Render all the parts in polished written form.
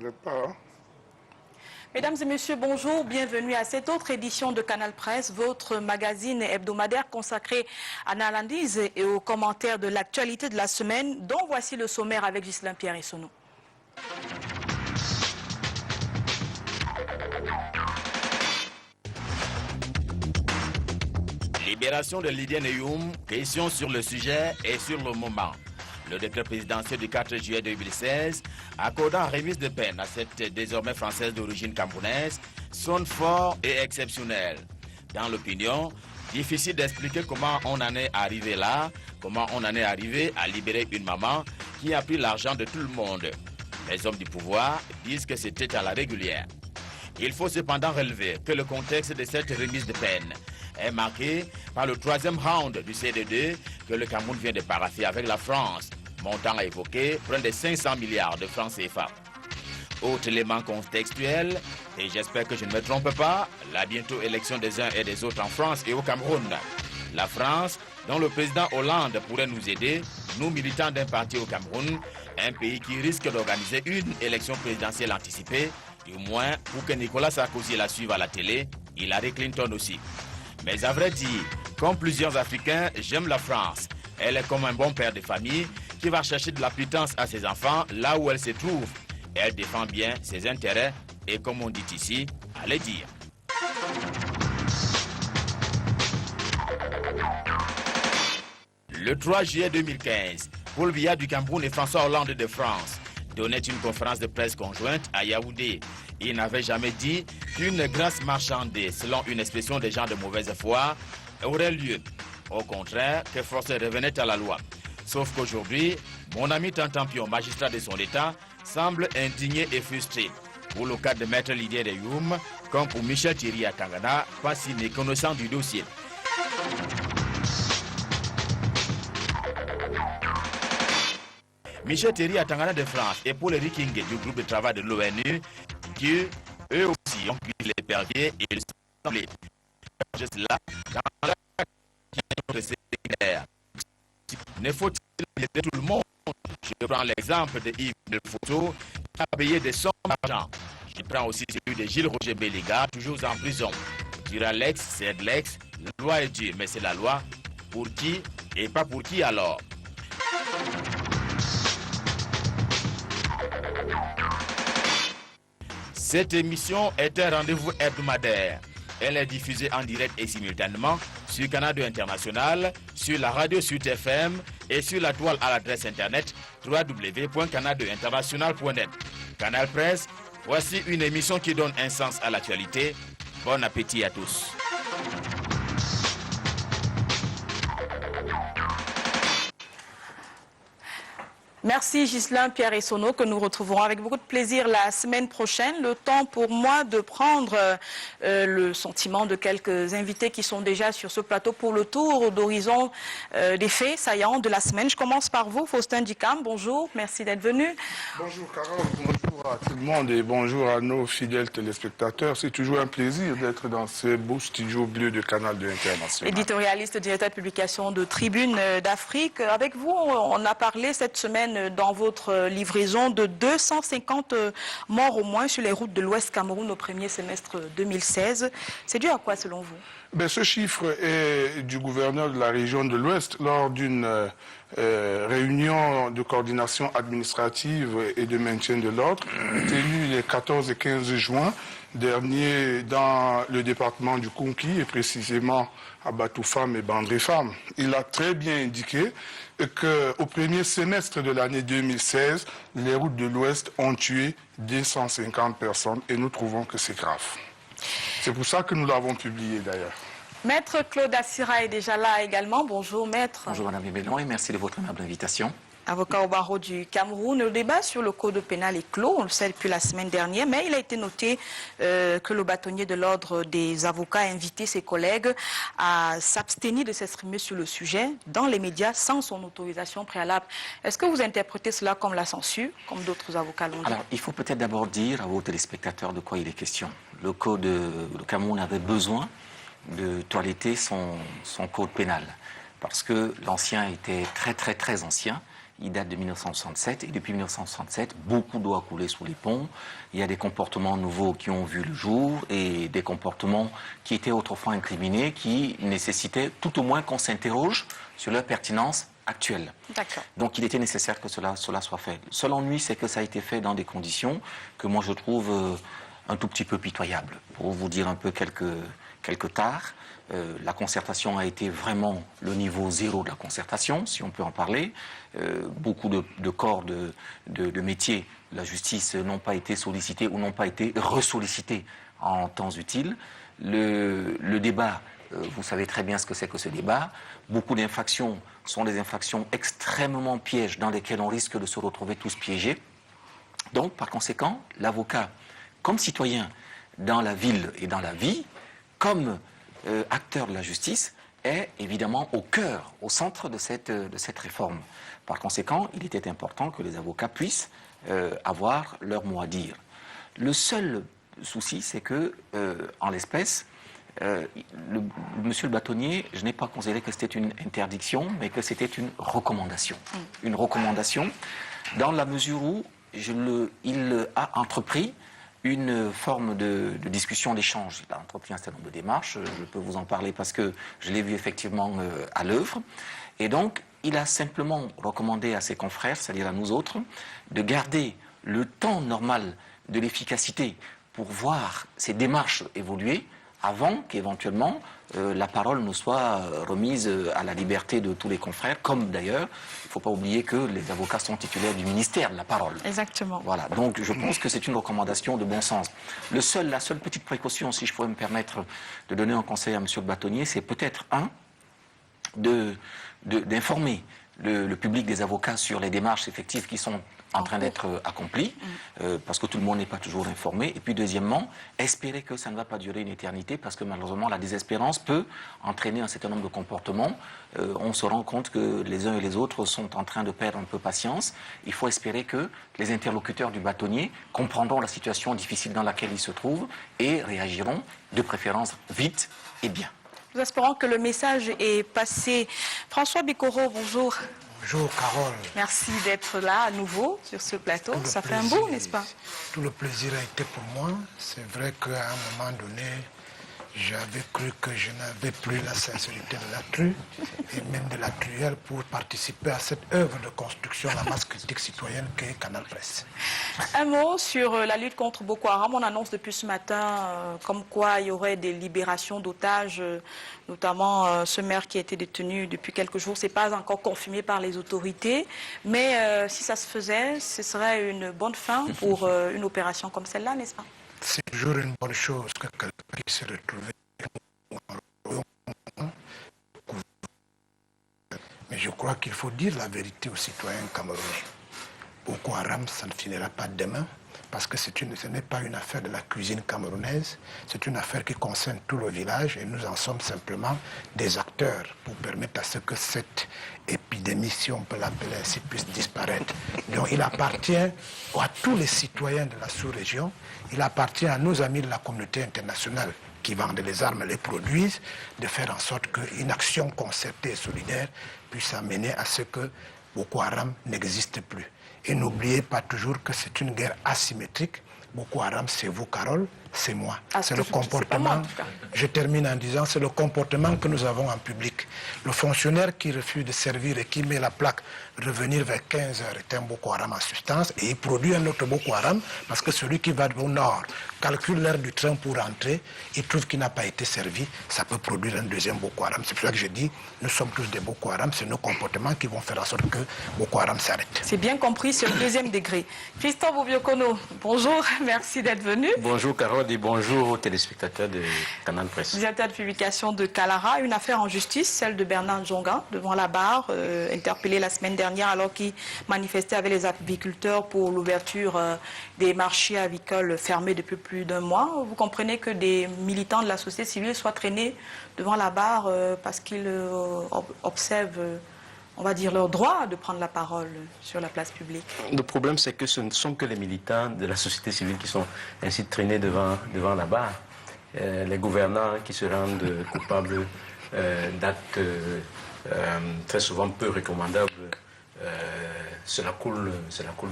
n'êtes pas, hein? Mesdames et messieurs, bonjour, bienvenue à cette autre édition de Canal Presse, votre magazine hebdomadaire consacré à l'analyse et aux commentaires de l'actualité de la semaine, dont voici le sommaire avec Ghislain Pierre Essonneau. Libération de Lydia Neyoum, question sur le sujet et sur le moment. Le décret présidentiel du 4 juillet 2016, accordant remise de peine à cette désormais française d'origine camerounaise, sonne fort et exceptionnel. Dans l'opinion, difficile d'expliquer comment on en est arrivé là, comment on en est arrivé à libérer une maman qui a pris l'argent de tout le monde. Les hommes du pouvoir disent que c'était à la régulière. Il faut cependant relever que le contexte de cette remise de peine est marqué par le troisième round du CED2 que le Cameroun vient de paraffer avec la France, montant à évoquer près de 500 milliards de francs CFA. Autre élément contextuel, et j'espère que je ne me trompe pas, la bientôt élection des uns et des autres en France et au Cameroun. La France, dont le président Hollande pourrait nous aider, nous militants d'un parti au Cameroun, un pays qui risque d'organiser une élection présidentielle anticipée, du moins pour que Nicolas Sarkozy la suive à la télé, Hillary Clinton aussi. Mais à vrai dire, comme plusieurs Africains, j'aime la France. Elle est comme un bon père de famille qui va chercher de la pitance à ses enfants là où elle se trouve. Elle défend bien ses intérêts et comme on dit ici, allez dire. Le 3 juillet 2015, Paul Biya du Cameroun et François Hollande de France donnaient une conférence de presse conjointe à Yaoundé. Il n'avait jamais dit qu'une grâce marchandée, selon une expression des gens de mauvaise foi, aurait lieu. Au contraire, que force revenait à la loi. Sauf qu'aujourd'hui, mon ami Tantampion, magistrat de son État, semble indigné et frustré. Pour le cas de Maître Lydia Neyoum, comme pour Michel Thierry Atangana, pas si méconnaissant du dossier. Michel Thierry Atangana de France et Paul Riking du groupe de travail de l'ONU, qui eux aussi ont pris les perviers et le semblé. Juste là, dans la séminaire, ne faut-il aider tout le monde? Je prends l'exemple de Yves Delphoto, qui a payé des sommes d'argent. Je prends aussi celui de Gilles Roger Belliga, toujours en prison. Dira l'ex, c'est l'ex, la loi est dure, mais c'est la loi. Pour qui et pas pour qui alors? Cette émission est un rendez-vous hebdomadaire. Elle est diffusée en direct et simultanément sur Canal 2 International, sur la radio Sud FM et sur la toile à l'adresse internet www.canal2international.net. Canal Presse, voici une émission qui donne un sens à l'actualité. Bon appétit à tous. Merci Ghislain Pierre Essonneau, que nous retrouverons avec beaucoup de plaisir la semaine prochaine. Le temps pour moi de prendre le sentiment de quelques invités qui sont déjà sur ce plateau pour le tour d'horizon des faits saillants de la semaine. Je commence par vous, Faustin Dicam. Bonjour, merci d'être venu. Bonjour Carole, bonjour à tout le monde et bonjour à nos fidèles téléspectateurs. C'est toujours un plaisir d'être dans ce beau studio bleu de Canal 2 International. Éditorialiste, directeur de publication de Tribune d'Afrique. Avec vous, on a parlé cette semaine dans votre livraison de 250 morts au moins sur les routes de l'Ouest Cameroun au premier semestre 2016. C'est dû à quoi selon vous? Ce chiffre est du gouverneur de la région de l'Ouest lors d'une réunion de coordination administrative et de maintien de l'ordre tenue les 14 et 15 juin dernier dans le département du Konki et précisément à Batoufam et Bandrefam. Il a très bien indiqué qu'au premier semestre de l'année 2016, les routes de l'Ouest ont tué 250 personnes et nous trouvons que c'est grave. C'est pour ça que nous l'avons publié d'ailleurs. Maître Claude Assira est déjà là également. Bonjour maître. Bonjour Madame Bébélon et merci de votre aimable invitation. Avocat au barreau du Cameroun. Le débat sur le code pénal est clos, on le sait depuis la semaine dernière, mais il a été noté que le bâtonnier de l'ordre des avocats a invité ses collègues à s'abstenir de s'exprimer sur le sujet dans les médias sans son autorisation préalable. Est-ce que vous interprétez cela comme la censure, comme d'autres avocats l'ont dit? Alors, il faut peut-être d'abord dire à vos téléspectateurs de quoi il est question. Le Cameroun avait besoin de toiletter son code pénal parce que l'ancien était très ancien il date de 1967 et depuis 1967, beaucoup d'eau a coulé sous les ponts. Il y a des comportements nouveaux qui ont vu le jour et des comportements qui étaient autrefois incriminés qui nécessitaient tout au moins qu'on s'interroge sur leur pertinence actuelle. Donc il était nécessaire que cela soit fait. Le seul ennui, c'est que ça a été fait dans des conditions que moi je trouve un tout petit peu pitoyables. Pour vous dire un peu quelques tares, la concertation a été vraiment le niveau zéro de la concertation, si on peut en parler. Beaucoup de corps de métiers de la justice n'ont pas été sollicités ou n'ont pas été ressollicités en temps utile. Le débat, vous savez très bien ce que c'est que ce débat. Beaucoup d'infractions sont des infractions extrêmement pièges dans lesquelles on risque de se retrouver tous piégés. Donc, par conséquent, l'avocat, comme citoyen dans la ville et dans la vie, comme acteur de la justice, est évidemment au cœur, au centre de cette réforme. Par conséquent, il était important que les avocats puissent avoir leur mot à dire. Le seul souci, c'est que, en l'espèce, monsieur le bâtonnier, je n'ai pas considéré que c'était une interdiction, mais que c'était une recommandation. Une recommandation, dans la mesure où il a entrepris une forme de discussion, d'échange. Il a entrepris un certain nombre de démarches, je peux vous en parler parce que je l'ai vu effectivement à l'œuvre. Et donc, il a simplement recommandé à ses confrères, c'est-à-dire à nous autres, de garder le temps normal de l'efficacité pour voir ces démarches évoluer avant qu'éventuellement la parole ne soit remise à la liberté de tous les confrères, comme d'ailleurs, il ne faut pas oublier que les avocats sont titulaires du ministère de la parole. Exactement. Voilà, donc je pense que c'est une recommandation de bon sens. La seule petite précaution, si je pourrais me permettre de donner un conseil à monsieur le bâtonnier, c'est peut-être d'informer le public des avocats sur les démarches effectives qui sont en train d'être accomplies, parce que tout le monde n'est pas toujours informé. Et puis deuxièmement, espérer que ça ne va pas durer une éternité, parce que malheureusement la désespérance peut entraîner un certain nombre de comportements. On se rend compte que les uns et les autres sont en train de perdre un peu patience. Il faut espérer que les interlocuteurs du bâtonnier comprendront la situation difficile dans laquelle ils se trouvent et réagiront de préférence vite et bien. Nous espérons que le message est passé. François Bikoro, bonjour. Bonjour Carole. Merci d'être là à nouveau sur ce plateau. Ça fait un beau, n'est-ce pas? Tout le plaisir a été pour moi. C'est vrai qu'à un moment donné, j'avais cru que je n'avais plus la sincérité de la true et même de la truelle pour participer à cette œuvre de construction, la masse critique citoyenne qu'est Canal Presse. Un mot sur la lutte contre Boko Haram. On annonce depuis ce matin comme quoi il y aurait des libérations d'otages, notamment ce maire qui a été détenu depuis quelques jours. Ce n'est pas encore confirmé par les autorités, mais si ça se faisait, ce serait une bonne fin pour une opération comme celle-là, n'est-ce pas? C'est toujours une bonne chose que quelqu'un qui s'est retrouvé mais je crois qu'il faut dire la vérité aux citoyens camerounais. Boko Haram, ça ne finira pas demain, parce que ce n'est pas une affaire de la cuisine camerounaise, c'est une affaire qui concerne tout le village et nous en sommes simplement des acteurs pour permettre à ce que cette épidémie, si on peut l'appeler ainsi, puisse disparaître. Donc il appartient à tous les citoyens de la sous-région, il appartient à nos amis de la communauté internationale qui vendent les armes et les produisent, de faire en sorte qu'une action concertée et solidaire puisse amener à ce que Boko Haram n'existe plus. Et n'oubliez pas toujours que c'est une guerre asymétrique. Boko Haram, c'est vous, Carole, c'est moi. C'est le comportement, je termine en disant, c'est le comportement que nous avons en public. Le fonctionnaire qui refuse de servir et qui met la plaque revenir vers 15 heures est un Boko Haram en substance et il produit un autre Boko Haram parce que celui qui va au nord calcule l'heure du train pour rentrer, il trouve qu'il n'a pas été servi, ça peut produire un deuxième Boko Haram. C'est pour ça que je dis, nous sommes tous des Boko Haram, c'est nos comportements qui vont faire en sorte que Boko Haram s'arrête. C'est bien compris sur le deuxième degré. Christophe Bobiokono, bonjour, merci d'être venu. Bonjour Carole et bonjour aux téléspectateurs de Canal Presse. Directeur de publication de Kalara, une affaire en justice, celle de Bernard Djonga, devant la barre, interpellé la semaine dernière alors qu'il manifestait avec les apiculteurs pour l'ouverture des marchés avicoles fermés depuis plus d'un mois. Vous comprenez que des militants de la société civile soient traînés devant la barre parce qu'ils observent, on va dire, leur droit de prendre la parole sur la place publique. Le problème, c'est que ce ne sont que les militants de la société civile qui sont ainsi traînés devant la barre. Les gouvernants qui se rendent coupables d'actes très souvent peu recommandables cela coule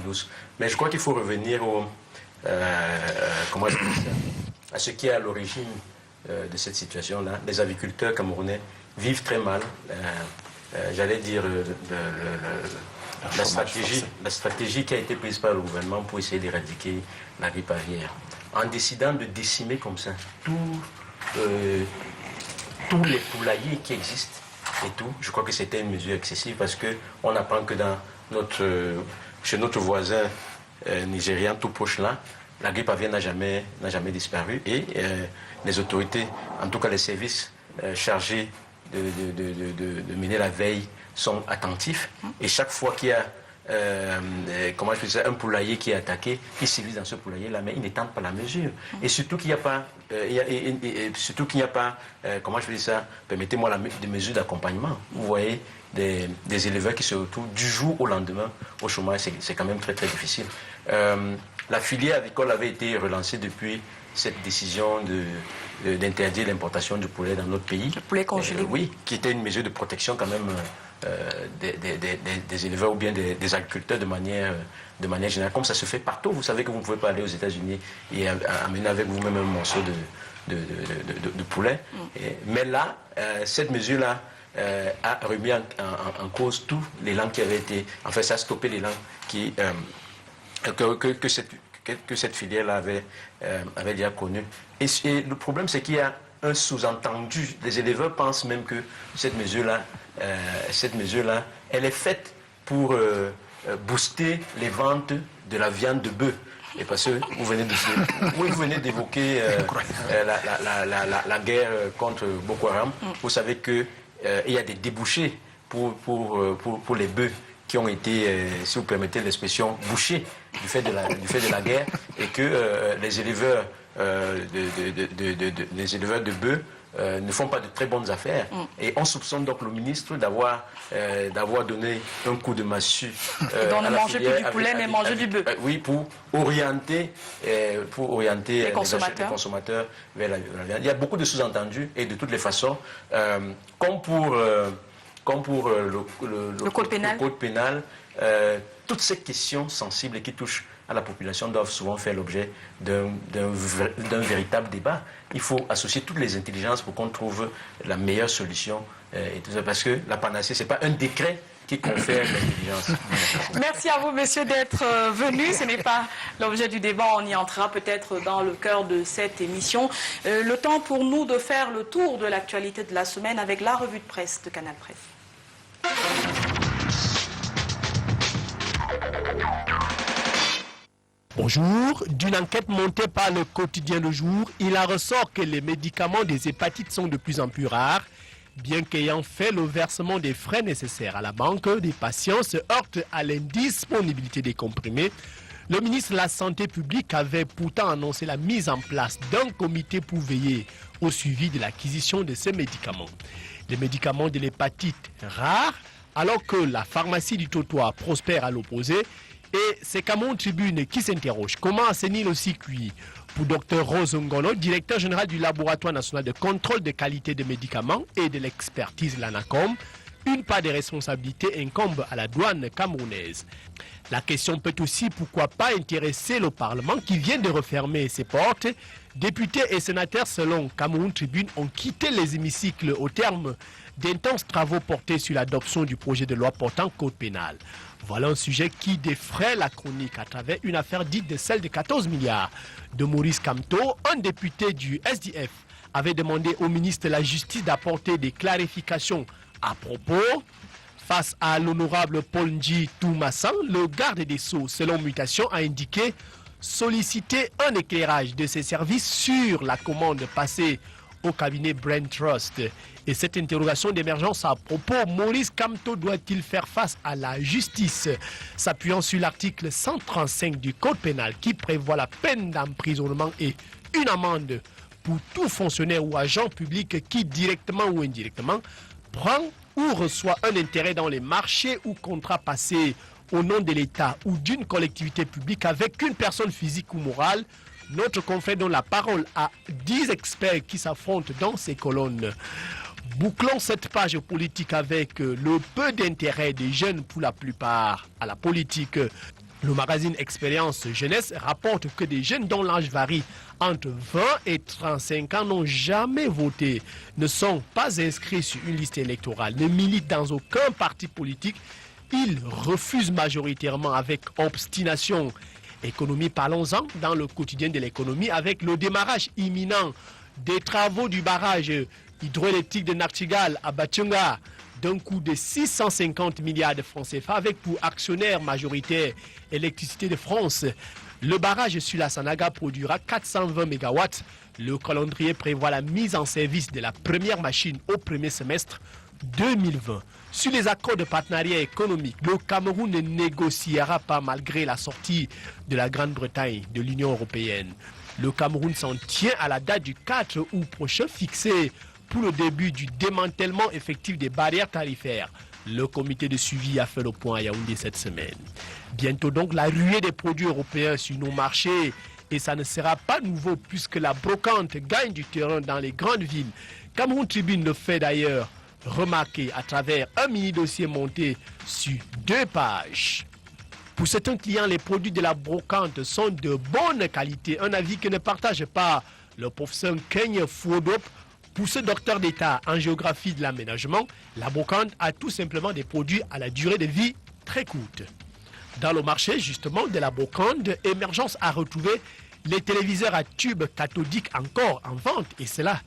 douce. Mais je crois qu'il faut revenir à ce qui est à l'origine de cette situation-là. Les agriculteurs camerounais vivent très mal, j'allais dire, la stratégie qui a été prise par le gouvernement pour essayer d'éradiquer la grippe aviaire. En décidant de décimer comme ça tous les poulaillers qui existent et tout, je crois que c'était une mesure excessive parce qu'on apprend que chez notre voisin nigérian tout proche là, la grippe aviaire n'a jamais disparu et les autorités, en tout cas les services chargés de mener la veille sont attentifs et chaque fois qu'il y a un poulailler qui est attaqué, ils sévissent dans ce poulailler-là, mais ils n'étendent pas la mesure. Et surtout qu'il n'y a pas, permettez-moi, des mesures d'accompagnement. Vous voyez des éleveurs qui se retrouvent du jour au lendemain au chômage, c'est quand même très très difficile. La filière avicole avait été relancée depuis cette décision d'interdire l'importation du poulet dans notre pays. Le poulet congelé. Oui, qui était une mesure de protection quand même des éleveurs ou bien des agriculteurs de manière générale, comme ça se fait partout. Vous savez que vous ne pouvez pas aller aux États-Unis et amener avec vous-même un morceau de poulet. Mais là, cette mesure-là a remis en cause tous les langues qui avaient été... En fait, ça a stoppé les langues que cette filière-là avait déjà connues. Et le problème, c'est qu'il y a un sous-entendu. Les éleveurs pensent même que cette mesure-là, elle est faite pour booster les ventes de la viande de bœuf. Et parce que vous venez d'évoquer la guerre contre Boko Haram, vous savez qu'il y a des débouchés pour les bœufs qui ont été, si vous permettez l'expression, bouchés du fait de la guerre, et que les éleveurs de bœufs ne font pas de très bonnes affaires. Et on soupçonne donc le ministre d'avoir donné un coup de massue à la manger plus du poulet, mais manger du bœuf. Oui, pour orienter les consommateurs vers la viande. Il y a beaucoup de sous-entendus et de toutes les façons, comme pour le code pénal, toutes ces questions sensibles qui touchent à la population doivent souvent faire l'objet d'un véritable débat. Il faut associer toutes les intelligences pour qu'on trouve la meilleure solution. Et tout ça, parce que la panacée, ce n'est pas un décret qui confère l'intelligence. Merci à vous, messieurs, d'être venus. Ce n'est pas l'objet du débat. On y entrera peut-être dans le cœur de cette émission. Le temps pour nous de faire le tour de l'actualité de la semaine avec la revue de presse de Canal Presse. Bonjour, d'une enquête montée par le quotidien Le Jour, il en ressort que les médicaments des hépatites sont de plus en plus rares. Bien qu'ayant fait le versement des frais nécessaires à la banque, des patients se heurtent à l'indisponibilité des comprimés. Le ministre de la Santé publique avait pourtant annoncé la mise en place d'un comité pour veiller au suivi de l'acquisition de ces médicaments. Les médicaments de l'hépatite rares, alors que la pharmacie du trottoir prospère à l'opposé. Et c'est Cameroun Tribune qui s'interroge. Comment assainir le circuit? Pour Dr Rose Ngono, directeur général du Laboratoire national de contrôle de qualité des médicaments et de l'expertise l'ANACOM, une part des responsabilités incombe à la douane camerounaise. La question peut aussi, pourquoi pas, intéresser le Parlement qui vient de refermer ses portes. Députés et sénateurs, selon Cameroun Tribune, ont quitté les hémicycles au terme d'intenses travaux portés sur l'adoption du projet de loi portant code pénal. Voilà un sujet qui défraie la chronique à travers une affaire dite de celle de 14 milliards de Maurice Kamto. Un député du SDF avait demandé au ministre de la Justice d'apporter des clarifications à propos. Face à l'honorable Paul Ndji Toumassan, le garde des Sceaux, selon Mutation, a indiqué solliciter un éclairage de ses services sur la commande passée au cabinet Brain Trust. Et cette interrogation d'émergence à propos, Maurice Kamto doit-il faire face à la justice? S'appuyant sur l'article 135 du Code pénal qui prévoit la peine d'emprisonnement et une amende pour tout fonctionnaire ou agent public qui, directement ou indirectement, prend ou reçoit un intérêt dans les marchés ou contrats passés au nom de l'État ou d'une collectivité publique avec une personne physique ou morale. Notre confrère donne la parole à 10 experts qui s'affrontent dans ces colonnes. Bouclons cette page politique avec le peu d'intérêt des jeunes pour la plupart à la politique. Le magazine Expérience Jeunesse rapporte que des jeunes dont l'âge varie entre 20 et 35 ans n'ont jamais voté, ne sont pas inscrits sur une liste électorale, ne militent dans aucun parti politique. Ils refusent majoritairement avec obstination. Économie, parlons-en dans le quotidien de l'économie avec le démarrage imminent des travaux du barrage hydroélectrique de Nachtigal à Batchenga d'un coût de 650 milliards de francs CFA avec pour actionnaire majoritaire Électricité de France. Le barrage sur la Sanaga produira 420 MW. Le calendrier prévoit la mise en service de la première machine au premier semestre 2020. Sur les accords de partenariat économique, le Cameroun ne négociera pas malgré la sortie de la Grande-Bretagne de l'Union européenne. Le Cameroun s'en tient à la date du 4 août prochain fixée pour le début du démantèlement effectif des barrières tarifaires. Le comité de suivi a fait le point à Yaoundé cette semaine. Bientôt donc la ruée des produits européens sur nos marchés. Et ça ne sera pas nouveau puisque la brocante gagne du terrain dans les grandes villes. Cameroun Tribune le fait d'ailleurs remarquer à travers un mini-dossier monté sur 2 pages. Pour certains clients, les produits de la brocante sont de bonne qualité. Un avis que ne partage pas le professeur Kenya Fouodop. Pour ce docteur d'État en géographie de l'aménagement, la brocante a tout simplement des produits à la durée de vie très courte. Dans le marché justement de la brocante, Émergence a retrouvé les téléviseurs à tube cathodique encore en vente. Et cela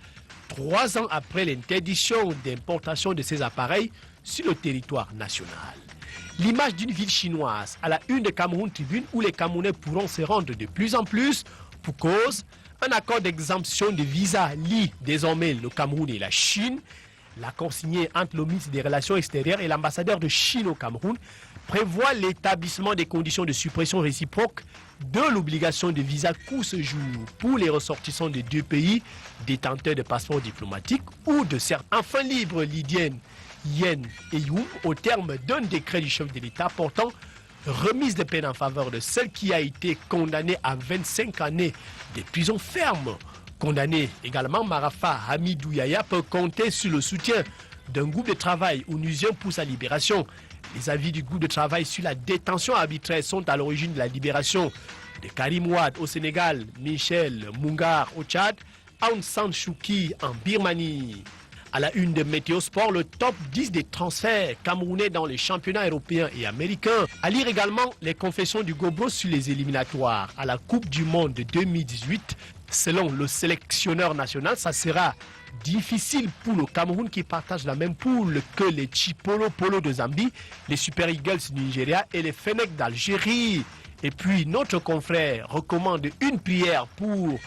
3 ans après l'interdiction d'importation de ces appareils sur le territoire national. L'image d'une ville chinoise à la une de Cameroun Tribune où les Camerounais pourront se rendre de plus en plus pour cause un accord d'exemption de visa lie désormais le Cameroun et la Chine. L'accord signé entre le ministre des Relations extérieures et l'ambassadeur de Chine au Cameroun prévoit l'établissement des conditions de suppression réciproque de l'obligation de visa court séjour pour les ressortissants des 2 pays détenteurs de passeports diplomatiques ou de certains enfants libres Lydienne, Yen et Youm au terme d'un décret du chef de l'État portant remise de peine en faveur de celle qui a été condamnée à 25 années de prison ferme. Condamné également, Marafa Hamidou Yaya peut compter sur le soutien d'un groupe de travail onusien pour sa libération. Les avis du groupe de travail sur la détention arbitraire sont à l'origine de la libération de Karim Wade au Sénégal, Michel Mungar au Tchad, Aung San Suu Kyi en Birmanie. À la une de Météo Sport, le top 10 des transferts camerounais dans les championnats européens et américains. À lire également les confessions du Gobro sur les éliminatoires à la Coupe du Monde de 2018. Selon le sélectionneur national, ça sera difficile pour le Cameroun qui partage la même poule que les Chipolo Polo de Zambie, les Super Eagles du Nigeria et les Fennecs d'Algérie. Et puis notre confrère recommande une prière pour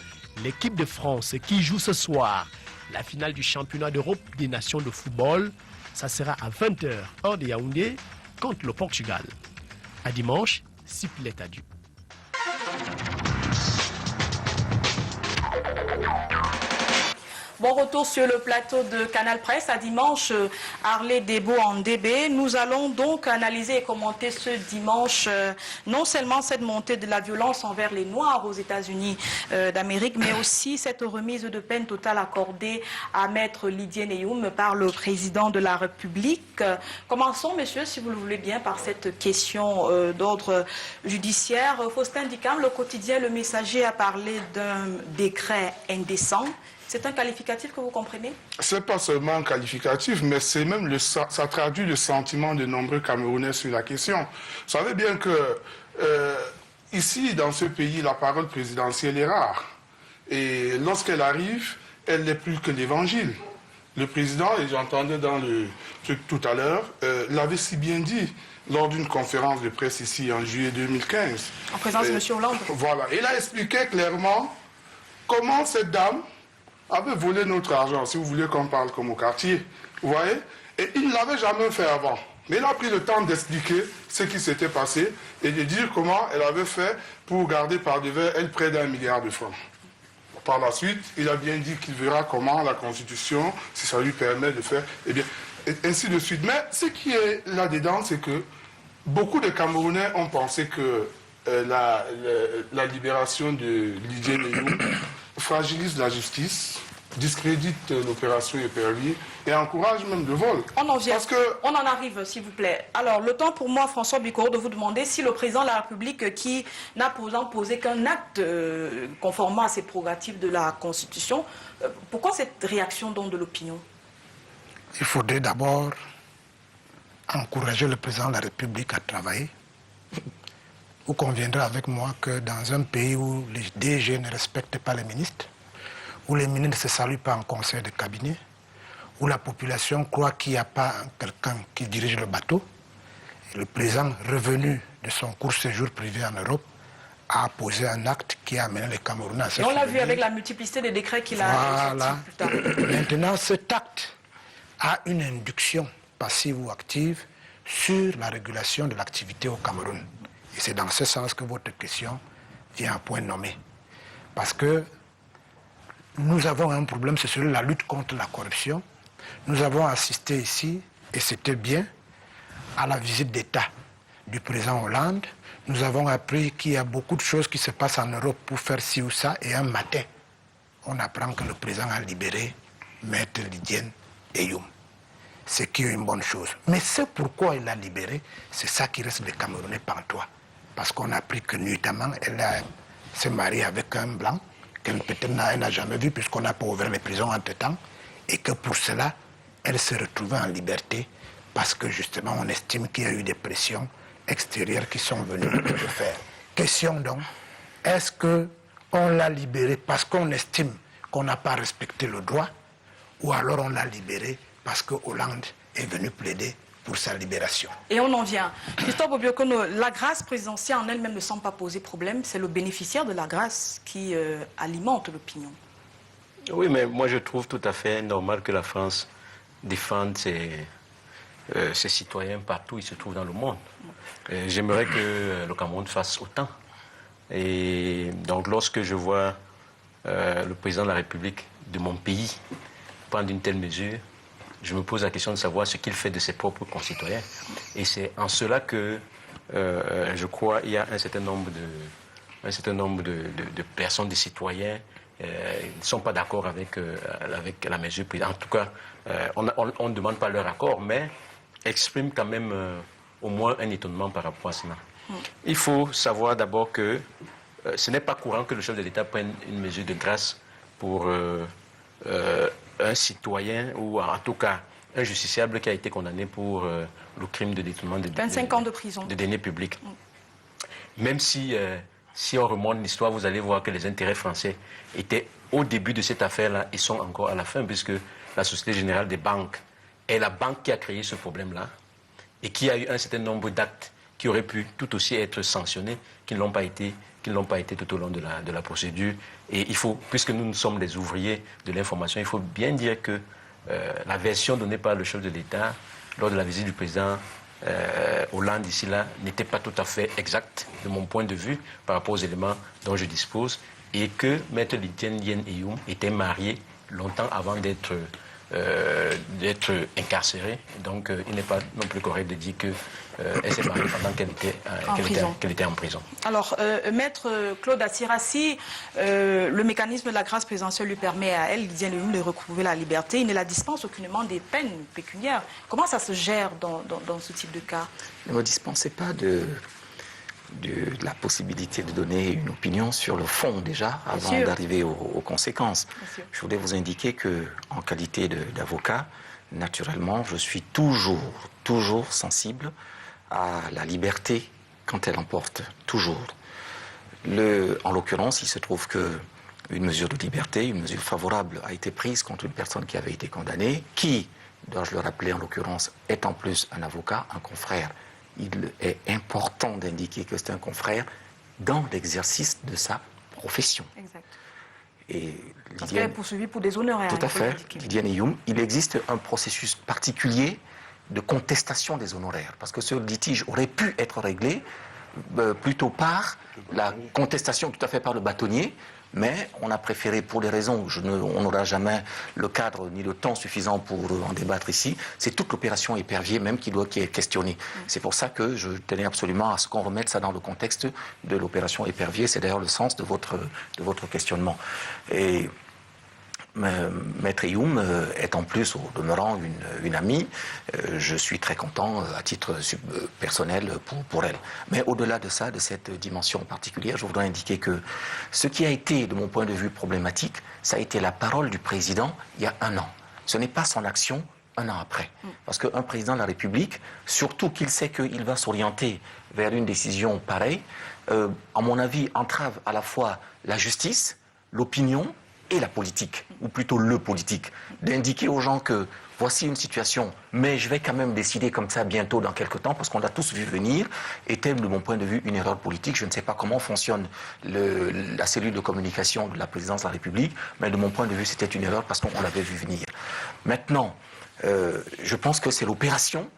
l'équipe de France qui joue ce soir la finale du championnat d'Europe des nations de football. Ça sera à 20h, hors de Yaoundé, contre le Portugal. À dimanche, Siplet adieu. Bon retour sur le plateau de Canal Presse à dimanche, Harley Debo en DB. Nous allons donc analyser et commenter ce dimanche non seulement cette montée de la violence envers les Noirs aux États-Unis d'Amérique, mais aussi cette remise de peine totale accordée à Maître Lydienne Youm par le président de la République. Commençons, messieurs, si vous le voulez bien, par cette question d'ordre judiciaire. Faustin Dicam, le quotidien Le Messager a parlé d'un décret indécent. C'est un qualificatif que vous comprenez? C'est pas seulement un qualificatif, mais c'est même ça traduit le sentiment de nombreux Camerounais sur la question. Vous savez bien que ici, dans ce pays, la parole présidentielle est rare. Et lorsqu'elle arrive, elle n'est plus que l'évangile. Le président, et j'entendais dans le truc tout à l'heure, l'avait si bien dit lors d'une conférence de presse ici en juillet 2015. En présence de M. Hollande. Voilà. Il a expliqué clairement comment cette dame avait volé notre argent, si vous voulez qu'on parle comme au quartier, vous voyez? Et il ne l'avait jamais fait avant. Mais il a pris le temps d'expliquer ce qui s'était passé et de dire comment elle avait fait pour garder par devers elle près d'1 milliard de francs. Par la suite, il a bien dit qu'il verra comment la Constitution, si ça lui permet de faire, et bien, et ainsi de suite. Mais ce qui est là-dedans, c'est que beaucoup de Camerounais ont pensé que la libération de Lydienne Youm fragilise la justice, discrédite l'opération Épervier et encourage même le vol. On en vient. Parce que On en arrive, s'il vous plaît. Alors, le temps pour moi, François Bicot, de vous demander si le président de la République, qui n'a posé qu'un acte conformément à ses prérogatives de la Constitution, pourquoi cette réaction donc de l'opinion? Il faudrait d'abord encourager le président de la République à travailler. Vous conviendrez avec moi que dans un pays où les DG ne respectent pas les ministres, où les ministres ne se saluent pas en conseil de cabinet, où la population croit qu'il n'y a pas quelqu'un qui dirige le bateau, et le président revenu de son court séjour privé en Europe a posé un acte qui a amené les Camerounais à se Et on l'a vu souvenir. avec la multiplicité des décrets qu'il a Voilà. sortis plus tard. Maintenant, cet acte a une induction passive ou active sur la régulation de l'activité au Cameroun. Et c'est dans ce sens que votre question vient à point nommé. Parce que nous avons un problème, c'est celui de la lutte contre la corruption. Nous avons assisté ici, et c'était bien, à la visite d'État du président Hollande. Nous avons appris qu'il y a beaucoup de choses qui se passent en Europe pour faire ci ou ça, et un matin, on apprend que le président a libéré Maître Lydienne Eyoum. Ce qui est une bonne chose. Mais c'est pourquoi il l'a libéré, c'est ça qui reste les Camerounais pantois. Parce qu'on a appris que nuitamment, elle s'est mariée avec un blanc, qu'elle peut-être n'a jamais vu, puisqu'on n'a pas ouvert les prisons entre-temps, et que pour cela, elle s'est retrouvée en liberté, parce que justement, on estime qu'il y a eu des pressions extérieures qui sont venues le faire. Question donc, est-ce qu'on l'a libérée parce qu'on estime qu'on n'a pas respecté le droit, ou alors on l'a libérée parce que Hollande est venu plaider pour sa libération? Et on en vient. Christophe Obiokono, la grâce présidentielle en elle-même ne semble pas poser problème. C'est le bénéficiaire de la grâce qui alimente l'opinion. Oui, mais moi je trouve tout à fait normal que la France défende ses citoyens partout où ils se trouvent dans le monde. J'aimerais que le Cameroun fasse autant. Et donc lorsque je vois le président de la République de mon pays prendre une telle mesure, je me pose la question de savoir ce qu'il fait de ses propres concitoyens. Et c'est en cela que je crois qu'il y a un certain nombre de personnes, de citoyens, qui ne sont pas d'accord avec la mesure prise. En tout cas, on ne demande pas leur accord, mais exprime quand même au moins un étonnement par rapport à cela. Il faut savoir d'abord que ce n'est pas courant que le chef de l'État prenne une mesure de grâce pour un citoyen ou en tout cas un justiciable qui a été condamné pour le crime de détournement de 25 ans de prison. De deniers publics. Même si on remonte l'histoire, vous allez voir que les intérêts français étaient au début de cette affaire-là et sont encore à la fin, puisque la Société Générale des Banques est la banque qui a créé ce problème-là et qui a eu un certain nombre d'actes qui auraient pu tout aussi être sanctionnés, qui ne l'ont pas été tout au long de la procédure. Et il faut, puisque nous sommes des ouvriers de l'information, il faut bien dire que la version donnée par le chef de l'État lors de la visite du président Hollande ici là n'était pas tout à fait exacte de mon point de vue par rapport aux éléments dont je dispose, et que Maître Lydienne Eyoum était mariée longtemps avant d'être incarcérée. Donc il n'est pas non plus correct de dire qu'elle s'est mariée pendant qu'elle était en prison. Alors, Maître Claude Assirassi, le mécanisme de la grâce présidentielle lui permet à elle, Lydienne Eyoum, de recouvrer la liberté. Il ne la dispense aucunement des peines pécuniaires. Comment ça se gère dans ce type de cas? Ne me dispensez pas de la possibilité de donner une opinion sur le fond déjà, avant d'arriver aux conséquences. Je voulais vous indiquer que, en qualité d'avocat, naturellement, je suis toujours sensible à la liberté quand elle emporte, toujours. En l'occurrence, il se trouve qu'une mesure de liberté, une mesure favorable a été prise contre une personne qui avait été condamnée, qui, dois-je le rappeler en l'occurrence, est en plus un avocat, un confrère. Il est important d'indiquer que c'est un confrère dans l'exercice de sa profession. Exact. Et Parce qu'elle est poursuivie pour des honneurs. Tout à fait. Lydienne Eyoum, il existe un processus particulier de contestation des honoraires, parce que ce litige aurait pu être réglé plutôt par la contestation tout à fait par le bâtonnier, mais on a préféré, pour les raisons, on n'aura jamais le cadre ni le temps suffisant pour en débattre ici, c'est toute l'opération Épervier même qui est questionnée. C'est pour ça que je tenais absolument à ce qu'on remette ça dans le contexte de l'opération Épervier. C'est d'ailleurs le sens de votre questionnement. Et Maître Youm est en plus, au demeurant, une amie. Je suis très content à titre personnel pour elle. Mais au-delà de ça, de cette dimension particulière, je voudrais indiquer que ce qui a été, de mon point de vue, problématique, ça a été la parole du président il y a 1 an. Ce n'est pas son action 1 an après. Parce qu'un président de la République, surtout qu'il sait qu'il va s'orienter vers une décision pareille, à mon avis, entrave à la fois la justice, l'opinion et la politique, ou plutôt le politique, d'indiquer aux gens que voici une situation, mais je vais quand même décider comme ça bientôt dans quelques temps, parce qu'on l'a tous vu venir, était de mon point de vue une erreur politique. Je ne sais pas comment fonctionne la cellule de communication de la présidence de la République, mais de mon point de vue c'était une erreur parce qu'on l'avait vu venir. Maintenant, je pense que c'est l'opération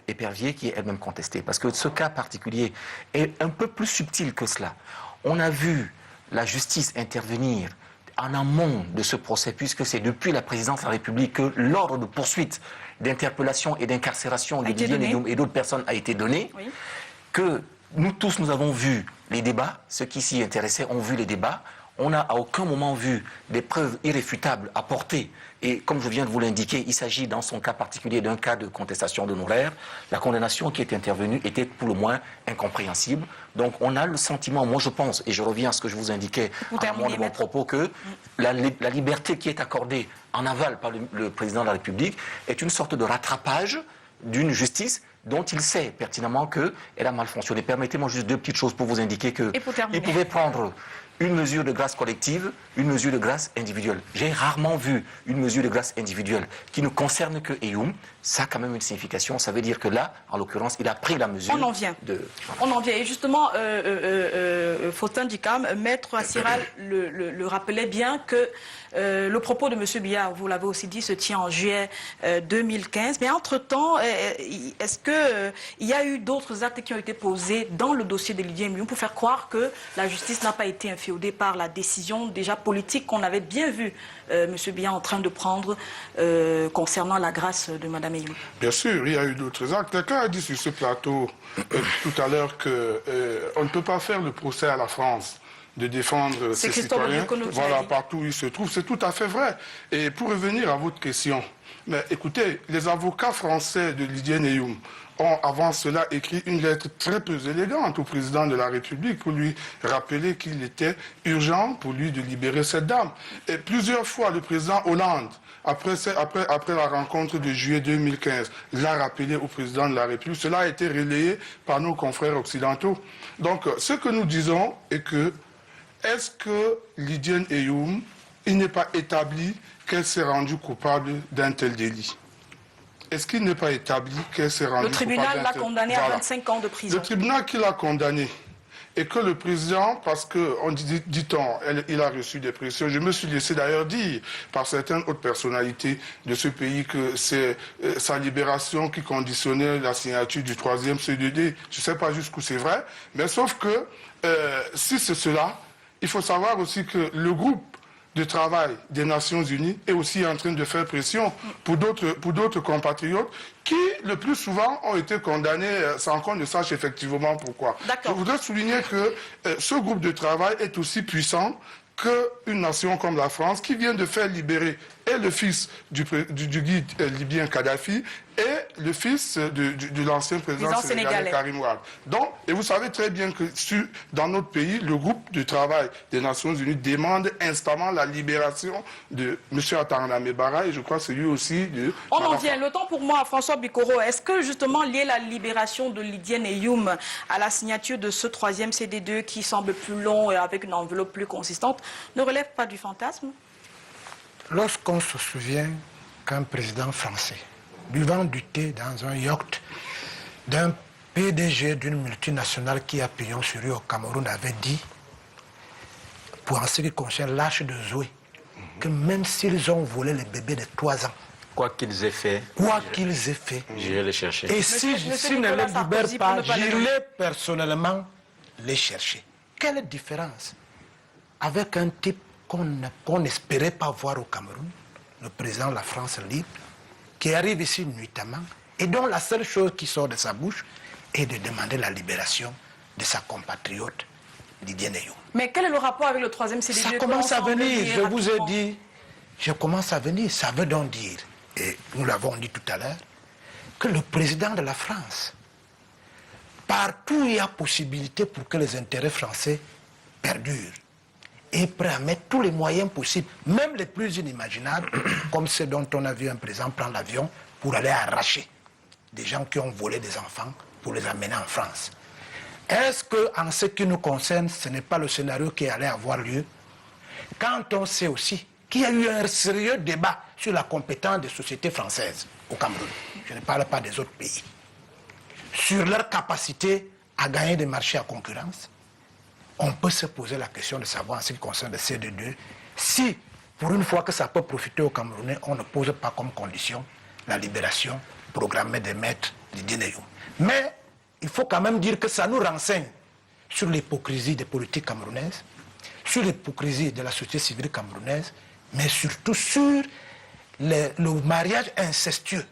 Épervier qui est elle-même contestée, parce que ce cas particulier est un peu plus subtil que cela. On a vu la justice intervenir en amont de ce procès, puisque c'est depuis la présidence de la République que l'ordre de poursuite, d'interpellation et d'incarcération de Didier Ndioum et d'autres personnes a été donné, oui. Que nous tous, nous avons vu les débats, ceux qui s'y intéressaient ont vu les débats, on n'a à aucun moment vu des preuves irréfutables apportées. Et comme je viens de vous l'indiquer, il s'agit dans son cas particulier d'un cas de contestation d'honoraires. La condamnation qui est intervenue était pour le moins incompréhensible. Donc on a le sentiment, moi je pense, et je reviens à ce que je vous indiquais à un moment de mon propos, que la liberté qui est accordée en aval par le président de la République est une sorte de rattrapage d'une justice dont il sait pertinemment qu'elle a mal fonctionné. Permettez-moi juste 2 petites choses pour vous indiquer qu'il pouvait prendre une mesure de grâce collective, une mesure de grâce individuelle. J'ai rarement vu une mesure de grâce individuelle qui ne concerne que Eyoum. Ça a quand même une signification. Ça veut dire que là, en l'occurrence, il a pris la mesure. On en vient. On en vient. Et justement, Faustin Dikam, Maître Assiral le rappelait bien que le propos de M. Biya, vous l'avez aussi dit, se tient en juillet 2015. Mais entre-temps, est-ce qu'il y a eu d'autres actes qui ont été posés dans le dossier de Didier Ndioum pour faire croire que la justice n'a pas été inféodée par la décision déjà politique qu'on avait bien vu M. Biya en train de prendre concernant la grâce de Mme Eyoum? Bien sûr, il y a eu d'autres actes. Quelqu'un a dit sur ce plateau tout à l'heure qu'on ne peut pas faire le procès à la France de défendre ses citoyens, voilà, partout où ils se trouvent. C'est tout à fait vrai. Et pour revenir à votre question, mais écoutez, les avocats français de Didier Ndioum ont avant cela écrit une lettre très peu élégante au président de la République pour lui rappeler qu'il était urgent pour lui de libérer cette dame. Et plusieurs fois, le président Hollande, après la rencontre de juillet 2015, l'a rappelé au président de la République. Cela a été relayé par nos confrères occidentaux. Donc, ce que nous disons est que est-ce que Didier Ndioum, il n'est pas établi qu'elle s'est rendue coupable d'un tel délit? Est-ce qu'il n'est pas établi qu'elle s'est rendue coupable d'un tel délit? Le tribunal l'a condamné à 25 ans de prison. Le tribunal qui l'a condamné. Et que le président, parce que, dit-on, il a reçu des pressions. Je me suis laissé d'ailleurs dire par certaines autres personnalités de ce pays que c'est sa libération qui conditionnait la signature du 3e CDD. Je ne sais pas jusqu'où c'est vrai, mais sauf que si c'est cela, il faut savoir aussi que le groupe de travail des Nations Unies est aussi en train de faire pression pour d'autres compatriotes qui, le plus souvent, ont été condamnés sans qu'on ne sache effectivement pourquoi. Je voudrais souligner que ce groupe de travail est aussi puissant qu'une nation comme la France qui vient de faire libérer et le fils du guide libyen Kadhafi et le fils de l'ancien président sénégalais Karim Wade. Donc, et vous savez très bien que dans notre pays, le groupe de travail des Nations Unies demande instamment la libération de M. Atangana Bara et je crois que c'est lui aussi de... On en vient. Le temps pour moi, François Bikoro, est-ce que justement lier la libération de Didier Ndioum à la signature de ce 3e CD2 qui semble plus long et avec une enveloppe plus consistante ne relève pas du fantasme? Lorsqu'on se souvient qu'un président français, buvant du thé dans un yacht d'un PDG d'une multinationale qui a pignon sur rue au Cameroun, avait dit, pour en ce qui concerne l'âge de Zoé, que même s'ils ont volé les bébés de 3 ans, quoi qu'ils aient fait, j'irai les chercher. Et si ne les libèrent pas, j'irai personnellement les chercher. Quelle différence avec un type qu'on n'espérait pas voir au Cameroun, le président de la France libre, qui arrive ici nuitamment, et dont la seule chose qui sort de sa bouche est de demander la libération de sa compatriote Didier Ndioum. Mais quel est le rapport avec le 3e CDD? Ça commence à venir, je vous ai dit, je commence à venir. Ça veut donc dire, et nous l'avons dit tout à l'heure, que le président de la France, partout où il y a possibilité pour que les intérêts français perdurent, est prêt à mettre tous les moyens possibles, même les plus inimaginables, comme ceux dont on a vu un président prendre l'avion pour aller arracher des gens qui ont volé des enfants pour les amener en France. Est-ce qu'en ce qui nous concerne, ce n'est pas le scénario qui allait avoir lieu? Quand on sait aussi qu'il y a eu un sérieux débat sur la compétence des sociétés françaises au Cameroun, je ne parle pas des autres pays, sur leur capacité à gagner des marchés à concurrence, on peut se poser la question de savoir en ce qui concerne le CD2, si pour une fois que ça peut profiter aux Camerounais, on ne pose pas comme condition la libération programmée des maîtres Didier Neyou. Mais il faut quand même dire que ça nous renseigne sur l'hypocrisie des politiques camerounaises, sur l'hypocrisie de la société civile camerounaise, mais surtout sur le mariage incestueux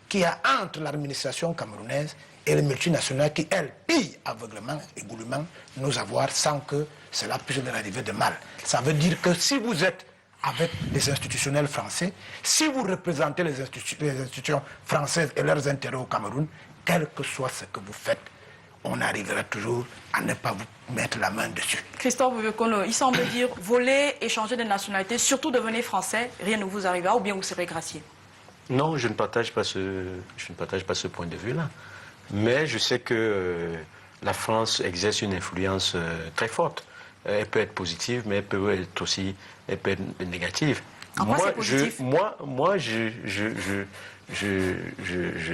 qu'il y a entre l'administration camerounaise et les multinationales qui, elles, pillent aveuglément et goulûment nos avoirs sans que cela puisse leur arriver de mal. Ça veut dire que si vous êtes avec les institutionnels français, si vous représentez les institutions françaises et leurs intérêts au Cameroun, quel que soit ce que vous faites, on arrivera toujours à ne pas vous mettre la main dessus. Christophe Bouyokono, il semble dire voler, échanger de nationalité, surtout devenir français, rien ne vous arrivera ou bien vous serez gracié. Non, je ne partage pas ce point de vue-là. Mais je sais que la France exerce une influence très forte. Elle peut être positive, mais elle peut être aussi négative.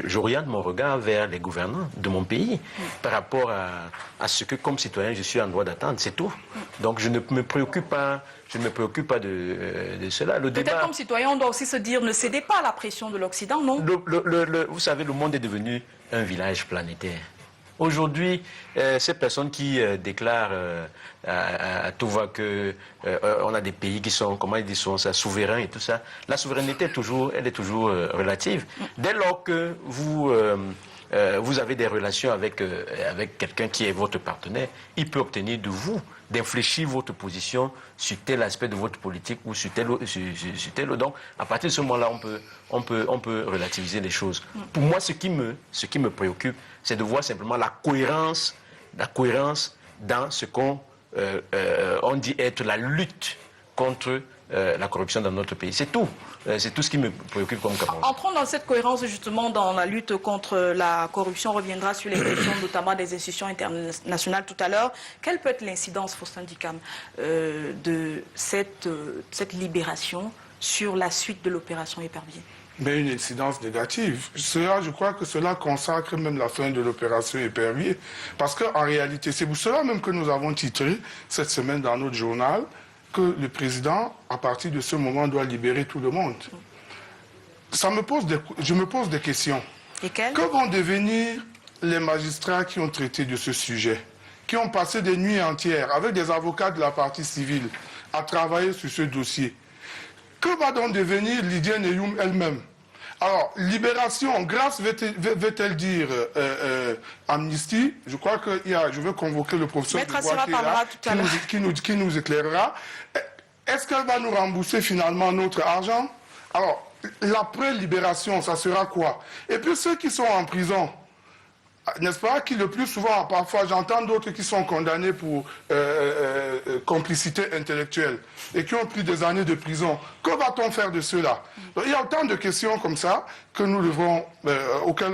J'oriente mon regard vers les gouvernants de mon pays par rapport à ce que, comme citoyen, je suis en droit d'attendre, c'est tout. Donc je ne me préoccupe pas de cela. Peut-être comme citoyen, on doit aussi se dire, ne cédez pas à la pression de l'Occident, non? Vous savez, le monde est devenu un village planétaire. Aujourd'hui, ces personnes qui déclarent à tout va que on a des pays qui sont, comment ils disent, sont souverains et tout ça, la souveraineté elle est toujours relative. Dès lors que vous avez des relations avec quelqu'un qui est votre partenaire, il peut obtenir de vous d'infléchir votre position sur tel aspect de votre politique ou sur tel autre. Donc, à partir de ce moment-là, on peut relativiser les choses. Pour moi, ce qui me préoccupe, c'est de voir simplement la cohérence dans ce qu'on dit être la lutte contre la corruption dans notre pays. C'est tout. C'est tout ce qui me préoccupe comme Cameroun. Entrons dans cette cohérence justement dans la lutte contre la corruption. On reviendra sur les questions notamment des institutions internationales tout à l'heure. Quelle peut être l'incidence, Faustin Dikam, de cette libération sur la suite de l'opération Épervier? Mais une incidence négative. Je crois que cela consacre même la fin de l'opération Épervier. Parce qu'en réalité, c'est pour cela même que nous avons titré cette semaine dans notre journal que le président, à partir de ce moment, doit libérer tout le monde. Je me pose des questions. Lesquelles? Que vont devenir les magistrats qui ont traité de ce sujet, qui ont passé des nuits entières avec des avocats de la partie civile à travailler sur ce dossier? Que va donc devenir Lydia Neyoum elle-même? Alors, libération, grâce veut-elle dire amnistie? Je crois que je veux convoquer le professeur qui nous éclairera. Est-ce qu'elle va nous rembourser finalement notre argent? Alors, l'après-libération, ça sera quoi? Et puis ceux qui sont en prison, n'est-ce pas, qui le plus souvent, parfois j'entends d'autres qui sont condamnés pour complicité intellectuelle et qui ont pris des années de prison. Que va-t-on faire de ceux-là? Il y a autant de questions comme ça que nous devons, auxquelles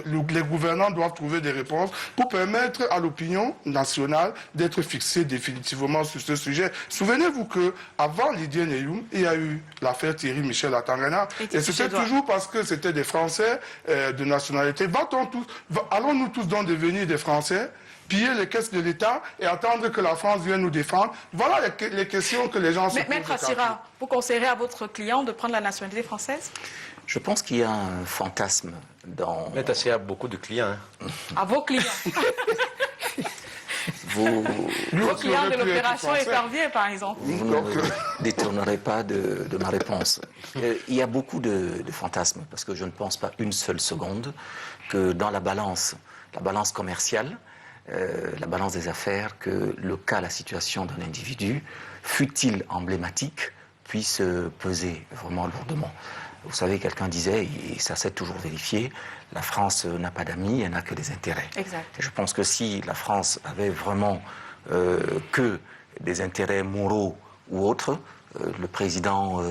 les gouvernants doivent trouver des réponses pour permettre à l'opinion nationale d'être fixée définitivement sur ce sujet. Souvenez-vous qu'avant Lydia Neyoum, il y a eu l'affaire Thierry Michel à Tangana. Et c'était toujours parce que c'était des Français de nationalité. Allons-nous tous donc devenir des Français, piller les caisses de l'État et attendre que la France vienne nous défendre? Voilà les questions que les gens se posent. Maître Assira, vous conseillerez à votre client de prendre la nationalité française? Je pense qu'il y a un fantasme dans... Maître Assira a beaucoup de clients. Hein. À vos clients. Vos clients de l'opération Épervier, par exemple. Vous ne détournerez pas de ma réponse. Il y a beaucoup de fantasmes, parce que je ne pense pas une seule seconde que dans la balance commerciale, la balance des affaires, que le cas, la situation d'un individu, fût-il emblématique, puisse peser vraiment lourdement. Vous savez, quelqu'un disait, et ça s'est toujours vérifié, la France n'a pas d'amis, elle n'a que des intérêts. Exact. Et je pense que si la France avait vraiment que des intérêts moraux ou autres, le président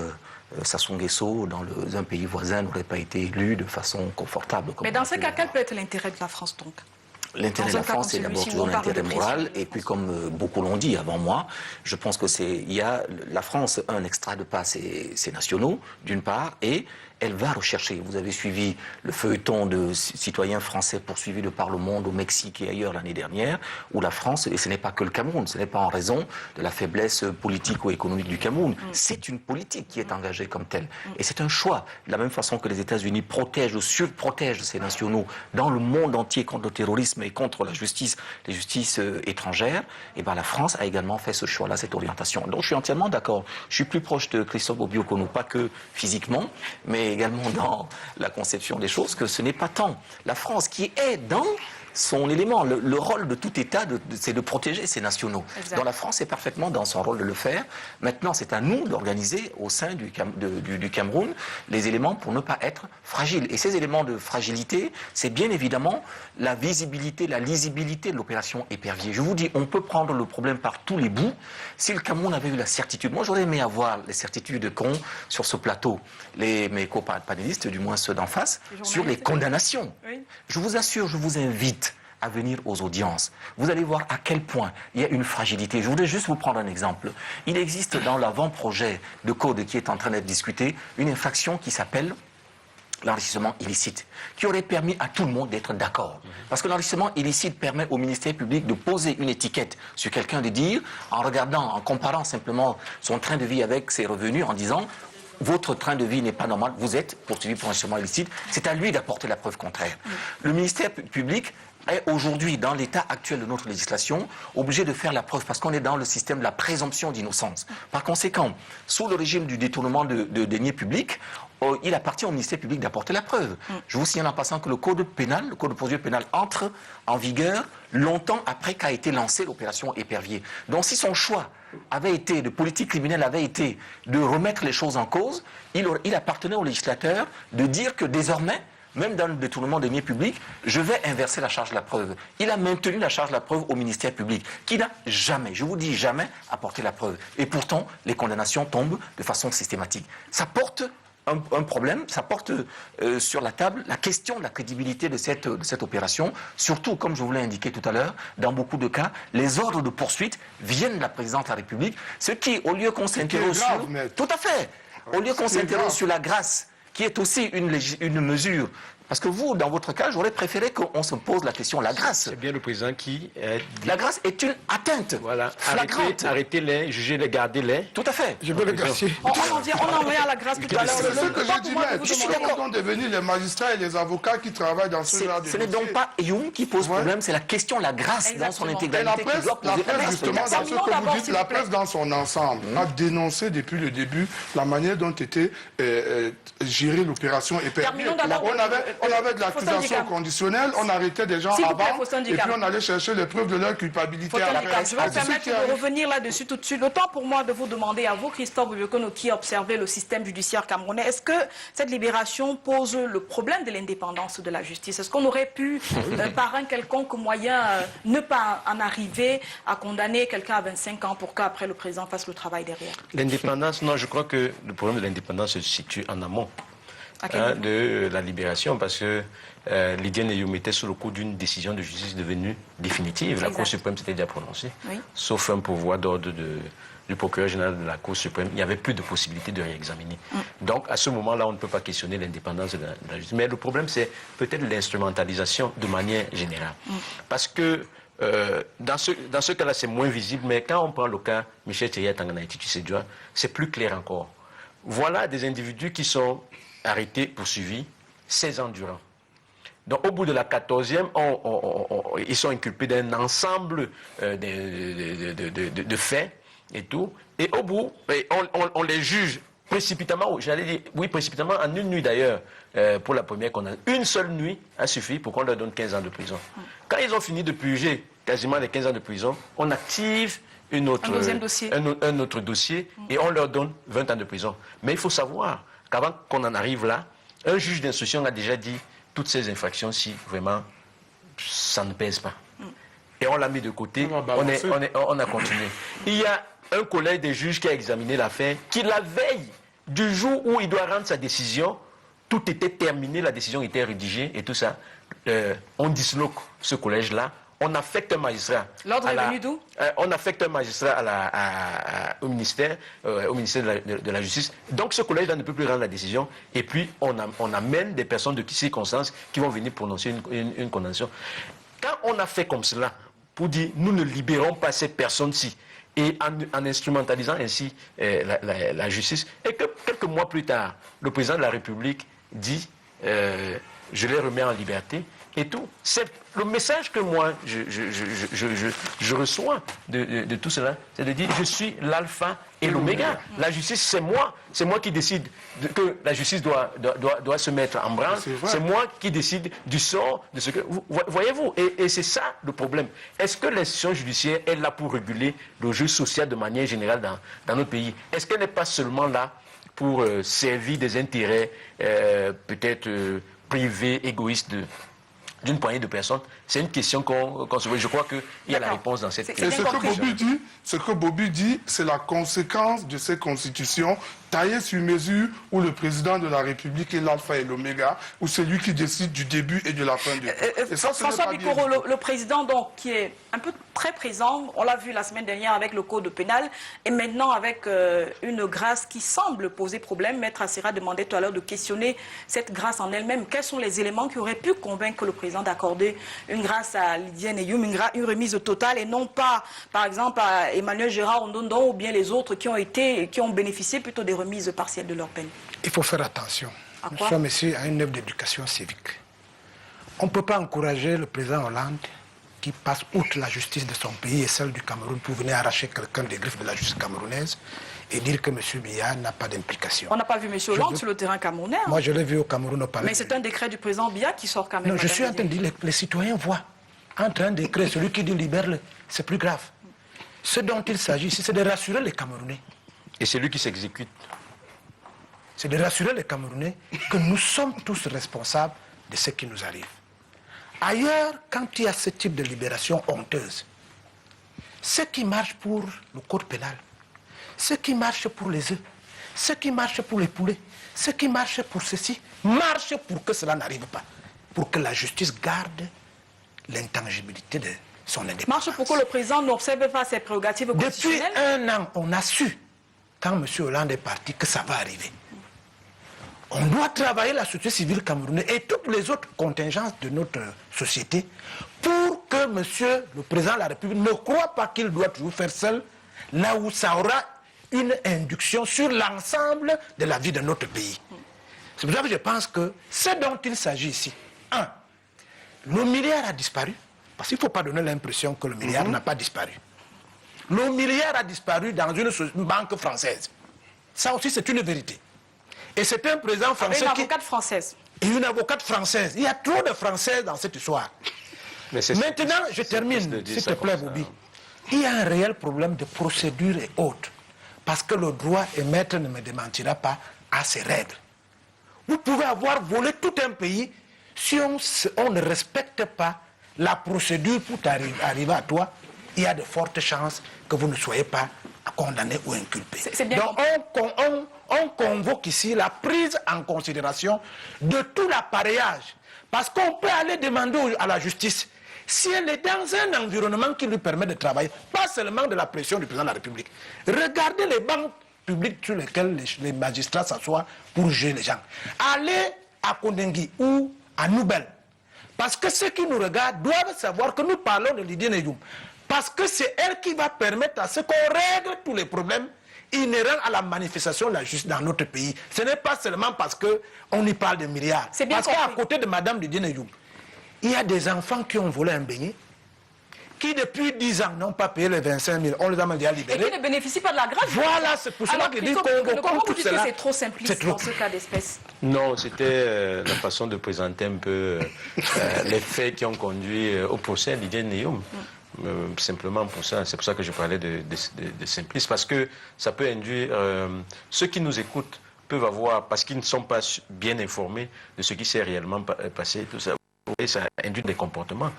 Sassou Nguesso, dans un pays voisin, n'aurait pas été élu de façon confortable. Mais dans ce cas, quel peut être l'intérêt de la France donc? L'intérêt de la France, c'est d'abord toujours l'intérêt moral. Et puis, comme beaucoup l'ont dit avant moi, je pense que la France a un extrait de pas ses nationaux, d'une part, et elle va rechercher. Vous avez suivi le feuilleton de citoyens français poursuivis de par le monde au Mexique et ailleurs l'année dernière, où la France, et ce n'est pas que le Cameroun, ce n'est pas en raison de la faiblesse politique ou économique du Cameroun, c'est une politique qui est engagée comme telle. Et c'est un choix. De la même façon que les États-Unis protègent ou surprotègent ses nationaux dans le monde entier contre le terrorisme et contre les justices étrangères, et ben la France a également fait ce choix-là, cette orientation. Donc je suis entièrement d'accord. Je suis plus proche de Christophe Obiokonu, pas que physiquement, mais également dans la conception des choses, que ce n'est pas tant la France qui est dans son élément. Le rôle de tout État, c'est de protéger ses nationaux. Exact. Donc la France est parfaitement dans son rôle de le faire. Maintenant, c'est à nous d'organiser au sein du Cameroun les éléments pour ne pas être fragiles. Et ces éléments de fragilité, c'est bien évidemment la visibilité, la lisibilité de l'opération Épervier. Je vous dis, on peut prendre le problème par tous les bouts. Si le Cameroun avait eu la certitude, moi j'aurais aimé avoir les certitudes qu'ont sur ce plateau mes co-panélistes, du moins ceux d'en face, sur les condamnations. Oui. Je vous assure, je vous invite à venir aux audiences. Vous allez voir à quel point il y a une fragilité. Je voudrais juste vous prendre un exemple. Il existe dans l'avant-projet de code qui est en train d'être discuté une infraction qui s'appelle l'enrichissement illicite, qui aurait permis à tout le monde d'être d'accord. Parce que l'enrichissement illicite permet au ministère public de poser une étiquette sur quelqu'un, de dire, en regardant, en comparant simplement son train de vie avec ses revenus, en disant votre train de vie n'est pas normal, vous êtes poursuivi pour enrichissement illicite, c'est à lui d'apporter la preuve contraire. Le ministère public est aujourd'hui, dans l'état actuel de notre législation, obligé de faire la preuve, parce qu'on est dans le système de la présomption d'innocence. Par conséquent, sous le régime du détournement de deniers publics, il appartient au ministère public d'apporter la preuve. Je vous signale en passant que le code pénal, le code de procédure pénale, entre en vigueur longtemps après qu'a été lancée l'opération Épervier. Donc si son choix avait été, de politique criminelle avait été de remettre les choses en cause, il appartenait au législateur de dire que désormais, même dans le détournement des deniers publics, je vais inverser la charge de la preuve. Il a maintenu la charge de la preuve au ministère public, qui n'a jamais, je vous dis jamais, apporté la preuve. Et pourtant, les condamnations tombent de façon systématique. Ça porte un problème, ça porte sur la table la question de la crédibilité de cette opération. Surtout, comme je vous l'ai indiqué tout à l'heure, dans beaucoup de cas, les ordres de poursuite viennent de la présidence de la République, ce qui, au lieu qu'on s'interroge sur... Tout à fait. Au lieu qu'on s'interroge sur la grâce, qui est aussi une mesure. Parce que vous, dans votre cas, j'aurais préféré qu'on se pose la question, la grâce. C'est bien le président qui... La grâce est une atteinte flagrante. Arrêtez-les, jugez-les, gardez-les. Tout à fait. Je veux le gracier. On en revient à la grâce tout à l'heure. C'est ce que je dis, mais je suis d'accord. comment devenir les magistrats et les avocats qui travaillent dans ce genre de Ce n'est donc pas Youm qui pose problème, c'est la question de la grâce dans son Et la intégralité qui doit poser presse, justement, dans ce que vous dites, la presse dans son ensemble a dénoncé depuis le début la manière dont était gérée l'opération Épervier. On avait de l'accusation conditionnelle, on arrêtait des gens avant, et puis on allait chercher les preuves de leur culpabilité après. Je vais me permettre de revenir là-dessus tout de suite. Autant pour moi de vous demander à vous, Christophe Obiokonu, qui observez le système judiciaire camerounais, est-ce que cette libération pose le problème de l'indépendance de la justice? Est-ce qu'on aurait pu, par un quelconque moyen, ne pas en arriver à condamner quelqu'un à 25 ans pour qu'après le président fasse le travail derrière? L'indépendance, non, je crois que le problème de l'indépendance se situe en amont de la libération, parce que Lydia Neyoum était sous le coup d'une décision de justice devenue définitive. La Cour suprême s'était déjà prononcée, sauf un pouvoir d'ordre du procureur général de la Cour suprême. Il n'y avait plus de possibilité de réexaminer. Donc, à ce moment-là, on ne peut pas questionner l'indépendance de la justice. Mais le problème, c'est peut-être l'instrumentalisation de manière générale. Parce que dans ce cas-là, c'est moins visible, mais quand on prend le cas Michel Théria Tangana et Titu Sedjoua, c'est plus clair encore. Voilà des individus qui sont arrêtés, poursuivis, 16 ans durant. Donc, au bout de la 14e, ils sont inculpés d'un ensemble de faits et tout. Et au bout, on les juge précipitamment, j'allais dire, oui, précipitamment, en une nuit d'ailleurs, pour la première condamnation. Une seule nuit a suffi pour qu'on leur donne 15 ans de prison. Quand ils ont fini de purger quasiment les 15 ans de prison, on active un deuxième dossier. un autre dossier et on leur donne 20 ans de prison. Mais il faut savoir qu'avant qu'on en arrive là, un juge d'instruction a déjà dit toutes ces infractions-ci, vraiment, ça ne pèse pas. Et on l'a mis de côté, on a continué. Il y a un collège des juges qui a examiné l'affaire, qui la veille du jour où il doit rendre sa décision, tout était terminé, la décision était rédigée et tout ça. On disloque ce collège-là, on affecte un magistrat. L'ordre est venu d'où? On affecte un magistrat au ministère de la Justice. Donc ce collège-là ne peut plus rendre la décision. Et puis on amène des personnes de circonstances qui vont venir prononcer une condamnation. Quand on a fait comme cela, pour dire nous ne libérons pas ces personnes-ci, et en instrumentalisant ainsi la justice, et que quelques mois plus tard, le président de la République dit je les remets en liberté et tout. C'est le message que moi je reçois de tout cela, c'est de dire je suis l'alpha et l'oméga. La justice, c'est moi qui décide que la justice doit se mettre en branle. C'est moi qui décide du sort de ce que... Voyez-vous, et c'est ça le problème. Est-ce que l'institution judiciaire est là pour réguler le jeu social de manière générale dans notre pays? Est-ce qu'elle n'est pas seulement là pour servir des intérêts peut-être privés, égoïstes d'une poignée de personnes? C'est une question qu'on se pose. Je crois qu'il y a la réponse dans cette question. Et ce que Bobby dit, c'est la conséquence de ces constitutions taillées sur mesure où le président de la République est l'alpha et l'oméga, où c'est lui qui décide du début et de la fin du et ça, François Bikoro, le président donc, qui est un peu très présent, on l'a vu la semaine dernière avec le code pénal, et maintenant avec une grâce qui semble poser problème. Maître Assera demandait tout à l'heure de questionner cette grâce en elle-même. Quels sont les éléments qui auraient pu convaincre le président d'accorder une grâce à Lydia Neyoum, une remise totale, et non pas, par exemple, à Emmanuel Gérard Ondondon ou bien les autres qui ont bénéficié plutôt des remises partielles de leur peine? Il faut faire attention. Nous sommes ici à une œuvre d'éducation civique. On ne peut pas encourager le président Hollande qui passe outre la justice de son pays et celle du Cameroun pour venir arracher quelqu'un des griffes de la justice camerounaise et dire que M. Biya n'a pas d'implication. On n'a pas vu M. Hollande sur le terrain camerounais. Moi, je l'ai vu au Cameroun au palais. Mais c'est un décret du président Biya qui sort quand même. Non, je suis en train de dire, les citoyens voient. Entre un décret, celui qui dit libère-le, c'est plus grave. Ce dont il s'agit ici, c'est de rassurer les Camerounais. Et c'est lui qui s'exécute. C'est de rassurer les Camerounais que nous sommes tous responsables de ce qui nous arrive. Ailleurs, quand il y a ce type de libération honteuse, ce qui marche pour le code pénal, ce qui marche pour les œufs, ce qui marche pour les poulets, ce qui marche pour ceci, marche pour que cela n'arrive pas, pour que la justice garde l'intangibilité de son indépendance. Marche pour que le président n'observe pas ses prérogatives constitutionnelles. Depuis un an, on a su, quand M. Hollande est parti, que ça va arriver. On doit travailler la société civile camerounaise et toutes les autres contingences de notre société pour que M. le président de la République ne croit pas qu'il doit toujours faire seul, là où ça aura une induction sur l'ensemble de la vie de notre pays. C'est pour ça que je pense que ce dont il s'agit ici, le milliard a disparu, parce qu'il ne faut pas donner l'impression que le milliard n'a pas disparu. Le milliard a disparu dans une banque française. Ça aussi, c'est une vérité. Et c'est un président français une avocate française. Et une avocate française. Il y a trop de Françaises dans cette histoire. Maintenant, je termine, s'il te plaît, Bobby. Il y a un réel problème de procédure et autres. Parce que le droit, et maître ne me démentira pas, a ses règles. Vous pouvez avoir volé tout un pays si on ne respecte pas la procédure pour arriver à toi. Il y a de fortes chances que vous ne soyez pas condamné ou inculpé. Donc on convoque ici la prise en considération de tout l'appareillage. Parce qu'on peut aller demander à la justice si elle est dans un environnement qui lui permet de travailler, pas seulement de la pression du président de la République. Regardez les banques publiques sur lesquelles les magistrats s'assoient pour juger les gens. Allez à Kondengui ou à Noubel. Parce que ceux qui nous regardent doivent savoir que nous parlons de Lydia Neyoum. Parce que c'est elle qui va permettre à ce qu'on règle tous les problèmes inhérents à la manifestation de la justice dans notre pays. Ce n'est pas seulement parce qu'on y parle de milliards. Parce qu'à côté de Mme Lydia Neyoum, il y a des enfants qui ont volé un beignet, qui depuis 10 ans n'ont pas payé les 25 000, on les a déjà libérés. Et qui ne bénéficient pas de la grâce. Voilà, c'est pour cela que je dis qu'on tout cela. C'est trop simpliste dans ce cas d'espèce. Non, c'était la façon de présenter un peu les faits qui ont conduit au procès de Lydia Neyoum. simplement pour ça. C'est pour ça que je parlais de simplisme, parce que ça peut induire... ceux qui nous écoutent peuvent avoir, parce qu'ils ne sont pas bien informés de ce qui s'est réellement passé, tout ça. Et ça induit des comportements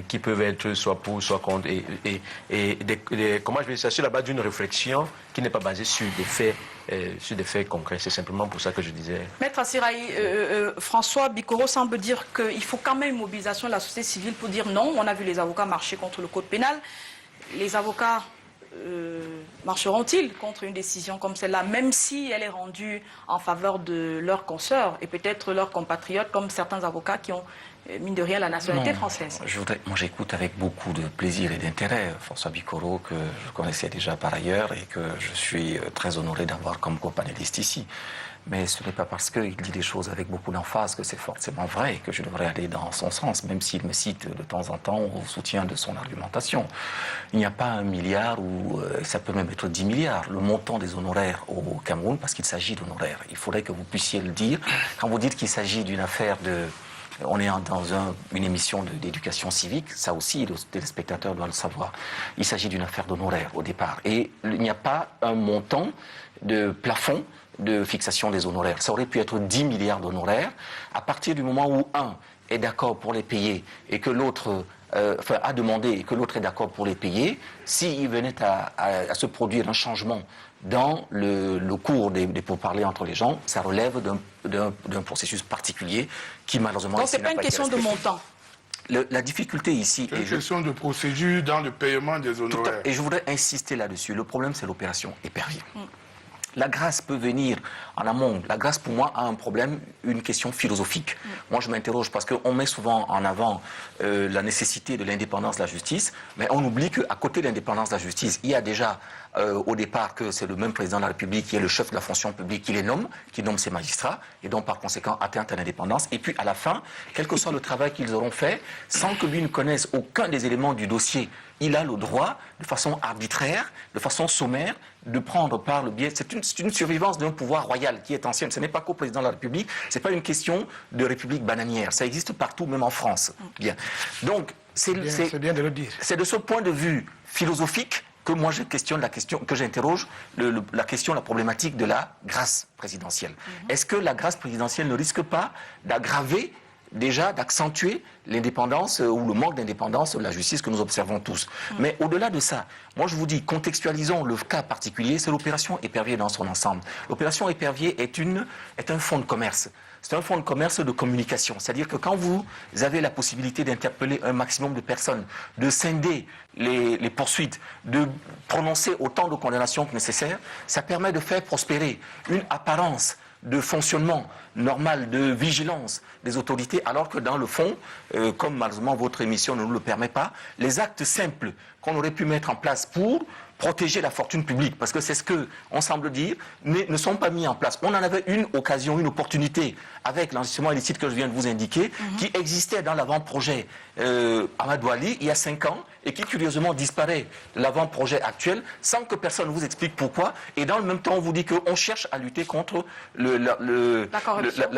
qui peuvent être soit pour, soit contre, comment je vais dire ça, sur la base d'une réflexion qui n'est pas basée sur des faits concrets. C'est simplement pour ça que je disais. Maître Assiraï, François Bikoro semble dire qu'il faut quand même une mobilisation de la société civile pour dire non. On a vu les avocats marcher contre le code pénal. Les avocats marcheront-ils contre une décision comme celle-là, même si elle est rendue en faveur de leurs consoeurs et peut-être leurs compatriotes, comme certains avocats qui ont, mine de rien, la nationalité française? Moi, j'écoute avec beaucoup de plaisir et d'intérêt François Bikoro, que je connaissais déjà par ailleurs et que je suis très honoré d'avoir comme co-panéliste ici. Mais ce n'est pas parce qu'il dit des choses avec beaucoup d'emphase que c'est forcément vrai et que je devrais aller dans son sens, même s'il me cite de temps en temps au soutien de son argumentation. Il n'y a pas 1 milliard ou ça peut même être 10 milliards, le montant des honoraires au Cameroun, parce qu'il s'agit d'honoraires. Il faudrait que vous puissiez le dire. Quand vous dites qu'il s'agit d'une affaire de... On est dans une émission d'éducation civique, ça aussi, le téléspectateur doit le savoir. Il s'agit d'une affaire d'honoraires au départ. Et il n'y a pas un montant de plafond de fixation des honoraires. Ça aurait pu être 10 milliards d'honoraires. À partir du moment où un est d'accord pour les payer et que l'autre a demandé et que l'autre est d'accord pour les payer, s'il venait à se produire un changement dans le cours des pourparlers entre les gens, ça relève d'un processus particulier qui malheureusement... Donc ce n'est pas une question de montant. La difficulté ici... C'est une question de procédure dans le paiement des honoraires. Et je voudrais insister là-dessus. Le problème, c'est l'opération épervier. La grâce peut venir en amont. La grâce, pour moi, a un problème, une question philosophique. Moi, je m'interroge parce qu'on met souvent en avant la nécessité de l'indépendance de la justice, mais on oublie qu'à côté de l'indépendance de la justice, il y a déjà au départ que c'est le même président de la République qui est le chef de la fonction publique qui les nomme, qui nomme ses magistrats, et donc par conséquent atteinte à l'indépendance. Et puis à la fin, quel que soit le travail qu'ils auront fait, sans que lui ne connaisse aucun des éléments du dossier, il a le droit, de façon arbitraire, de façon sommaire, de prendre par le biais... C'est une survivance d'un pouvoir royal qui est ancienne. Ce n'est pas qu'au président de la République, ce n'est pas une question de république bananière. Ça existe partout, même en France. Bien. Donc, c'est bien de le dire. C'est de ce point de vue philosophique que moi je questionne que j'interroge la problématique de la grâce présidentielle. Est-ce que la grâce présidentielle ne risque pas d'aggraver, déjà d'accentuer l'indépendance ou le manque d'indépendance de la justice que nous observons tous? Mais au-delà de ça, moi je vous dis, contextualisons le cas particulier, c'est l'opération Épervier dans son ensemble. L'opération Épervier est un fonds de commerce. C'est un fonds de commerce de communication. C'est-à-dire que quand vous avez la possibilité d'interpeller un maximum de personnes, de scinder les poursuites, de prononcer autant de condamnations que nécessaire, ça permet de faire prospérer une apparence de fonctionnement normal, de vigilance des autorités, alors que dans le fond, comme malheureusement votre émission ne nous le permet pas, les actes simples qu'on aurait pu mettre en place pour protéger la fortune publique, parce que c'est ce qu'on semble dire, ne sont pas mis en place. On en avait une occasion, une opportunité avec l'enregistrement illicite que je viens de vous indiquer, qui existait dans l'avant-projet Amadou Ali il y a 5 ans, et qui curieusement disparaît de l'avant-projet actuel, sans que personne ne vous explique pourquoi, et dans le même temps on vous dit qu'on cherche à lutter contre la corruption.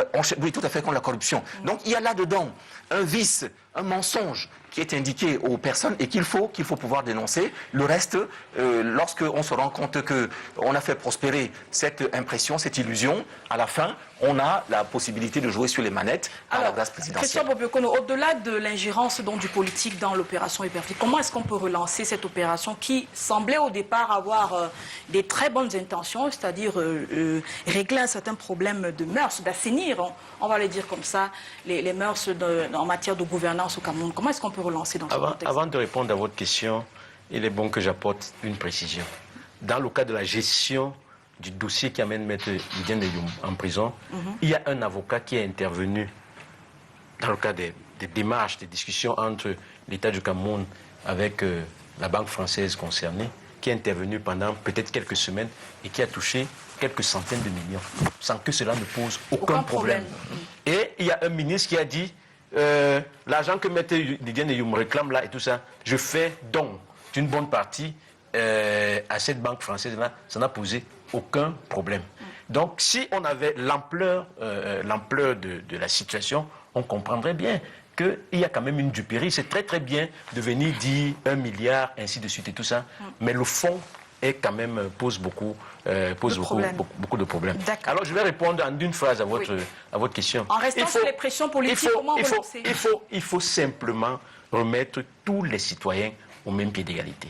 Oui, tout à fait, contre la corruption. Donc il y a là-dedans un vice, un mensonge qui est indiqué aux personnes et qu'il faut pouvoir dénoncer. Le reste, lorsqu'on se rend compte qu'on a fait prospérer cette impression, cette illusion, à la fin, on a la possibilité de jouer sur les manettes à la grâce présidentielle. Christian Bobiokono, au-delà de l'ingérence du politique dans l'opération Épervier, comment est-ce qu'on peut relancer cette opération qui semblait au départ avoir des très bonnes intentions, c'est-à-dire régler un certain problème de mœurs, d'assainir, on va le dire comme ça, les mœurs en matière de gouvernance au Cameroun? Comment est-ce qu'on peut relancer dans ce contexte? Avant de répondre à votre question, il est bon que j'apporte une précision. Dans le cas de la gestion du dossier qui amène Maître Didier Youm en prison, il y a un avocat qui est intervenu dans le cas des démarches, des discussions entre l'État du Cameroun avec la banque française concernée, qui est intervenu pendant peut-être quelques semaines et qui a touché quelques centaines de millions, sans que cela ne pose aucun problème. Et il y a un ministre qui a dit l'argent que Maître Didier Youm réclame là et tout ça, je fais don d'une bonne partie à cette banque française-là, ça n'a posé aucun problème. Donc si on avait l'ampleur de la situation, on comprendrait bien qu'il y a quand même une duperie. C'est très très bien de venir dire 1 milliard, ainsi de suite et tout ça, mais le fond est quand même pose beaucoup de problèmes. Alors je vais répondre en une phrase à votre question. En restant sur les pressions politiques, comment relancer? Il faut simplement remettre tous les citoyens au même pied d'égalité.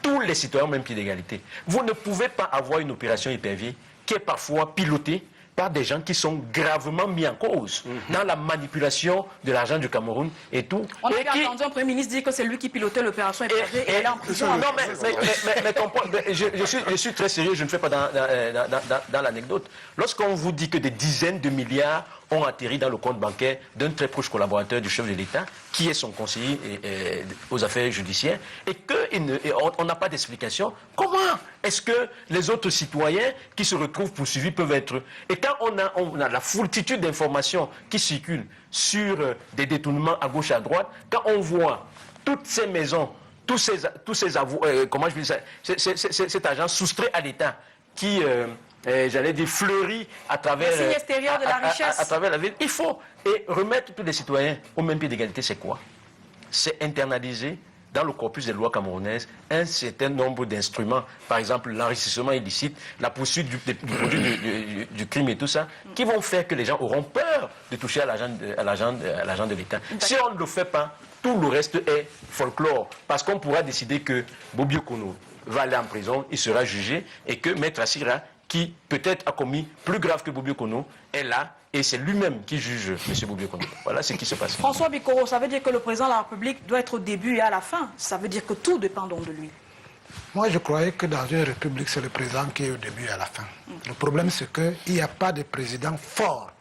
Tous les citoyens au même pied d'égalité. Vous ne pouvez pas avoir une opération épervier qui est parfois pilotée par des gens qui sont gravement mis en cause dans la manipulation de l'argent du Cameroun et tout. On a entendu un Premier ministre dire que c'est lui qui pilotait l'opération épervier et elle est en prison. Non, mais je suis très sérieux, je ne fais pas dans l'anecdote. Lorsqu'on vous dit que des dizaines de milliards ont atterri dans le compte bancaire d'un très proche collaborateur du chef de l'État, qui est son conseiller aux affaires judiciaires, et qu'on n'a pas d'explication, comment est-ce que les autres citoyens qui se retrouvent poursuivis peuvent être... Et quand on a la foultitude d'informations qui circulent sur des détournements à gauche et à droite, quand on voit toutes ces maisons, tous ces comment je dis ça, cet argent soustrait à l'État qui... j'allais dire fleurie à travers, de la richesse. À travers la ville. Il faut remettre tous les citoyens au même pied d'égalité. C'est quoi? C'est internaliser dans le corpus des lois camerounaises un certain nombre d'instruments, par exemple l'enrichissement illicite, la poursuite du produit du crime et tout ça, qui vont faire que les gens auront peur de toucher à l'argent de l'État. Si on ne le fait pas, tout le reste est folklore, parce qu'on pourra décider que Bobby Okono va aller en prison, il sera jugé, et que Maître Assira, qui peut-être a commis plus grave que Bobby Okono, est là, et c'est lui-même qui juge M. Bobby Okono. Voilà ce qui se passe. François Bikoro, ça veut dire que le président de la République doit être au début et à la fin. Ça veut dire que tout dépend donc de lui. Moi, je croyais que dans une république, c'est le président qui est au début et à la fin. Le problème, c'est qu'il n'y a pas de président fort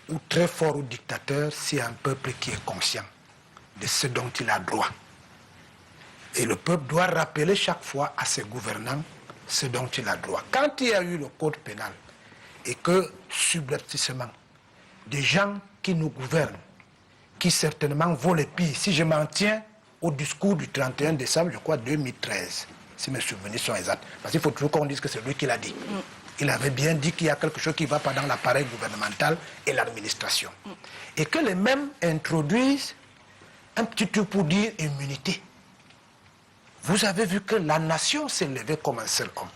ou très fort ou dictateur s'il y a un peuple qui est conscient de ce dont il a droit. Et le peuple doit rappeler chaque fois à ses gouvernants ce dont il a droit. Quand il y a eu le code pénal et que, subrepticement, des gens qui nous gouvernent, qui certainement vaut les pires, si je m'en tiens au discours du 31 décembre, je crois, 2013, si mes souvenirs sont exacts, parce qu'il faut toujours qu'on dise que c'est lui qui l'a dit. Il avait bien dit qu'il y a quelque chose qui ne va pas dans l'appareil gouvernemental et l'administration. Et que les mêmes introduisent un petit truc pour dire immunité. Vous avez vu que la nation s'est levée comme un seul homme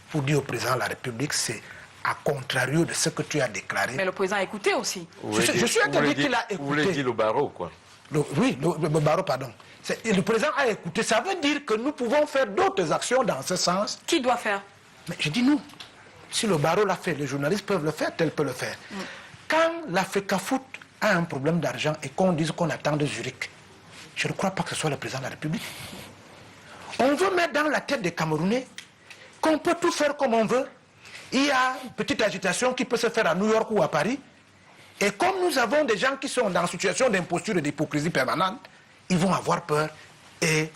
pour dire au président de la République, c'est à contrario de ce que tu as déclaré. Mais le président a écouté aussi. Je suis interdit qu'il a écouté. Vous voulez dire le barreau, quoi? Oui, le barreau, pardon. Et le président a écouté. Ça veut dire que nous pouvons faire d'autres actions dans ce sens. Qui doit faire? Mais je dis nous. Si le barreau l'a fait, les journalistes peuvent le faire, tel peut le faire. Quand l'Africafoot a un problème d'argent et qu'on dise qu'on attend de Zurich, je ne crois pas que ce soit le président de la République. On veut mettre dans la tête des Camerounais qu'on peut tout faire comme on veut. Il y a une petite agitation qui peut se faire à New York ou à Paris. Et comme nous avons des gens qui sont dans une situation d'imposture et d'hypocrisie permanente, ils vont avoir peur et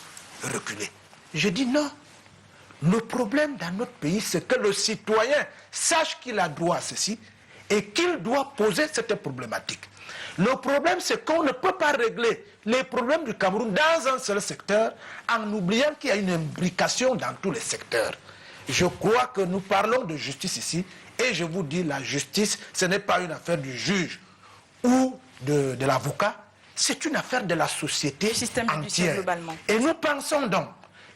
reculer. Je dis non. Le problème dans notre pays, c'est que le citoyen sache qu'il a droit à ceci et qu'il doit poser cette problématique. Le problème, c'est qu'on ne peut pas régler les problèmes du Cameroun dans un seul secteur en oubliant qu'il y a une imbrication dans tous les secteurs. Je crois que nous parlons de justice ici et je vous dis, la justice, ce n'est pas une affaire du juge ou de l'avocat, c'est une affaire de la société entière. Globalement. Et nous pensons donc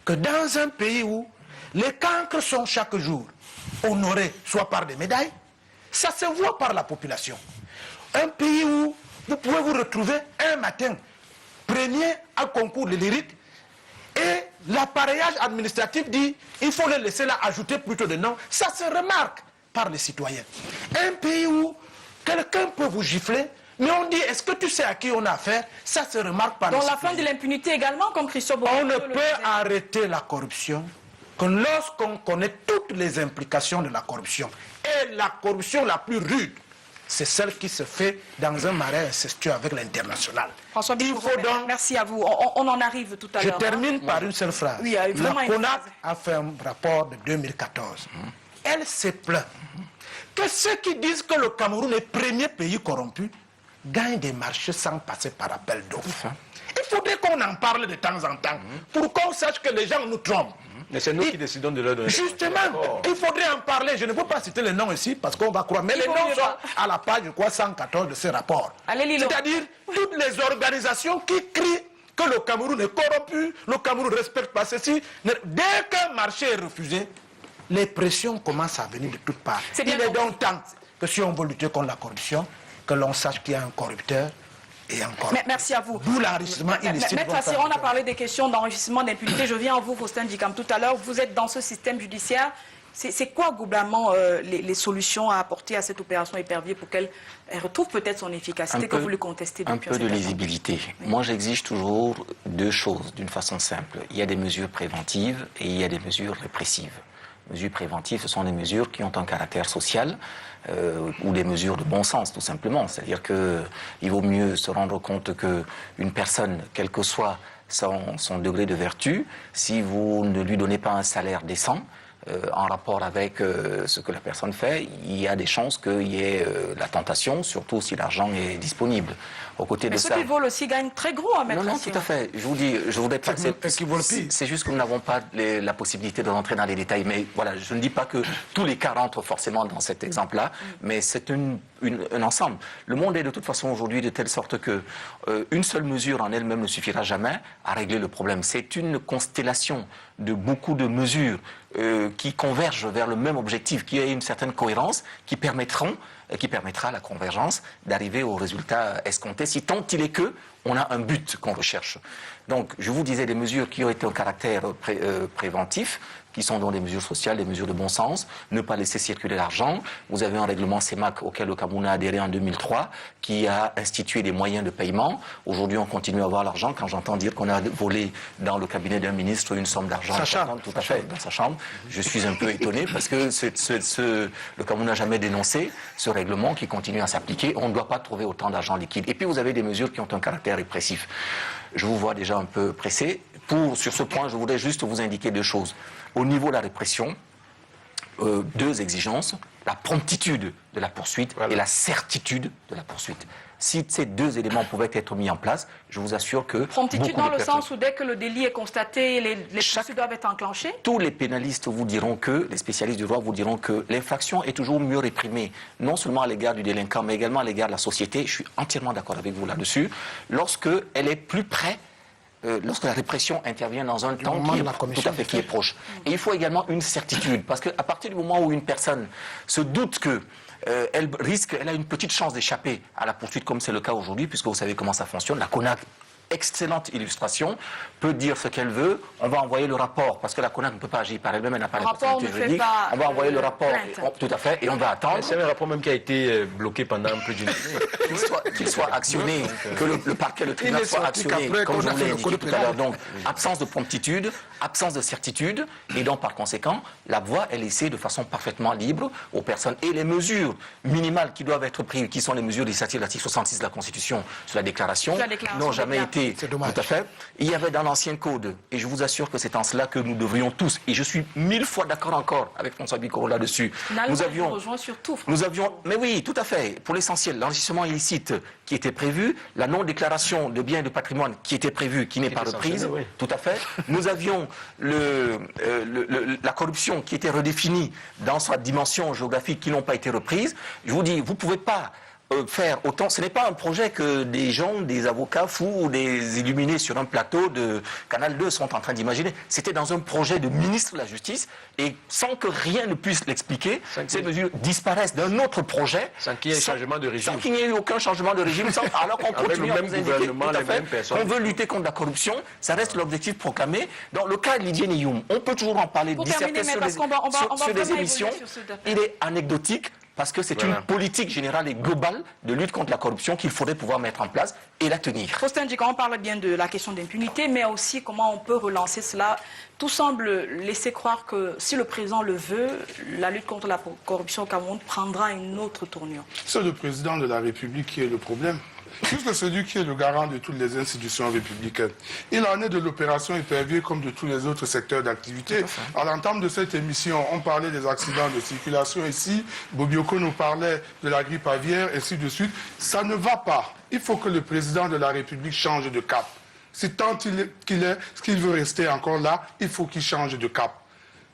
que dans un pays où les cancres sont chaque jour honorés, soit par des médailles, ça se voit par la population. Un pays où vous pouvez vous retrouver un matin premier à concours de lyrique et l'appareillage administratif dit il faut les laisser là ajouter plutôt de noms. Ça se remarque par les citoyens. Un pays où quelqu'un peut vous gifler, mais on dit est-ce que tu sais à qui on a affaire? Ça se remarque par les citoyens. Donc la fin de l'impunité également, comme Christophe Bokolo. On ne peut arrêter la corruption que lorsqu'on connaît toutes les implications de la corruption. Et la corruption la plus rude, c'est celle qui se fait dans un marais incestueux avec l'international. François Bikoro, merci à vous. On en arrive tout à l'heure. Je termine par une seule phrase. Oui, la CONAC a fait un rapport de 2014. Elle se plaint que ceux qui disent que le Cameroun est le premier pays corrompu gagnent des marchés sans passer par appel d'offres. Il faudrait qu'on en parle de temps en temps pour qu'on sache que les gens nous trompent. Mais c'est nous qui décidons de leur donner. Justement, il faudrait en parler. Je ne peux pas citer les noms ici parce qu'on va croire. Mais les noms sont à la page, je crois, 114 de ce rapport. C'est-à-dire toutes les organisations qui crient que le Cameroun est corrompu, le Cameroun ne respecte pas ceci. Dès qu'un marché est refusé, les pressions commencent à venir de toutes parts. Il est donc temps que si on veut lutter contre la corruption, que l'on sache qu'il y a un corrupteur et un corrupteur. Merci à vous. D'où l'enrichissement illicite. Maître Assir, on a parlé des questions d'enrichissement, d'impunité. Je viens à vous, Faustin Dikam, tout à l'heure. Vous êtes dans ce système judiciaire. C'est quoi globalement les solutions à apporter à cette opération épervier pour qu'elle retrouve peut-être son efficacité que vous le contestez depuis un peu de lisibilité. Oui. Moi, j'exige toujours deux choses d'une façon simple. Il y a des mesures préventives et il y a des mesures répressives. Les mesures préventives, ce sont des mesures qui ont un caractère social ou des mesures de bon sens, tout simplement. C'est-à-dire qu'il vaut mieux se rendre compte qu'une personne, quel que soit son degré de vertu, si vous ne lui donnez pas un salaire décent, en rapport avec ce que la personne fait, il y a des chances qu'il y ait la tentation, surtout si l'argent est disponible. Aux côtés de ceux qui volent aussi gagnent très gros à mettre. Non, tout à fait. Je vous dis, je voudrais pas. C'est juste que nous n'avons pas la possibilité de rentrer dans les détails. Mais voilà, je ne dis pas que tous les cas rentrent forcément dans cet exemple-là, mais c'est un ensemble. Le monde est de toute façon aujourd'hui de telle sorte que une seule mesure en elle-même ne suffira jamais à régler le problème. C'est une constellation de beaucoup de mesures qui convergent vers le même objectif, qui a une certaine cohérence, qui permettra à la convergence d'arriver au résultat escompté, si tant il est que on a un but qu'on recherche. Donc, je vous disais des mesures qui ont été au caractère préventif, qui sont donc des mesures sociales, des mesures de bon sens, ne pas laisser circuler l'argent. Vous avez un règlement CEMAC auquel le Cameroun a adhéré en 2003, qui a institué des moyens de paiement. Aujourd'hui, on continue à avoir l'argent. Quand j'entends dire qu'on a volé dans le cabinet d'un ministre une somme d'argent importante, tout à fait, dans sa chambre, je suis un peu étonné parce que le Cameroun n'a jamais dénoncé ce règlement qui continue à s'appliquer. On ne doit pas trouver autant d'argent liquide. Et puis, vous avez des mesures qui ont un caractère répressif. Je vous vois déjà un peu pressé. Sur ce point, je voudrais juste vous indiquer deux choses. Au niveau de la répression, deux exigences, la promptitude de la poursuite et la certitude de la poursuite. Si ces deux éléments pouvaient être mis en place, je vous assure que... Promptitude dans le sens où dès que le délit est constaté, les poursuites doivent être enclenchées? Tous les pénalistes vous diront les spécialistes du droit vous diront que l'infraction est toujours mieux réprimée, non seulement à l'égard du délinquant, mais également à l'égard de la société. Je suis entièrement d'accord avec vous là-dessus. Lorsqu'elle est plus près, lorsque la répression intervient dans un temps qui est proche. Et il faut également une certitude, parce qu'à partir du moment où une personne se doute que elle a une petite chance d'échapper à la poursuite, comme c'est le cas aujourd'hui, puisque vous savez comment ça fonctionne, la CONAC, excellente illustration, peut dire ce qu'elle veut, on va envoyer le rapport, parce que la CONAC ne peut pas agir par elle-même, elle n'a pas la possibilité juridique, on va envoyer le rapport, tout à fait, et on va attendre. C'est un rapport même qui a été bloqué pendant plus d'une année. Qu'il soit actionné, que le parquet, le tribunal soit actionné, comme je vous l'ai indiqué tout à l'heure. Donc, absence de promptitude, absence de certitude, et donc par conséquent, la voie est laissée de façon parfaitement libre aux personnes. Et les mesures minimales qui doivent être prises, qui sont les mesures législatives de l'article 66 de la Constitution sur la déclaration, n'ont jamais été... Tout à fait. Il y avait dans l'ancien code, et je vous assure que c'est en cela que nous devrions tous, et je suis 1000 fois d'accord encore avec François Bicoro là-dessus. Nous avions, mais oui, tout à fait, pour l'essentiel, l'enrichissement illicite qui était prévu, la non-déclaration de biens et de patrimoine qui était prévue, qui n'est pas reprise, tout à fait. Nous avions la corruption qui était redéfinie dans sa dimension géographique, qui n'ont pas été reprises. Je vous dis, vous ne pouvez pas faire autant. Ce n'est pas un projet que des gens, des avocats fous ou des illuminés sur un plateau de Canal 2 sont en train d'imaginer. C'était dans un projet de ministre de la Justice et sans que rien ne puisse l'expliquer, ces mesures disparaissent d'un autre projet. Sans qu'il y ait changement de régime. Sans qu'il n'y ait eu aucun changement de régime, alors qu'on continue à vous indiquer qu'on veut lutter contre la corruption, ça reste l'objectif proclamé. Dans le cas de Lydiane Youm, on peut toujours en parler, disserter sur des émissions. Il est anecdotique. Parce que c'est une politique générale et globale de lutte contre la corruption qu'il faudrait pouvoir mettre en place et la tenir. Faustin Dikam, on parle bien de la question d'impunité, mais aussi comment on peut relancer cela. Tout semble laisser croire que si le président le veut, la lutte contre la corruption au Cameroun prendra une autre tournure. C'est le président de la République qui est le problème. Puisque celui qui est le garant de toutes les institutions républicaines. Il en est de l'opération épervier comme de tous les autres secteurs d'activité. À l'entame de cette émission, on parlait des accidents de circulation ici, Bobioko nous parlait de la grippe aviaire, ainsi de suite. Ça ne va pas. Il faut que le président de la République change de cap. Si tant qu'il veut rester encore là, il faut qu'il change de cap.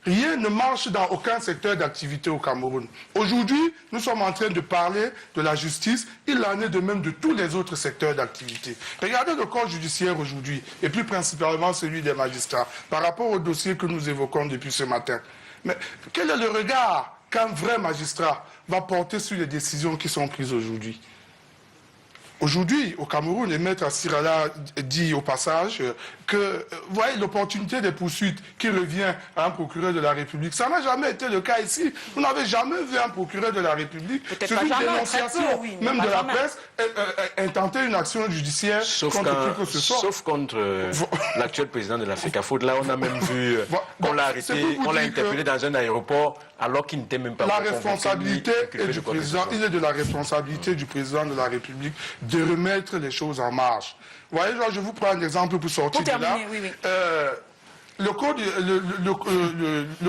Rien ne marche dans aucun secteur d'activité au Cameroun. Aujourd'hui, nous sommes en train de parler de la justice. Il en est de même de tous les autres secteurs d'activité. Regardez le corps judiciaire aujourd'hui, et plus principalement celui des magistrats, par rapport au dossier que nous évoquons depuis ce matin. Mais quel est le regard qu'un vrai magistrat va porter sur les décisions qui sont prises aujourd'hui? Aujourd'hui, au Cameroun, et Maître Sirala dit au passage que, vous voyez, l'opportunité des poursuites qui revient à un procureur de la République, ça n'a jamais été le cas ici. Vous n'avez jamais vu un procureur de la République, sur une dénonciation, oui, même de la presse, intenter une action judiciaire contre qui que ce soit. Sauf contre l'actuel président de la FECAFOOT. Là, on a même vu qu'on l'a arrêté, on l'a interpellé dans un aéroport alors qu'il n'était même pas... La responsabilité est du président, il est de la responsabilité du président de la République de remettre les choses en marche. Vous voyez, je vous prends un exemple pour sortir de là. Oui. Le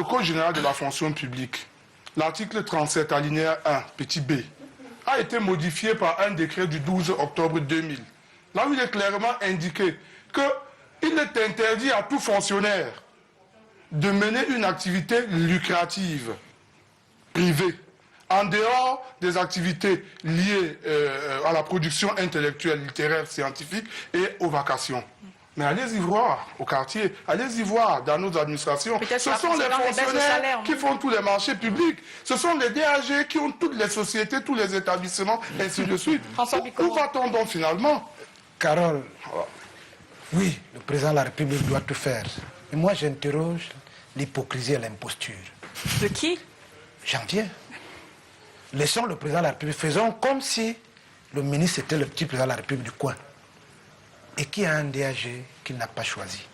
Code général de la fonction publique, l'article 37, alinéa 1, petit b, a été modifié par un décret du 12 octobre 2000. Là où il est clairement indiqué qu'il est interdit à tout fonctionnaire de mener une activité lucrative, privée, en dehors des activités liées à la production intellectuelle, littéraire, scientifique et aux vacations. Mais allez-y voir au quartier, allez-y voir dans nos administrations. Ce sont les fonctionnaires qui font tous les marchés publics. Ce sont les DAG qui ont toutes les sociétés, tous les établissements, ainsi de suite. Où va-t-on donc finalement? Carole, oui, le président de la République doit tout faire. Mais moi, j'interroge l'hypocrisie et l'imposture. De qui? J'en viens. Laissons le président de la République, faisons comme si le ministre était le petit président de la République du coin et qui a un DAG qu'il n'a pas choisi,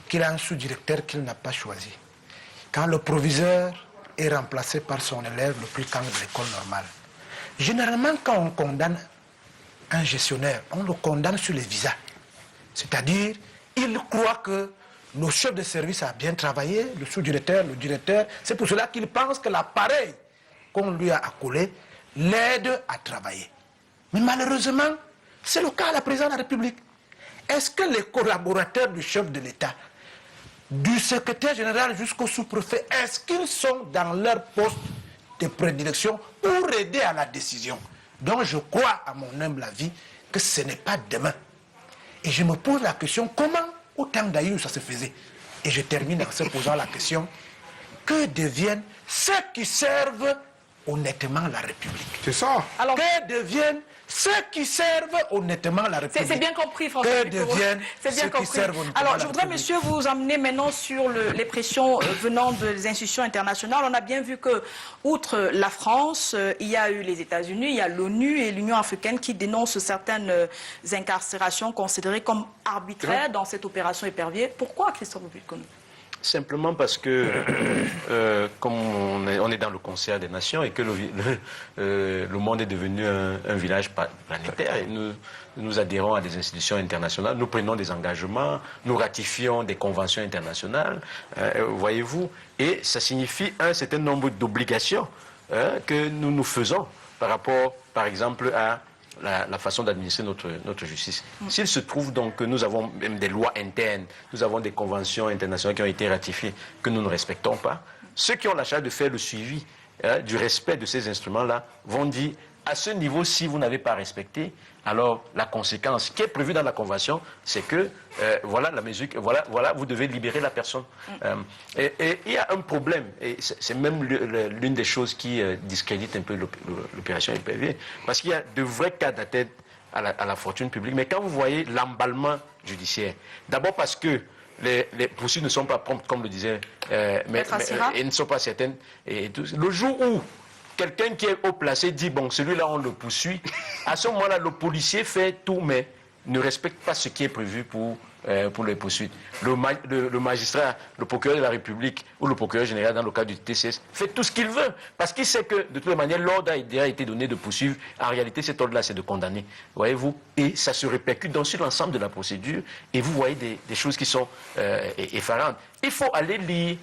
qu'il a un sous-directeur qu'il n'a pas choisi. Quand le proviseur est remplacé par son élève le plus calme de l'école normale. Généralement, quand on condamne un gestionnaire, on le condamne sur les visas. C'est-à-dire, il croit que le chef de service a bien travaillé, le sous-directeur, le directeur. C'est pour cela qu'il pense que l'appareil qu'on lui a accolé l'aide à travailler. Mais malheureusement, c'est le cas à la présidence de la République. Est-ce que les collaborateurs du chef de l'État, du secrétaire général jusqu'au sous-préfet, est-ce qu'ils sont dans leur poste de prédilection pour aider à la décision? Donc je crois, à mon humble avis, que ce n'est pas demain. Et je me pose la question, comment au temps d'Aïou ça se faisait? Et je termine en se posant la question, que deviennent ceux qui servent honnêtement la République? C'est ça. Alors, que deviennent ceux qui servent honnêtement la République? C'est bien compris, François. Que deviennent c'est bien ceux compris. qui servent honnêtement Alors, la je voudrais, République? monsieur, vous emmener maintenant sur les pressions venant des institutions internationales. On a bien vu que, outre la France, il y a eu les États-Unis, il y a l'ONU et l'Union africaine qui dénoncent certaines incarcérations considérées comme arbitraires dans cette opération épervier. Pourquoi, Christophe Boukonou? Simplement parce que, comme on est dans le concert des nations et que le monde est devenu un village planétaire, et nous adhérons à des institutions internationales, nous prenons des engagements, nous ratifions des conventions internationales, voyez-vous, et ça signifie un certain nombre d'obligations que nous nous faisons par rapport, par exemple, à la façon d'administrer notre justice. S'il se trouve donc que nous avons même des lois internes, nous avons des conventions internationales qui ont été ratifiées que nous ne respectons pas, ceux qui ont la charge de faire le suivi du respect de ces instruments-là vont dire, à ce niveau, si vous n'avez pas respecté, alors la conséquence qui est prévue dans la convention, c'est que voilà la mesure, voilà, vous devez libérer la personne. Et il y a un problème, et c'est même l'une des choses qui discrédite un peu l'opération épervier, parce qu'il y a de vrais cas d'atteinte à la fortune publique. Mais quand vous voyez l'emballement judiciaire, d'abord parce que les poursuites ne sont pas promptes, comme le disait, mais ne sont pas certaines. Et tout, le jour où quelqu'un qui est haut placé dit, bon, celui-là, on le poursuit. À ce moment-là, le policier fait tout, mais ne respecte pas ce qui est prévu pour les poursuites. Le magistrat, le procureur de la République ou le procureur général, dans le cas du TCS, fait tout ce qu'il veut. Parce qu'il sait que, de toute manière, l'ordre a déjà été donné de poursuivre. En réalité, cet ordre-là, c'est de condamner. Voyez-vous? Et ça se répercute donc sur l'ensemble de la procédure. Et vous voyez des choses qui sont effarantes. Il faut aller lire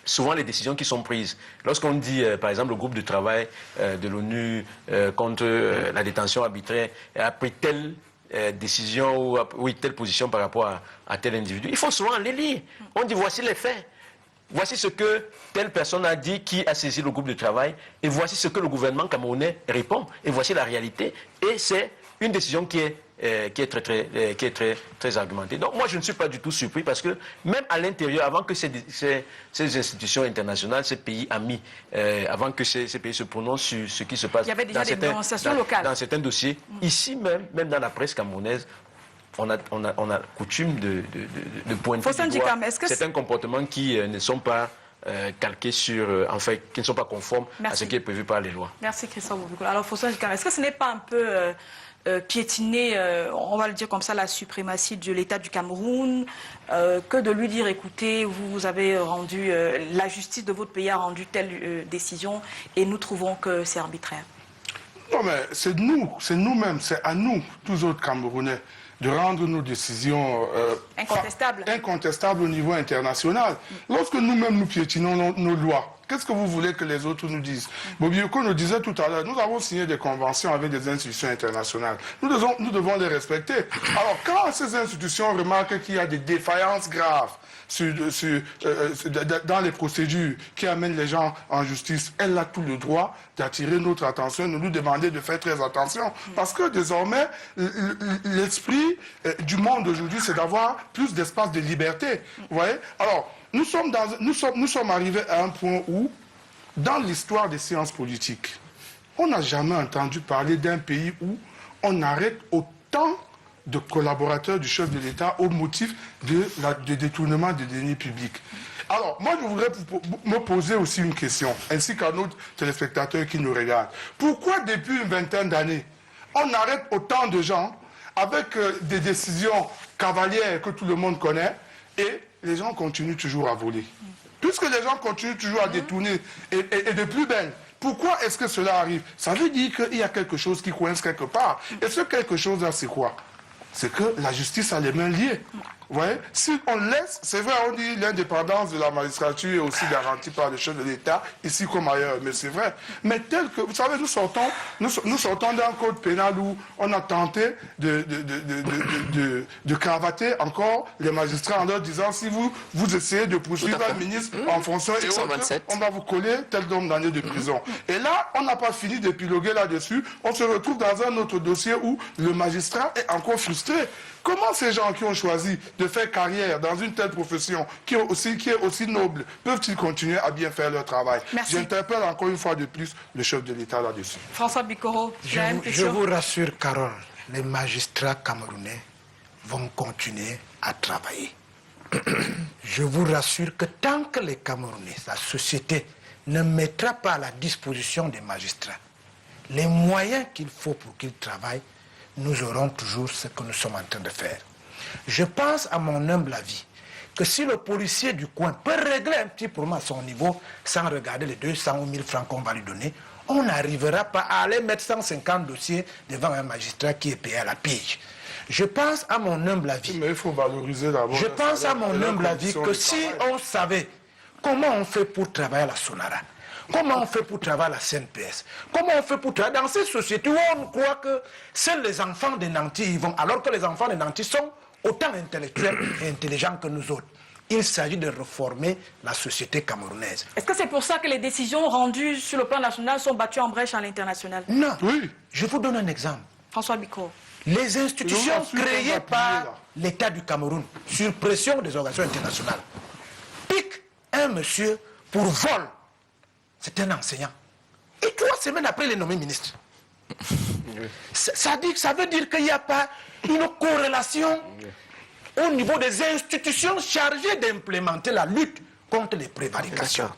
souvent les décisions qui sont prises. Lorsqu'on dit, par exemple, le groupe de travail de l'ONU contre la détention arbitraire a pris telle décision ou telle position par rapport à tel individu, il faut souvent les lire. On dit voici les faits. Voici ce que telle personne a dit qui a saisi le groupe de travail et voici ce que le gouvernement camerounais répond. Et voici la réalité. Et c'est une décision qui est très argumentée. Donc moi, je ne suis pas du tout surpris parce que même à l'intérieur, avant que ces institutions internationales, ces pays amis, avant que ces pays se prononcent sur ce qui se passe il y avait déjà des dénonciations locales. Dans certains dossiers, ici même dans la presse camerounaise, on a coutume de pointer du doigt certains comportements qui ne sont pas calqués sur, qui ne sont pas conformes à ce qui est prévu par les lois. Merci Christophe Bobiko. Alors Fossan Djikam, est-ce que ce n'est pas un peu piétiner, on va le dire comme ça, la suprématie de l'État du Cameroun, que de lui dire, écoutez, vous avez rendu, la justice de votre pays a rendu telle décision et nous trouvons que c'est arbitraire? Non mais c'est nous-mêmes, c'est à nous, tous autres Camerounais, de rendre nos décisions incontestables au niveau international. Lorsque nous-mêmes nous piétinons nos lois, qu'est-ce que vous voulez que les autres nous disent? Bobiko nous disait tout à l'heure, nous avons signé des conventions avec des institutions internationales. Nous devons les respecter. Alors quand ces institutions remarquent qu'il y a des défaillances graves dans les procédures qui amènent les gens en justice, elle a tout le droit d'attirer notre attention, de nous demander de faire très attention. Parce que désormais, l'esprit du monde aujourd'hui, c'est d'avoir plus d'espace de liberté. Vous voyez? Alors, nous sommes arrivés à un point où, dans l'histoire des sciences politiques, on n'a jamais entendu parler d'un pays où on arrête autant de collaborateurs du chef de l'État au motif de détournement des deniers publics. Alors, moi, je voudrais me poser aussi une question, ainsi qu'à nos téléspectateurs qui nous regardent. Pourquoi, depuis une vingtaine d'années, on arrête autant de gens avec des décisions cavalières que tout le monde connaît et les gens continuent toujours à voler? Puisque les gens continuent toujours à détourner et de plus belle, pourquoi est-ce que cela arrive? Ça veut dire qu'il y a quelque chose qui coince quelque part. Et ce quelque chose-là, c'est quoi? C'est que la justice a les mains liées. Vous voyez? Si on laisse, c'est vrai, on dit l'indépendance de la magistrature est aussi garantie par le chef de l'État, ici comme ailleurs, mais c'est vrai. Mais tel que, vous savez, nous sortons d'un code pénal où on a tenté de cravater encore les magistrats en leur disant si vous essayez de poursuivre un ministre en fonction et autres, on va vous coller tel nombre d'années de prison. Et là, on n'a pas fini d'épiloguer là-dessus. On se retrouve dans un autre dossier où le magistrat est encore frustré. Comment ces gens qui ont choisi de faire carrière dans une telle profession qui est aussi noble, peuvent-ils continuer à bien faire leur travail? J'interpelle encore une fois de plus le chef de l'État là-dessus. François Bikoro, je vous rassure, Carole, les magistrats camerounais vont continuer à travailler. Je vous rassure que tant que les Camerounais, la société, ne mettra pas à la disposition des magistrats les moyens qu'il faut pour qu'ils travaillent, nous aurons toujours ce que nous sommes en train de faire. Je pense, à mon humble avis, que si le policier du coin peut régler un petit problème à son niveau, sans regarder les 200 ou 1000 francs qu'on va lui donner, on n'arrivera pas à aller mettre 150 dossiers devant un magistrat qui est payé à la pige. Je pense, à mon humble avis, mais il faut valoriser d'abord. Je pense, à mon humble avis, que si on savait comment on fait pour travailler à la Sonara, comment on fait pour travailler à la CNPS? Comment on fait pour travailler dans ces sociétés où on croit que seuls les enfants des nantis y vont, alors que les enfants des nantis sont autant intellectuels et intelligents que nous autres? Il s'agit de réformer la société camerounaise. Est-ce que c'est pour ça que les décisions rendues sur le plan national sont battues en brèche à l'international? Non. Oui. Je vous donne un exemple. François Bikoro. Les institutions créées par l'État du Cameroun, sur pression des organisations internationales, piquent un monsieur pour vol. C'est un enseignant. Et 3 semaines après, il est nommé ministre. Ça veut dire qu'il n'y a pas une corrélation au niveau des institutions chargées d'implémenter la lutte contre les prévarications.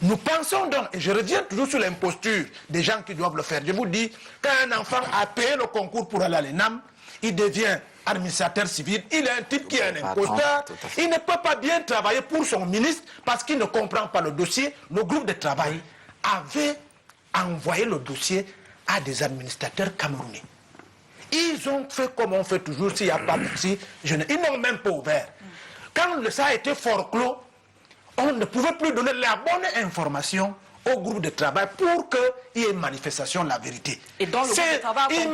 Nous pensons donc, et je reviens toujours sur l'imposture des gens qui doivent le faire. Je vous dis, quand un enfant a payé le concours pour aller à l'ENAM, il devient administrateur civil, il est un type qui est un imposteur, il ne peut pas bien travailler pour son ministre parce qu'il ne comprend pas le dossier. Le groupe de travail avait envoyé le dossier à des administrateurs camerounais. Ils ont fait comme on fait toujours, s'il n'y a pas de ils n'ont même pas ouvert. Quand ça a été forclos, on ne pouvait plus donner la bonne information au groupe de travail pour qu'il y ait manifestation de la vérité. Et dans le groupe de travail,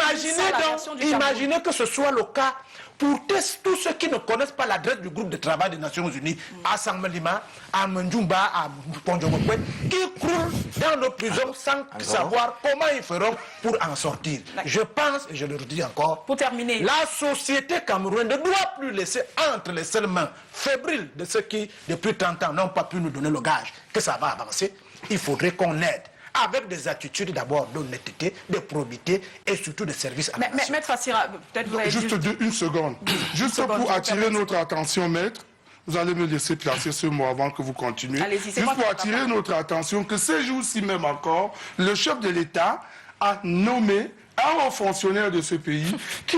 imaginez que ce soit le cas pour tous ceux qui ne connaissent pas l'adresse du groupe de travail des Nations Unies, à Sangmalima, à Mandjumba, à Pondjomokwe, qui croulent dans nos prisons sans savoir comment ils feront pour en sortir. Je pense, et je le redis encore, pour terminer, la société camerounaise ne doit plus laisser entre les seules mains fébriles de ceux qui, depuis 30 ans, n'ont pas pu nous donner le gage que ça va avancer. Il faudrait qu'on aide avec des attitudes d'abord d'honnêteté, de probité et surtout de service à la nation. Maître Assira, peut-être vous avez Juste une seconde. Juste pour attirer notre attention, maître, vous allez me laisser placer ce mot avant que vous continuiez. Allez-y, Juste pour attirer notre attention que ces jours-ci même encore, le chef de l'État a nommé un haut fonctionnaire de ce pays qui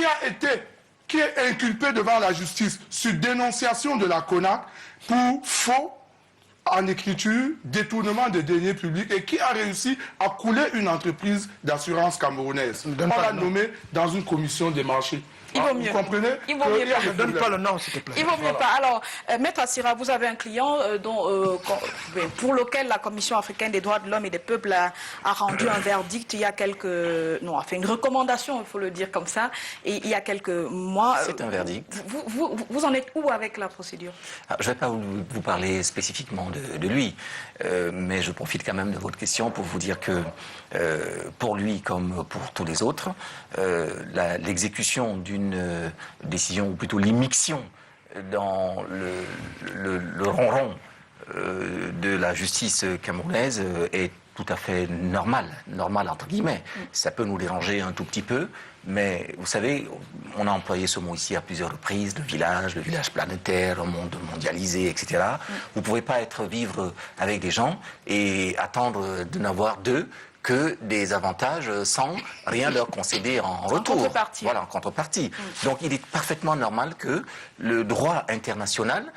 est inculpé devant la justice sur dénonciation de la CONAC pour faux en écriture, détournement de deniers publics et qui a réussi à couler une entreprise d'assurance camerounaise. On l'a nommé dans une commission des marchés. Il vaut mieux. Vous comprenez? Il vaut mieux pas. Ne donne pas le nom, s'il te plaît. Il vaut mieux pas. Alors, Maître Assira, vous avez un client pour lequel la Commission africaine des droits de l'homme et des peuples a rendu un verdict il y a une recommandation, il faut le dire comme ça, et il y a quelques mois. C'est un verdict. Vous en êtes où avec la procédure? Je ne vais pas vous parler spécifiquement de lui, mais je profite quand même de votre question pour vous dire que pour lui comme pour tous les autres, l'exécution d'une décision, ou plutôt l'immixtion dans le ronron de la justice camerounaise est tout à fait normal entre guillemets. Ça peut nous déranger un tout petit peu, mais vous savez, on a employé ce mot ici à plusieurs reprises, le village planétaire, un monde mondialisé, etc. Vous ne pouvez pas vivre avec des gens et attendre de n'avoir d'eux que des avantages sans rien leur concéder en retour. En contrepartie. Voilà, en contrepartie. Donc il est parfaitement normal que le droit international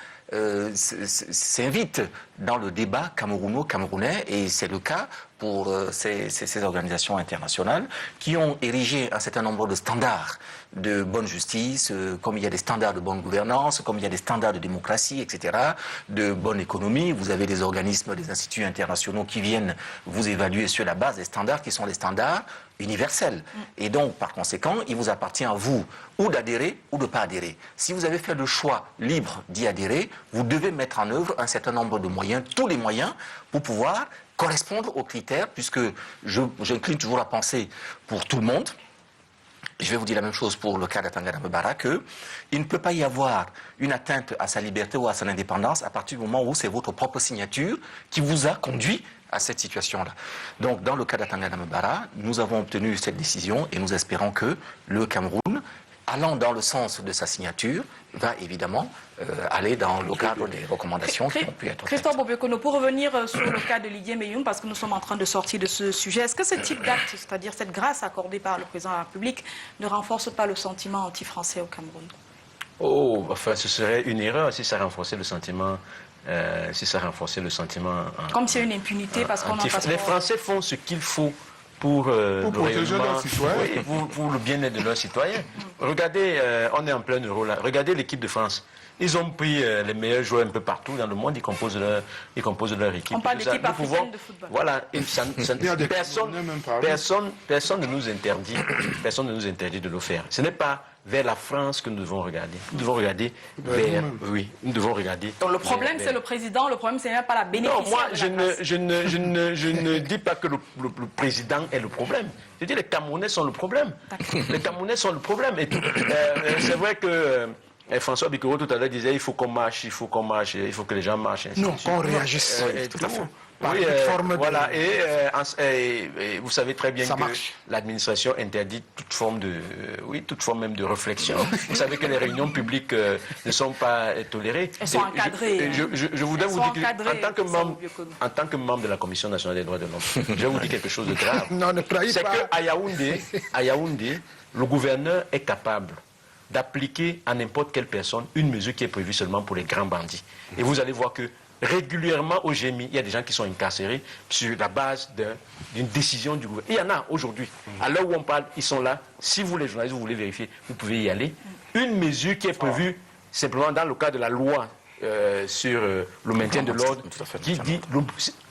s'invite dans le débat camerounais, et c'est le cas pour ces organisations internationales qui ont érigé un certain nombre de standards de bonne justice, comme il y a des standards de bonne gouvernance, comme il y a des standards de démocratie, etc., de bonne économie. Vous avez des organismes, des instituts internationaux qui viennent vous évaluer sur la base des standards qui sont les standards universels. Et donc, par conséquent, il vous appartient à vous ou d'adhérer ou de ne pas adhérer. Si vous avez fait le choix libre d'y adhérer, vous devez mettre en œuvre un certain nombre de moyens, tous les moyens, pour pouvoir correspondre aux critères, puisque j'incline toujours à penser pour tout le monde. Je vais vous dire la même chose pour le cas d'Atangana Mbara, qu'il ne peut pas y avoir une atteinte à sa liberté ou à son indépendance à partir du moment où c'est votre propre signature qui vous a conduit à cette situation-là. Donc, dans le cas d'Atangana Mbara, nous avons obtenu cette décision et nous espérons que le Cameroun, allant dans le sens de sa signature, va évidemment aller dans le cadre des recommandations qui ont pu être faites. Christophe Bobiokono, pour revenir sur le cas de Lydie Meyoum, parce que nous sommes en train de sortir de ce sujet, est-ce que ce type d'acte, c'est-à-dire cette grâce accordée par le président de la République, ne renforce pas le sentiment anti-français au Cameroun? Oh, enfin, ce serait une erreur si ça renforçait le sentiment. Comme s'il y a une impunité parce qu'on en passe. Les Français font ce qu'il faut pour protéger leurs citoyens. Oui, pour le bien-être de leurs citoyens. Regardez, on est en plein euro là. Regardez l'équipe de France. Ils ont pris les meilleurs joueurs un peu partout dans le monde, ils composent leur équipe. On parle d'équipe africaine de football. Voilà, et personne ne nous interdit de le faire. Ce n'est pas vers la France que nous devons regarder. Nous devons regarder vers... Oui, nous devons regarder... Donc le problème, c'est le président, le problème, c'est même pas la bénéficiaire. Non, moi, je ne dis pas que le président est le problème. Je dis que les Camerounais sont le problème. Les Camerounais sont le problème. C'est vrai que... François Bikoro tout à l'heure disait il faut qu'on marche, il faut que les gens marchent. Non, qu'on réagisse. Tout à fait. Oui, voilà. Et vous savez très bien que l'administration interdit toute forme même de réflexion. Vous savez que les réunions publiques ne sont pas tolérées. Elles sont encadrées. Je voudrais vous dire en tant que membre de la Commission nationale des droits de l'homme, je vais vous dire quelque chose de grave. Non, ne trahis pas. C'est qu'à Yaoundé, le gouverneur est capable d'appliquer à n'importe quelle personne une mesure qui est prévue seulement pour les grands bandits. Et vous allez voir que régulièrement au GMI, il y a des gens qui sont incarcérés sur la base d'une décision du gouvernement. Il y en a aujourd'hui. À l'heure où on parle, ils sont là. Si vous, les journalistes, vous voulez vérifier, vous pouvez y aller. Une mesure qui est prévue simplement dans le cadre de la loi sur le maintien de l'ordre, qui dit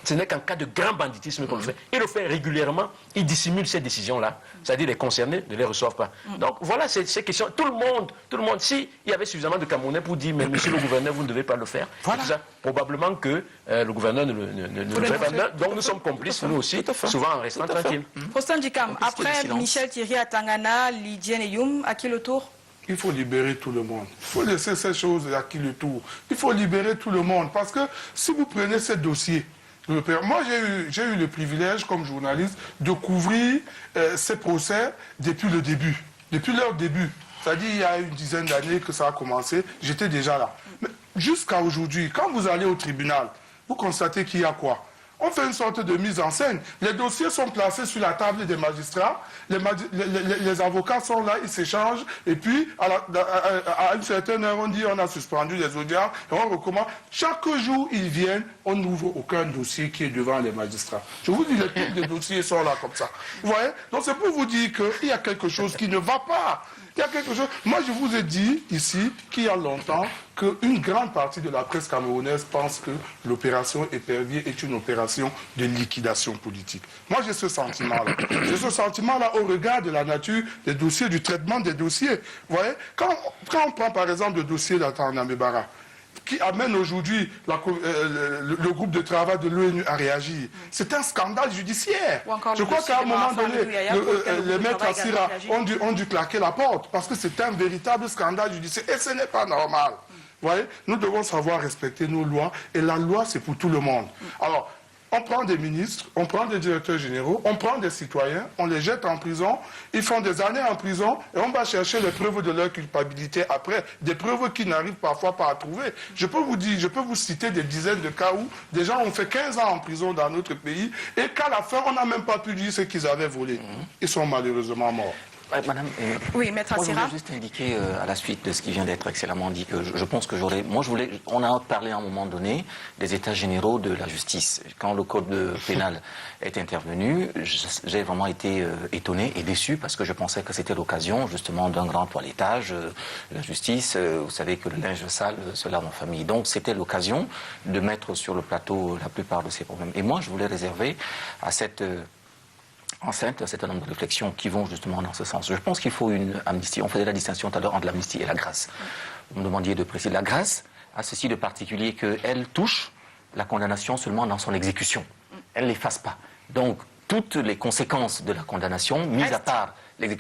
ce n'est qu'en cas de grand banditisme qu'on le fait. Il le fait régulièrement, il dissimule ces décisions-là, c'est-à-dire les concernés ne les reçoivent pas. Donc voilà ces questions. Tout le monde, s'il y avait suffisamment de Camerounais pour dire, mais monsieur le gouverneur, vous ne devez pas le faire, voilà. Tout ça, probablement que le gouverneur ne le fait pas. Donc nous sommes complices, nous aussi, souvent en restant tranquilles. Faustin Dikam, après Michel Thierry à Tangana, Lydien Eyoum, à qui le tour? Il faut libérer tout le monde. Il faut laisser ces choses à qui le tour. Il faut libérer tout le monde. Parce que si vous prenez ces dossiers, moi j'ai eu le privilège comme journaliste de couvrir ces procès depuis le début, depuis leur début. C'est-à-dire il y a une dizaine d'années que ça a commencé, j'étais déjà là. Mais jusqu'à aujourd'hui, quand vous allez au tribunal, vous constatez qu'il y a quoi? On fait une sorte de mise en scène. Les dossiers sont placés sur la table des magistrats, les avocats sont là, ils s'échangent, et puis à une certaine heure, on dit on a suspendu les audiences, et on recommence. Chaque jour, ils viennent, on n'ouvre aucun dossier qui est devant les magistrats. Je vous dis, les dossiers sont là comme ça. Vous voyez? Donc c'est pour vous dire qu'il y a quelque chose qui ne va pas. Il y a quelque chose. Moi, je vous ai dit ici qu'il y a longtemps qu'une grande partie de la presse camerounaise pense que l'opération Épervier est une opération de liquidation politique. Moi, j'ai ce sentiment-là. J'ai ce sentiment-là au regard de la nature des dossiers, du traitement des dossiers. Vous voyez, quand on prend par exemple le dossier d'Atanamebara, qui amène aujourd'hui le groupe de travail de l'ONU à réagir. C'est un scandale judiciaire. Je crois qu'à un moment donné, les maîtres Assira ont dû claquer la porte parce que c'est un véritable scandale judiciaire et ce n'est pas normal. Vous voyez, nous devons savoir respecter nos lois et la loi c'est pour tout le monde. Alors, on prend des ministres, on prend des directeurs généraux, on prend des citoyens, on les jette en prison, ils font des années en prison et on va chercher les preuves de leur culpabilité après, des preuves qu'ils n'arrivent parfois pas à trouver. Je peux vous citer des dizaines de cas où des gens ont fait 15 ans en prison dans notre pays et qu'à la fin, on n'a même pas pu dire ce qu'ils avaient volé. Ils sont malheureusement morts. Madame, oui, Maître moi, je Assira. voulais juste indiquer à la suite de ce qui vient d'être excellemment dit que je pense que on a parlé à un moment donné des états généraux de la justice. Quand le code pénal est intervenu, j'ai vraiment été étonné et déçu parce que je pensais que c'était l'occasion justement d'un grand toilettage. La justice, vous savez que le linge sale se lave en famille. Donc c'était l'occasion de mettre sur le plateau la plupart de ces problèmes. Et moi, je voulais réserver à cette enceinte un certain nombre de réflexions qui vont justement dans ce sens. Je pense qu'il faut une amnistie. On faisait la distinction tout à l'heure entre l'amnistie et la grâce. Vous me demandiez de préciser. La grâce a ceci de particulier qu'elle touche la condamnation seulement dans son exécution. Elle ne l'efface pas. Donc, toutes les conséquences de la condamnation, mis à part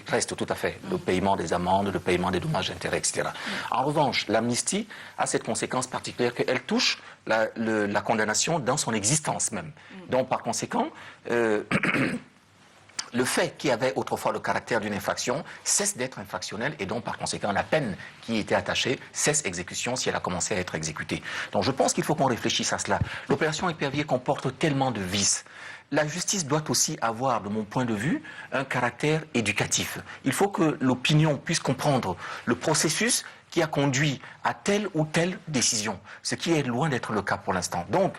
reste tout à fait le paiement des amendes, le paiement des dommages d'intérêt, etc. En revanche, l'amnistie a cette conséquence particulière qu'elle touche la condamnation dans son existence même. Donc, par conséquent, le fait qu'il y avait autrefois le caractère d'une infraction cesse d'être infractionnel et donc par conséquent la peine qui était attachée cesse exécution si elle a commencé à être exécutée. Donc je pense qu'il faut qu'on réfléchisse à cela. L'opération Épervier comporte tellement de vices. La justice doit aussi avoir, de mon point de vue, un caractère éducatif. Il faut que l'opinion puisse comprendre le processus qui a conduit à telle ou telle décision, ce qui est loin d'être le cas pour l'instant. Donc,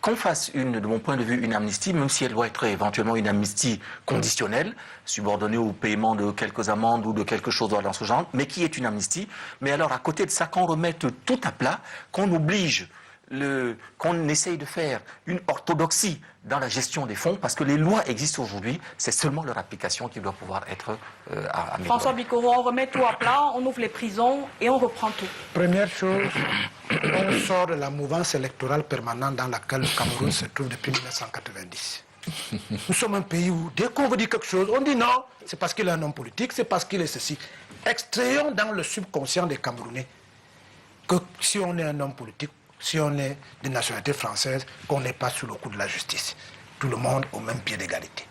qu'on fasse, de mon point de vue, une amnistie, même si elle doit être éventuellement une amnistie conditionnelle, subordonnée au paiement de quelques amendes ou de quelque chose dans ce genre, mais qui est une amnistie. Mais alors, à côté de ça, qu'on remette tout à plat, qu'on oblige, qu'on essaye de faire une orthodoxie dans la gestion des fonds, parce que les lois existent aujourd'hui, c'est seulement leur application qui doit pouvoir être améliorée. François Bikoro, on remet tout à plat, on ouvre les prisons et on reprend tout. Première chose, on sort de la mouvance électorale permanente dans laquelle le Cameroun se trouve depuis 1990. Nous sommes un pays où, dès qu'on veut dire quelque chose, on dit non, c'est parce qu'il est un homme politique, c'est parce qu'il est ceci. Extrayons dans le subconscient des Camerounais que si on est un homme politique, si on est de nationalité française, qu'on n'est pas sous le coup de la justice. Tout le monde au même pied d'égalité.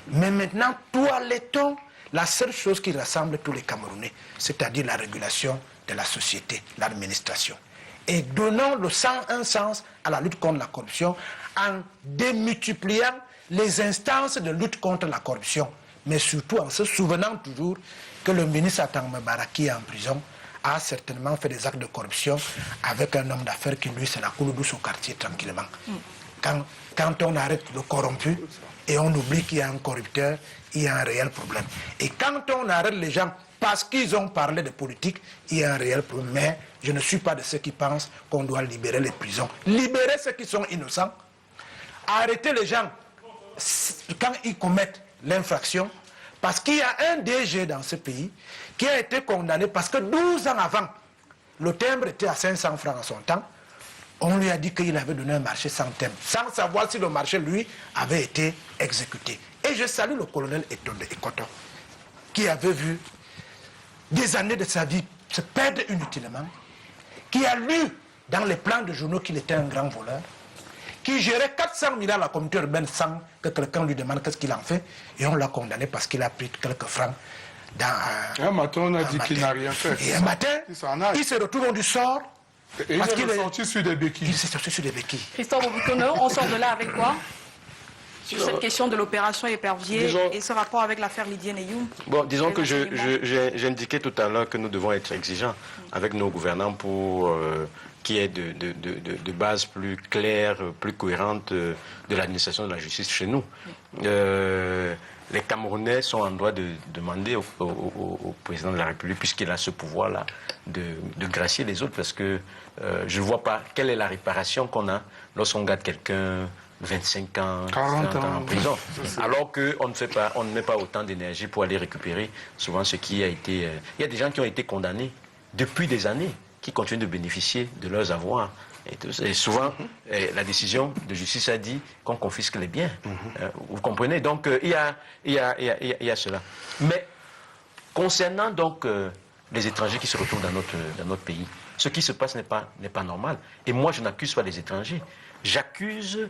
Mais maintenant, toilettons la seule chose qui rassemble tous les Camerounais, c'est-à-dire la régulation de la société, l'administration. Et donnons un sens à la lutte contre la corruption en démultipliant les instances de lutte contre la corruption, mais surtout en se souvenant toujours que le ministre Atanamebara qui est en prison a certainement fait des actes de corruption avec un homme d'affaires qui, lui, c'est la coule douce au quartier tranquillement. Quand on arrête le corrompu et on oublie qu'il y a un corrupteur, il y a un réel problème. Et quand on arrête les gens parce qu'ils ont parlé de politique, il y a un réel problème. Mais je ne suis pas de ceux qui pensent qu'on doit libérer les prisons. Libérer ceux qui sont innocents, arrêter les gens quand ils commettent l'infraction, parce qu'il y a un DG dans ce pays qui a été condamné parce que 12 ans avant, le timbre était à 500 francs en son temps. On lui a dit qu'il avait donné un marché sans timbre, sans savoir si le marché, lui, avait été exécuté. Et je salue le colonel Ekoto, qui avait vu des années de sa vie se perdre inutilement, qui a lu dans les plans de journaux qu'il était un grand voleur, qui gérait 400 milliards à la communauté urbaine sans que quelqu'un lui demande qu'est-ce qu'il en fait, et on l'a condamné parce qu'il a pris quelques francs dans un matin, on a dit qu'il n'a rien fait. Et un matin, il se retrouve du sort. Et il est sorti sur des béquilles. Il s'est sorti sur des béquilles. Christophe Obutono, on sort de là avec quoi? Sur cette question de l'opération épervier et ce rapport avec l'affaire Lydia Neyoum. Bon, disons que j'ai indiqué tout à l'heure que nous devons être exigeants avec nos gouvernants pour qu'il y ait de bases plus claires, plus cohérentes de l'administration de la justice chez nous. Les Camerounais sont en droit de demander au président de la République, puisqu'il a ce pouvoir-là, de gracier les autres, parce que je ne vois pas quelle est la réparation qu'on a lorsqu'on garde quelqu'un 25 ans, 40 ans en prison, alors qu'on ne met pas autant d'énergie pour aller récupérer souvent ce qui a été... Il y a des gens qui ont été condamnés depuis des années, qui continuent de bénéficier de leurs avoirs. Et souvent, la décision de justice a dit qu'on confisque les biens. Vous comprenez? Donc, il y a cela. Mais concernant donc les étrangers qui se retrouvent dans notre pays, ce qui se passe n'est pas normal. Et moi, je n'accuse pas les étrangers. J'accuse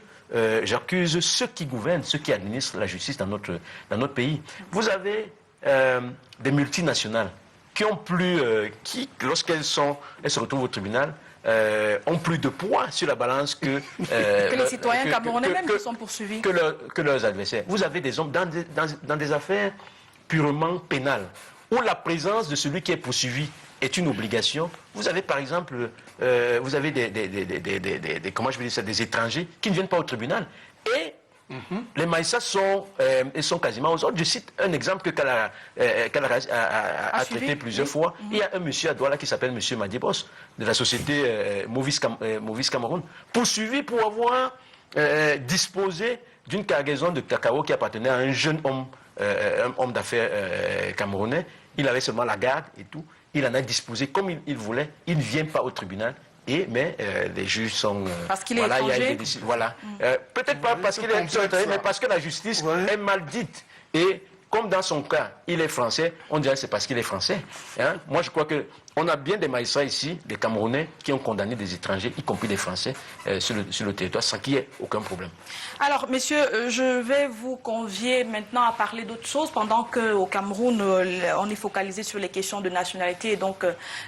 ceux qui gouvernent, ceux qui administrent la justice dans notre pays. Vous avez des multinationales qui ont plus, lorsqu'elles se retrouvent au tribunal, ont plus de poids sur la balance que les citoyens camerounais même qui sont poursuivis. Que leurs adversaires. Vous avez des hommes dans des affaires purement pénales, où la présence de celui qui est poursuivi est une obligation. Vous avez par exemple, vous avez comment je vais dire ça, des étrangers qui ne viennent pas au tribunal. Et les Maïssas sont quasiment aux ordres. Je cite un exemple que Kalara a traité plusieurs fois. Il y a un monsieur à Douala qui s'appelle monsieur Madibos, de la société Movis Cameroun, poursuivi pour avoir disposé d'une cargaison de cacao qui appartenait à un jeune homme, un homme d'affaires camerounais. Il avait seulement la garde et tout. Il en a disposé comme il voulait. Il ne vient pas au tribunal. Mais les juges sont... Parce qu'il est étranger. Voilà. Peut-être pas parce qu'il est étranger, mais parce que la justice est mal dite. Et comme dans son cas, il est français, on dirait que c'est parce qu'il est français. Moi, je crois qu'on a bien des magistrats ici, des Camerounais, qui ont condamné des étrangers, y compris des Français, sur le territoire, sans qu'il y ait aucun problème. Alors, messieurs, je vais vous convier maintenant à parler d'autre chose, pendant qu'au Cameroun, on est focalisé sur les questions de nationalité et donc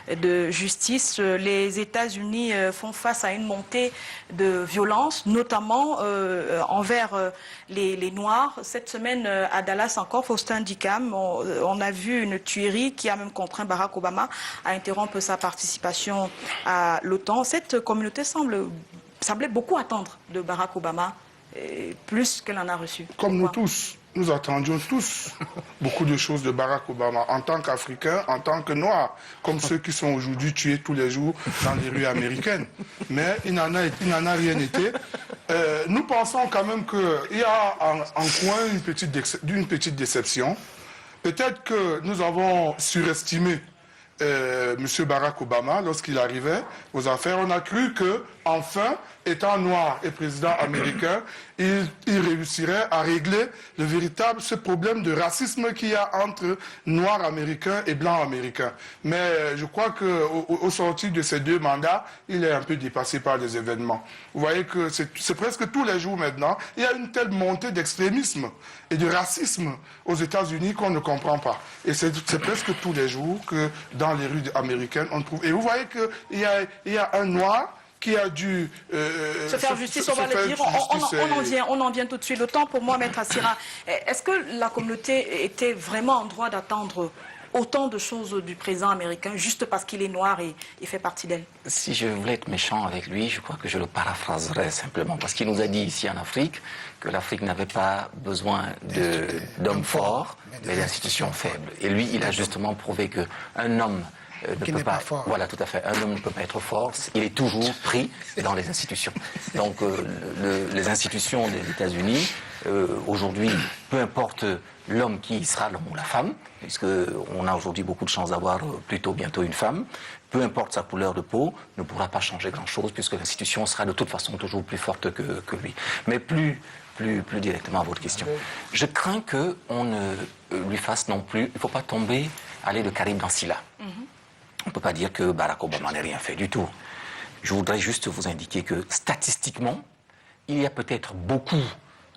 de justice. Les États-Unis font face à une montée de violence, notamment envers les Noirs. Cette semaine, à Dallas encore, Faustin Dicam, on a vu une tuerie qui a même contraint Barack Obama à interrompre sa participation à l'OTAN. Cette communauté semblait beaucoup attendre de Barack Obama, plus qu'elle en a reçu. Comme nous tous, nous attendions tous beaucoup de choses de Barack Obama, en tant qu'Africain, en tant que Noirs, comme ceux qui sont aujourd'hui tués tous les jours dans les rues américaines. Mais il n'en a rien été. Nous pensons quand même qu'il y a en coin une petite déception. Peut-être que nous avons surestimé M. Barack Obama lorsqu'il arrivait aux affaires. On a cru que, enfin, étant noir et président américain, il réussirait à régler ce problème de racisme qu'il y a entre noirs américains et blancs américains. Mais je crois qu'au sorti de ces deux mandats, il est un peu dépassé par les événements. Vous voyez que c'est presque tous les jours maintenant, il y a une telle montée d'extrémisme et de racisme aux États-Unis qu'on ne comprend pas. Et c'est presque tous les jours que dans les rues américaines, on trouve. Et vous voyez qu'il y a un noir qui a dû se faire justice, on va le dire. On en vient tout de suite. Le temps pour moi, Maître Assira. Est-ce que la communauté était vraiment en droit d'attendre autant de choses du président américain juste parce qu'il est noir et fait partie d'elle? Si je voulais être méchant avec lui, je crois que je le paraphraserais simplement, parce qu'il nous a dit ici en Afrique que l'Afrique n'avait pas besoin d'hommes forts, mais d'institutions faibles. Et lui, il a justement prouvé qu'un homme ne peut pas, fort. Voilà, tout à fait. Un homme ne peut pas être fort. Il est toujours pris dans les institutions. Donc, les institutions des États-Unis, aujourd'hui, peu importe l'homme qui sera l'homme ou la femme, puisqu'on a aujourd'hui beaucoup de chance d'avoir plutôt bientôt une femme, peu importe sa couleur de peau, ne pourra pas changer grand-chose, puisque l'institution sera de toute façon toujours plus forte que lui. Mais plus directement à votre question. Je crains qu'on ne lui fasse non plus, il ne faut pas tomber, aller de Caraïbes dans Scylla. On ne peut pas dire que Barack Obama n'a rien fait du tout. Je voudrais juste vous indiquer que statistiquement, il y a peut-être beaucoup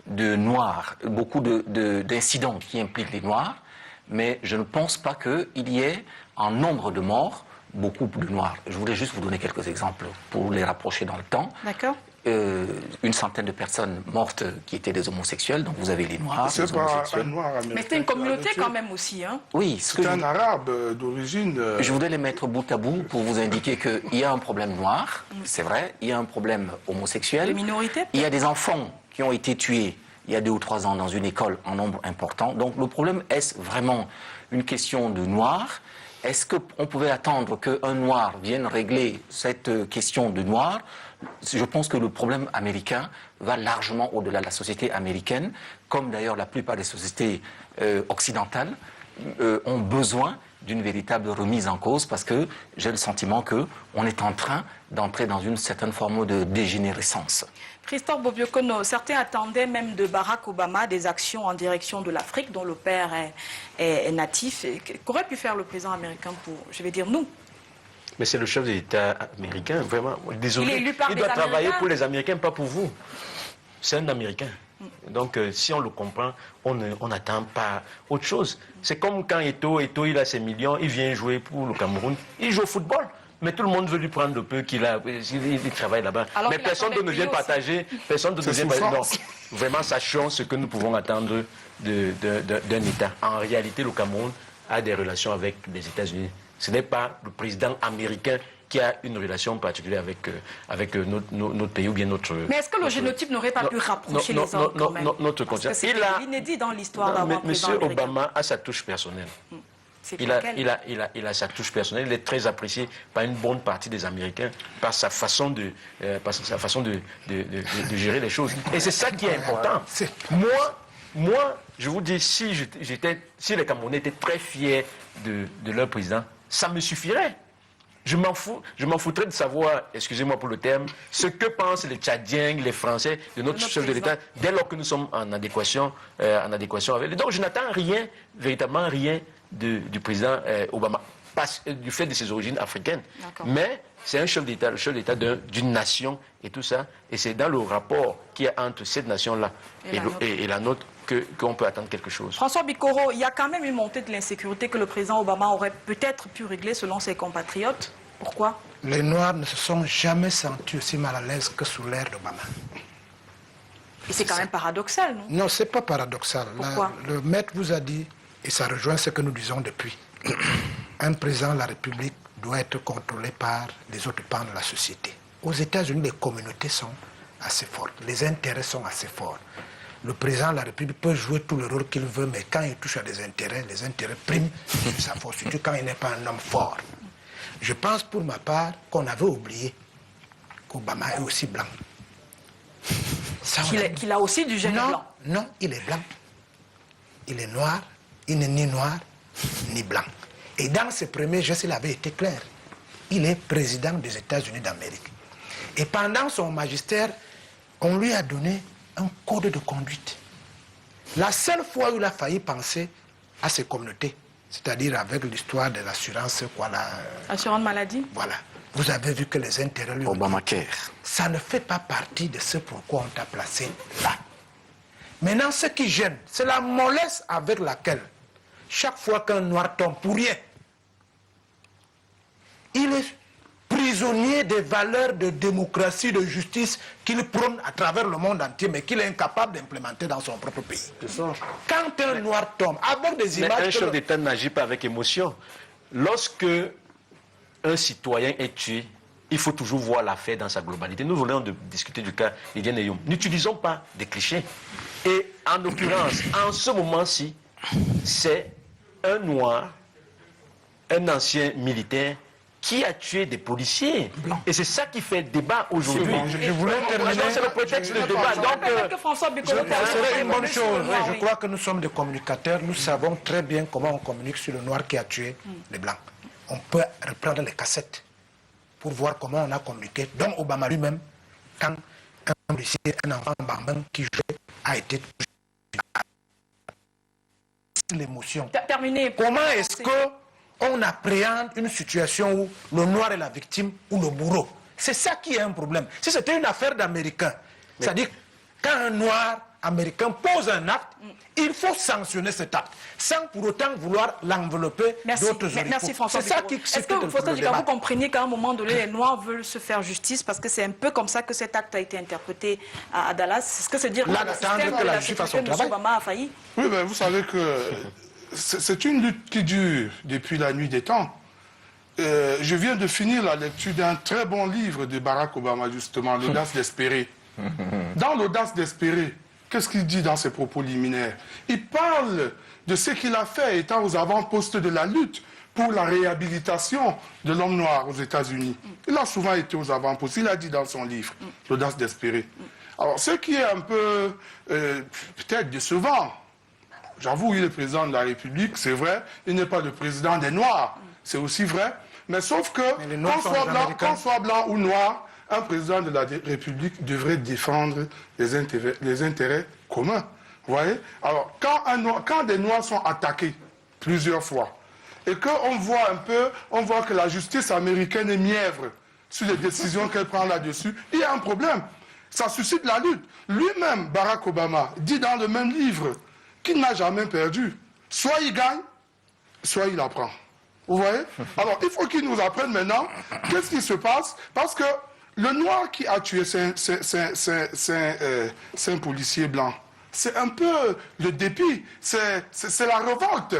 de Noirs, beaucoup d'incidents qui impliquent les Noirs, mais je ne pense pas qu'il y ait en nombre de morts beaucoup de Noirs. Je voulais juste vous donner quelques exemples pour les rapprocher dans le temps. D'accord. Une centaine de personnes mortes qui étaient des homosexuels, donc vous avez les Noirs, c'est les pas homosexuels. un Noir américain. Mais c'est une communauté quand même aussi, hein? Oui, c'est un Arabe d'origine. Je voudrais les mettre bout à bout pour vous indiquer qu'il y a un problème noir, c'est vrai, il y a un problème homosexuel. Les minorités? Il y a des enfants qui ont été tués il y a 2 ou 3 ans dans une école en nombre important. Donc le problème, est-ce vraiment une question de noir? Est-ce qu'on pouvait attendre qu'un noir vienne régler cette question de noir? Je pense que le problème américain va largement au-delà de la société américaine, comme d'ailleurs la plupart des sociétés occidentales ont besoin d'une véritable remise en cause, parce que j'ai le sentiment qu'on est en train d'entrer dans une certaine forme de dégénérescence. Christophe Bobiokono, certains attendaient même de Barack Obama des actions en direction de l'Afrique, dont le père est natif. Qu'aurait pu faire le président américain pour, je vais dire, nous? Mais c'est le chef de l'État américain, vraiment. Désolé, il est élu par il des doit travailler Américains. pour les Américains, pas pour vous. C'est un Américain. Donc, si on le comprend, on n'attend pas autre chose. C'est comme quand Eto'o, il a ses millions, il vient jouer pour le Cameroun, il joue au football. Mais tout le monde veut lui prendre le peu qu'il a, il travaille là-bas. Mais personne ne vient partager, personne ne vient partager. Non, vraiment, sachons ce que nous pouvons attendre d'un État. En réalité, le Cameroun a des relations avec les États-Unis. Ce n'est pas le président américain qui a une relation particulière avec notre pays ou bien notre... Mais est-ce que le génotype n'aurait pas pu rapprocher les hommes quand même? Notre Parce que c'est inédit dans l'histoire d'avoir un président Monsieur américain. Obama a sa touche personnelle. Il a sa touche personnelle. Il est très apprécié par une bonne partie des Américains par sa façon de gérer les choses. Et c'est ça qui est important. Moi, je vous dis, si les Camerounais étaient très fiers de leur président, ça me suffirait. Je m'en foutrais de savoir, excusez-moi pour le terme, ce que pensent les Tchadiens, les Français de notre chef de l'État, dès lors que nous sommes en adéquation avec lui. Donc je n'attends rien, véritablement rien du président Obama, du fait de ses origines africaines. Mais c'est un chef d'État, le chef d'État d'une nation et tout ça. Et c'est dans le rapport qu'il y a entre cette nation-là et la nôtre qu'on peut attendre quelque chose. François Bikoro, il y a quand même une montée de l'insécurité que le président Obama aurait peut-être pu régler selon ses compatriotes. Pourquoi? Les Noirs ne se sont jamais sentis aussi mal à l'aise que sous l'ère d'Obama. Et c'est quand même paradoxal, non? Non, ce n'est pas paradoxal. Pourquoi? Le maître vous a dit, et ça rejoint ce que nous disons depuis, un président de la République doit être contrôlé par les autres pans de la société. Aux États-Unis, les communautés sont assez fortes, les intérêts sont assez forts. Le président de la République peut jouer tout le rôle qu'il veut, mais quand il touche à des intérêts, les intérêts priment sur sa force, surtout quand il n'est pas un homme fort. Je pense pour ma part qu'on avait oublié qu'Obama est aussi blanc. Qu'il a aussi du gène blanc. Non, il est blanc. Il est noir, il n'est ni noir, ni blanc. Et dans ses premiers gestes, il avait été clair. Il est président des États-Unis d'Amérique. Et pendant son magistère, on lui a donné un code de conduite. La seule fois où il a failli penser à ses communautés, c'est-à-dire avec l'histoire de l'assurance, assurance maladie. Voilà. Vous avez vu que les intérêts lui Obamacare. Ça ne fait pas partie de ce pourquoi on t'a placé là. Maintenant, ce qui gêne, c'est la mollesse avec laquelle, chaque fois qu'un noir tombe pour rien, il est prisonnier des valeurs de démocratie, de justice qu'il prône à travers le monde entier, mais qu'il est incapable d'implémenter dans son propre pays. Quand un noir tombe, avec des images... Mais un chef d'État n'agit pas avec émotion. Lorsque un citoyen est tué, il faut toujours voir l'affaire dans sa globalité. Nous voulons discuter du cas Lydiane Eyoum. N'utilisons pas des clichés. Et en l'occurrence, en ce moment-ci, c'est un noir, un ancien militaire, qui a tué des policiers. Et c'est ça qui fait débat aujourd'hui. Je voulais terminer. C'est le prétexte de débat. Donc, François Bicolo ça serait une bonne chose. Je crois que nous sommes des communicateurs. Nous savons très bien comment on communique sur le noir qui a tué les blancs. On peut reprendre les cassettes pour voir comment on a communiqué. Donc Obama lui-même, quand un policier, un enfant bambin qui jouait, a été touché. L'émotion. Terminé. Comment est-ce qu'on appréhende une situation où le noir est la victime ou le bourreau? C'est ça qui est un problème. Si c'était une affaire d'Américains, c'est-à-dire quand un noir américain pose un acte, il faut sanctionner cet acte, sans pour autant vouloir l'envelopper d'autres oripeaux. Merci François. C'est ça qui Est-ce que vous comprenez qu'à un moment donné, les Noirs veulent se faire justice parce que c'est un peu comme ça que cet acte a été interprété à Dallas? Est-ce que c'est dire que le système de la justice de M. Obama a failli? Oui, ben, vous savez que c'est une lutte qui dure depuis la nuit des temps. Je viens de finir la lecture d'un très bon livre de Barack Obama, justement, L'audace d'espérer. Dans L'audace d'espérer, qu'est-ce qu'il dit dans ses propos liminaires? Il parle de ce qu'il a fait étant aux avant-postes de la lutte pour la réhabilitation de l'homme noir aux États-Unis. Il a souvent été aux avant-postes. Il a dit dans son livre, L'audace d'espérer. Alors, ce qui est un peu, peut-être décevant, j'avoue, il est président de la République, c'est vrai, il n'est pas le président des Noirs, c'est aussi vrai, mais sauf que, qu'on soit blanc ou noir, un président de la République devrait défendre les intérêts communs. Vous voyez? Alors, quand des Noirs sont attaqués plusieurs fois, et qu'on voit on voit que la justice américaine est mièvre sur les décisions qu'elle prend là-dessus, il y a un problème. Ça suscite la lutte. Lui-même, Barack Obama, dit dans le même livre qu'il n'a jamais perdu. Soit il gagne, soit il apprend. Vous voyez? Alors, il faut qu'il nous apprenne maintenant qu'est-ce qui se passe, parce que le noir qui a tué c'est un policier blanc. C'est un peu le dépit, c'est la révolte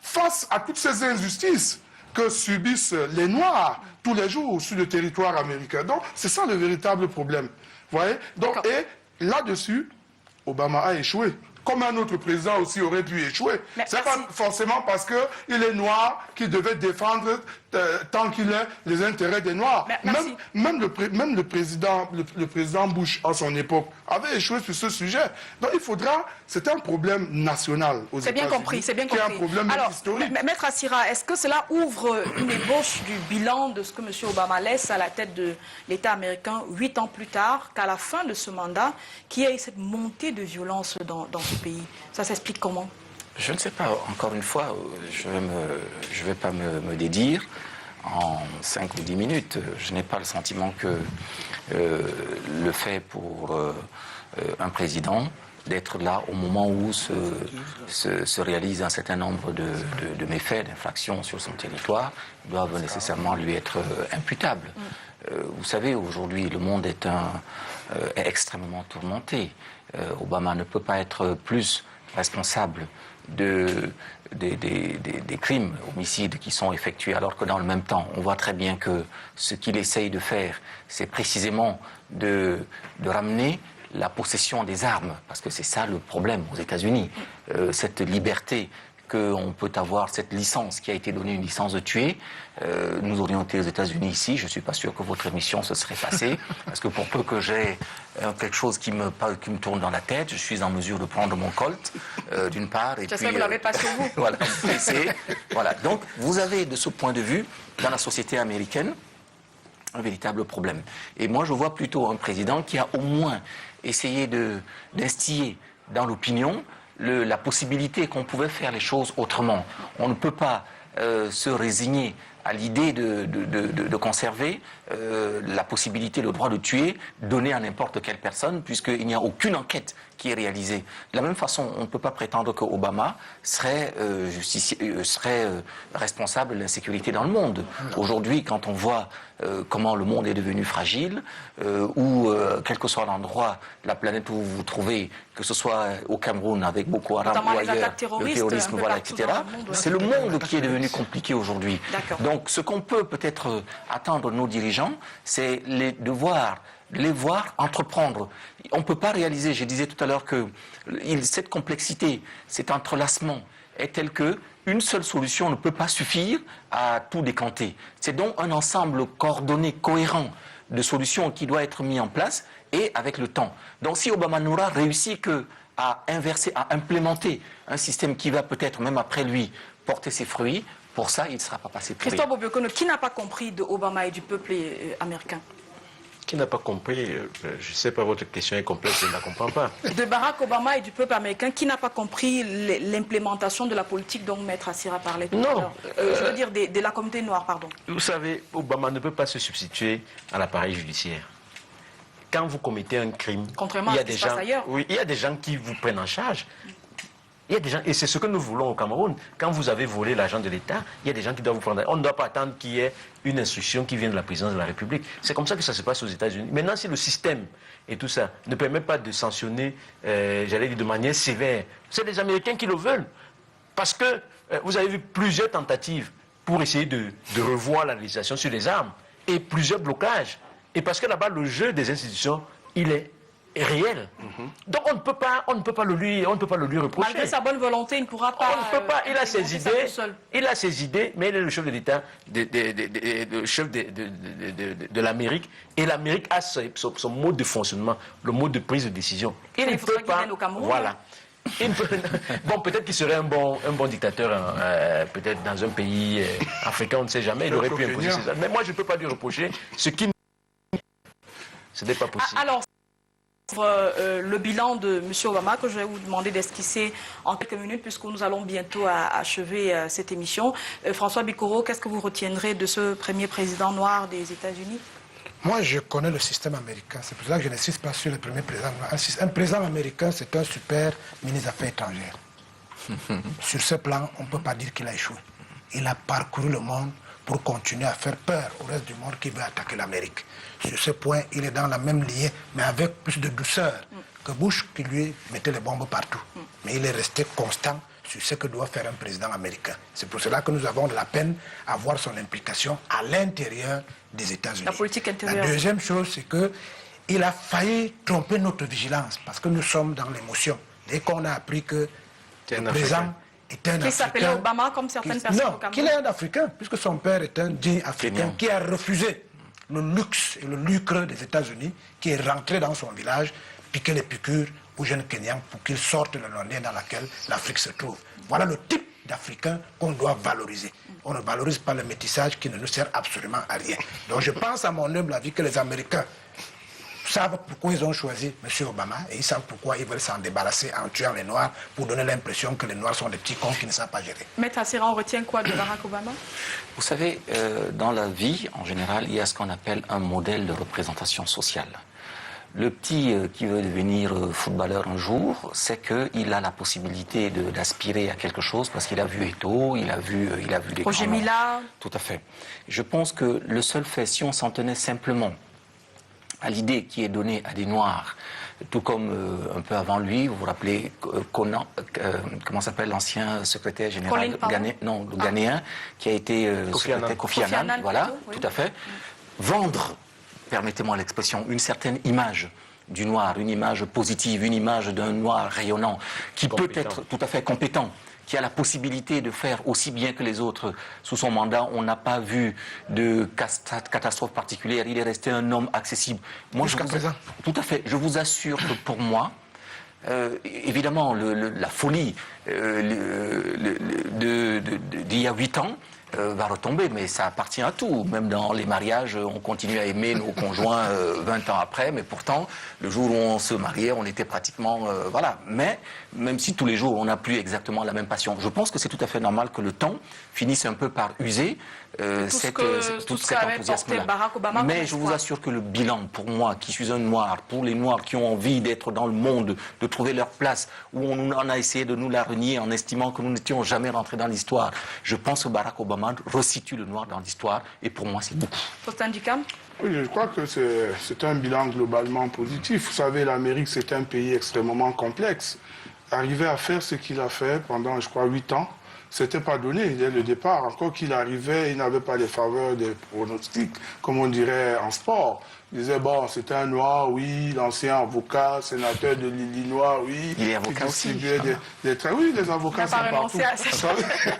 face à toutes ces injustices que subissent les Noirs tous les jours sur le territoire américain. Donc, c'est ça le véritable problème. Vous voyez? Donc, et là-dessus, Obama a échoué. Comme un autre président aussi aurait pu échouer. C'est pas forcément parce qu'il est noir qu'il devait défendre tant qu'il est les intérêts des Noirs. Même le président Bush, à son époque, avait échoué sur ce sujet. Donc il faudra... C'est un problème national aux États-Unis. C'est bien compris, c'est bien compris. C'est un problème historique. Maître Assira, est-ce que cela ouvre une ébauche du bilan de ce que M. Obama laisse à la tête de l'État américain 8 ans plus tard, qu'à la fin de ce mandat, qu'il y ait cette montée de violence dans ce pays? Ça s'explique comment? Je ne sais pas. Encore une fois, je ne vais pas me dédire en 5 ou 10 minutes. Je n'ai pas le sentiment que le fait pour un président d'être là au moment où se réalise un certain nombre de méfaits, d'infractions sur son territoire, doivent nécessairement lui être imputables. Vous savez, aujourd'hui, le monde est extrêmement tourmenté. Obama ne peut pas être plus responsable des crimes, homicides qui sont effectués, alors que dans le même temps, on voit très bien que ce qu'il essaye de faire, c'est précisément de ramener la possession des armes, parce que c'est ça le problème aux États-Unis. Cette liberté qu'on peut avoir, cette licence qui a été donnée, une licence de tuer, nous aurions été aux États-Unis ici, je ne suis pas sûr que votre émission se serait passée, parce que pour peu que j'ai quelque chose qui me tourne dans la tête, je suis en mesure de prendre mon Colt, d'une part, et puis... que vous l'avez pas sur vous. Voilà, voilà. Donc, vous avez, de ce point de vue, dans la société américaine, un véritable problème. Et moi, je vois plutôt un président qui a au moins essayé d'instiller dans l'opinion la possibilité qu'on pouvait faire les choses autrement. On ne peut pas se résigner à l'idée de conserver la possibilité, le droit de tuer, donné à n'importe quelle personne, puisqu'il n'y a aucune enquête qui est réalisé. De la même façon, on ne peut pas prétendre qu'Obama serait, responsable de l'insécurité dans le monde. Aujourd'hui, quand on voit comment le monde est devenu fragile, quel que soit l'endroit de la planète où vous vous trouvez, que ce soit au Cameroun avec Boko Haram ou ailleurs, le terrorisme, voilà, etc. C'est le monde qui est devenu compliqué aujourd'hui. Donc ce qu'on peut peut-être attendre de nos dirigeants, c'est de les voir entreprendre. On ne peut pas réaliser, je disais tout à l'heure que cette complexité, cet entrelacement est tel que une seule solution ne peut pas suffire à tout décanter. C'est donc un ensemble coordonné, cohérent de solutions qui doit être mis en place et avec le temps. Donc si Obama n'aura réussi à inverser, à implémenter un système qui va peut-être même après lui porter ses fruits, pour ça il ne sera pas passé pour rien. Christophe Bobiokono, qui n'a pas compris de Obama et du peuple américain? Qui n'a pas compris, je ne sais pas, votre question est complexe, je ne la comprends pas. De Barack Obama et du peuple américain, qui n'a pas compris l'implémentation de la politique dont Maître Assira parlait tout à l'heure? Je veux dire de la communauté noire, pardon. Vous savez, Obama ne peut pas se substituer à l'appareil judiciaire. Quand vous commettez un crime, contrairement à ce qui se passe ailleurs. Oui, il y a des gens qui vous prennent en charge. Il y a des gens, et c'est ce que nous voulons au Cameroun. Quand vous avez volé l'argent de l'État, il y a des gens qui doivent vous prendre. On ne doit pas attendre qu'il y ait une instruction qui vienne de la présidence de la République. C'est comme ça que ça se passe aux États-Unis. Maintenant, si le système et tout ça ne permet pas de sanctionner, j'allais dire de manière sévère, c'est les Américains qui le veulent. Parce que vous avez vu plusieurs tentatives pour essayer de revoir la législation sur les armes et plusieurs blocages. Et parce que là-bas, le jeu des institutions, il est réel. Donc on ne peut pas le lui reprocher. Malgré sa bonne volonté, il ne pourra pas. On ne peut pas. Il a ses idées, mais il est le chef de l'État, le chef de l'Amérique, et l'Amérique a son mode de fonctionnement, le mode de prise de décision. Il ne peut pas. Voilà. Bon, peut-être qu'il serait un bon dictateur, peut-être dans un pays africain, on ne sait jamais. Il aurait pu imposer ses armes. Mais moi, je ne peux pas lui reprocher ce qui. Ce n'est pas possible. Alors, le bilan de M. Obama, que je vais vous demander d'esquisser en quelques minutes, puisque nous allons bientôt achever cette émission. François Bikoro, qu'est-ce que vous retiendrez de ce premier président noir des États-Unis? Moi, je connais le système américain. C'est pour ça que je n'insiste pas sur le premier président noir. Un président américain, c'est un super ministre des Affaires étrangères. Sur ce plan, on ne peut pas dire qu'il a échoué. Il a parcouru le monde pour continuer à faire peur au reste du monde qui veut attaquer l'Amérique. Sur ce point, il est dans la même lignée, mais avec plus de douceur que Bush qui lui mettait les bombes partout. Mais il est resté constant sur ce que doit faire un président américain. C'est pour cela que nous avons de la peine à voir son implication à l'intérieur des États-Unis. La politique intérieure. La deuxième chose, c'est qu'il a failli tromper notre vigilance, parce que nous sommes dans l'émotion. Dès qu'on a appris que le président est un Africain... Qui s'appelait Obama, comme certaines personnes au Cameroun. Non, qu'il est un Africain, puisque son père est un digne Africain qui a refusé le luxe et le lucre des États-Unis, qui est rentré dans son village, piquer les piqûres aux jeunes Kenyans pour qu'ils sortent de l'année dans laquelle l'Afrique se trouve. Voilà le type d'Africain qu'on doit valoriser. On ne valorise pas le métissage qui ne nous sert absolument à rien. Donc je pense à mon humble avis que les Américains savent pourquoi ils ont choisi M. Obama et ils savent pourquoi ils veulent s'en débarrasser en tuant les Noirs pour donner l'impression que les Noirs sont des petits cons qui ne savent pas gérer. Maître Assira, on retient quoi de Barack Obama? Vous savez, dans la vie, en général, il y a ce qu'on appelle un modèle de représentation sociale. Le petit qui veut devenir footballeur un jour, c'est qu'il a la possibilité d'aspirer à quelque chose parce qu'il a vu Eto'o, il a vu des Roger Mila. Tout à fait. Je pense que le seul fait, si on s'en tenait simplement à l'idée qui est donnée à des Noirs, tout comme un peu avant lui, vous vous rappelez comment s'appelle l'ancien secrétaire général ghanéen, qui a été Kofi Annan, voilà, oui. Tout à fait. Vendre, permettez-moi l'expression, une certaine image du noir, une image positive, une image d'un noir rayonnant, qui peut être tout à fait compétent, qui a la possibilité de faire aussi bien que les autres sous son mandat. On n'a pas vu de catastrophe particulière. Il est resté un homme accessible. Moi, tout à fait. Je vous assure que pour moi, évidemment, la folie d'il y a 8 ans va retomber, mais ça appartient à tout. Même dans les mariages, on continue à aimer nos conjoints 20 ans après, mais pourtant, le jour où on se mariait, on était pratiquement... voilà. Mais, même si tous les jours, on n'a plus exactement la même passion, je pense que c'est tout à fait normal que le temps finisse un peu par user tout cet enthousiasme-là. Mais je vous assure que le bilan, pour moi, qui suis un noir, pour les noirs qui ont envie d'être dans le monde, de trouver leur place, où on en a essayé de nous la renier en estimant que nous n'étions jamais rentrés dans l'histoire, je pense que Barack Obama resitue le noir dans l'histoire, et pour moi, c'est beaucoup. Oui, je crois que c'est un bilan globalement positif. Vous savez, l'Amérique, c'est un pays extrêmement complexe. Arriver à faire ce qu'il a fait pendant, je crois, 8 ans, c'était pas donné dès le départ. Encore qu'il arrivait, il n'avait pas les faveurs des pronostics, comme on dirait en sport. Il disait, bon, c'était un noir, oui, l'ancien avocat, sénateur de l'Illinois, oui. Il est avocat aussi. Oui, les avocats, c'est partout.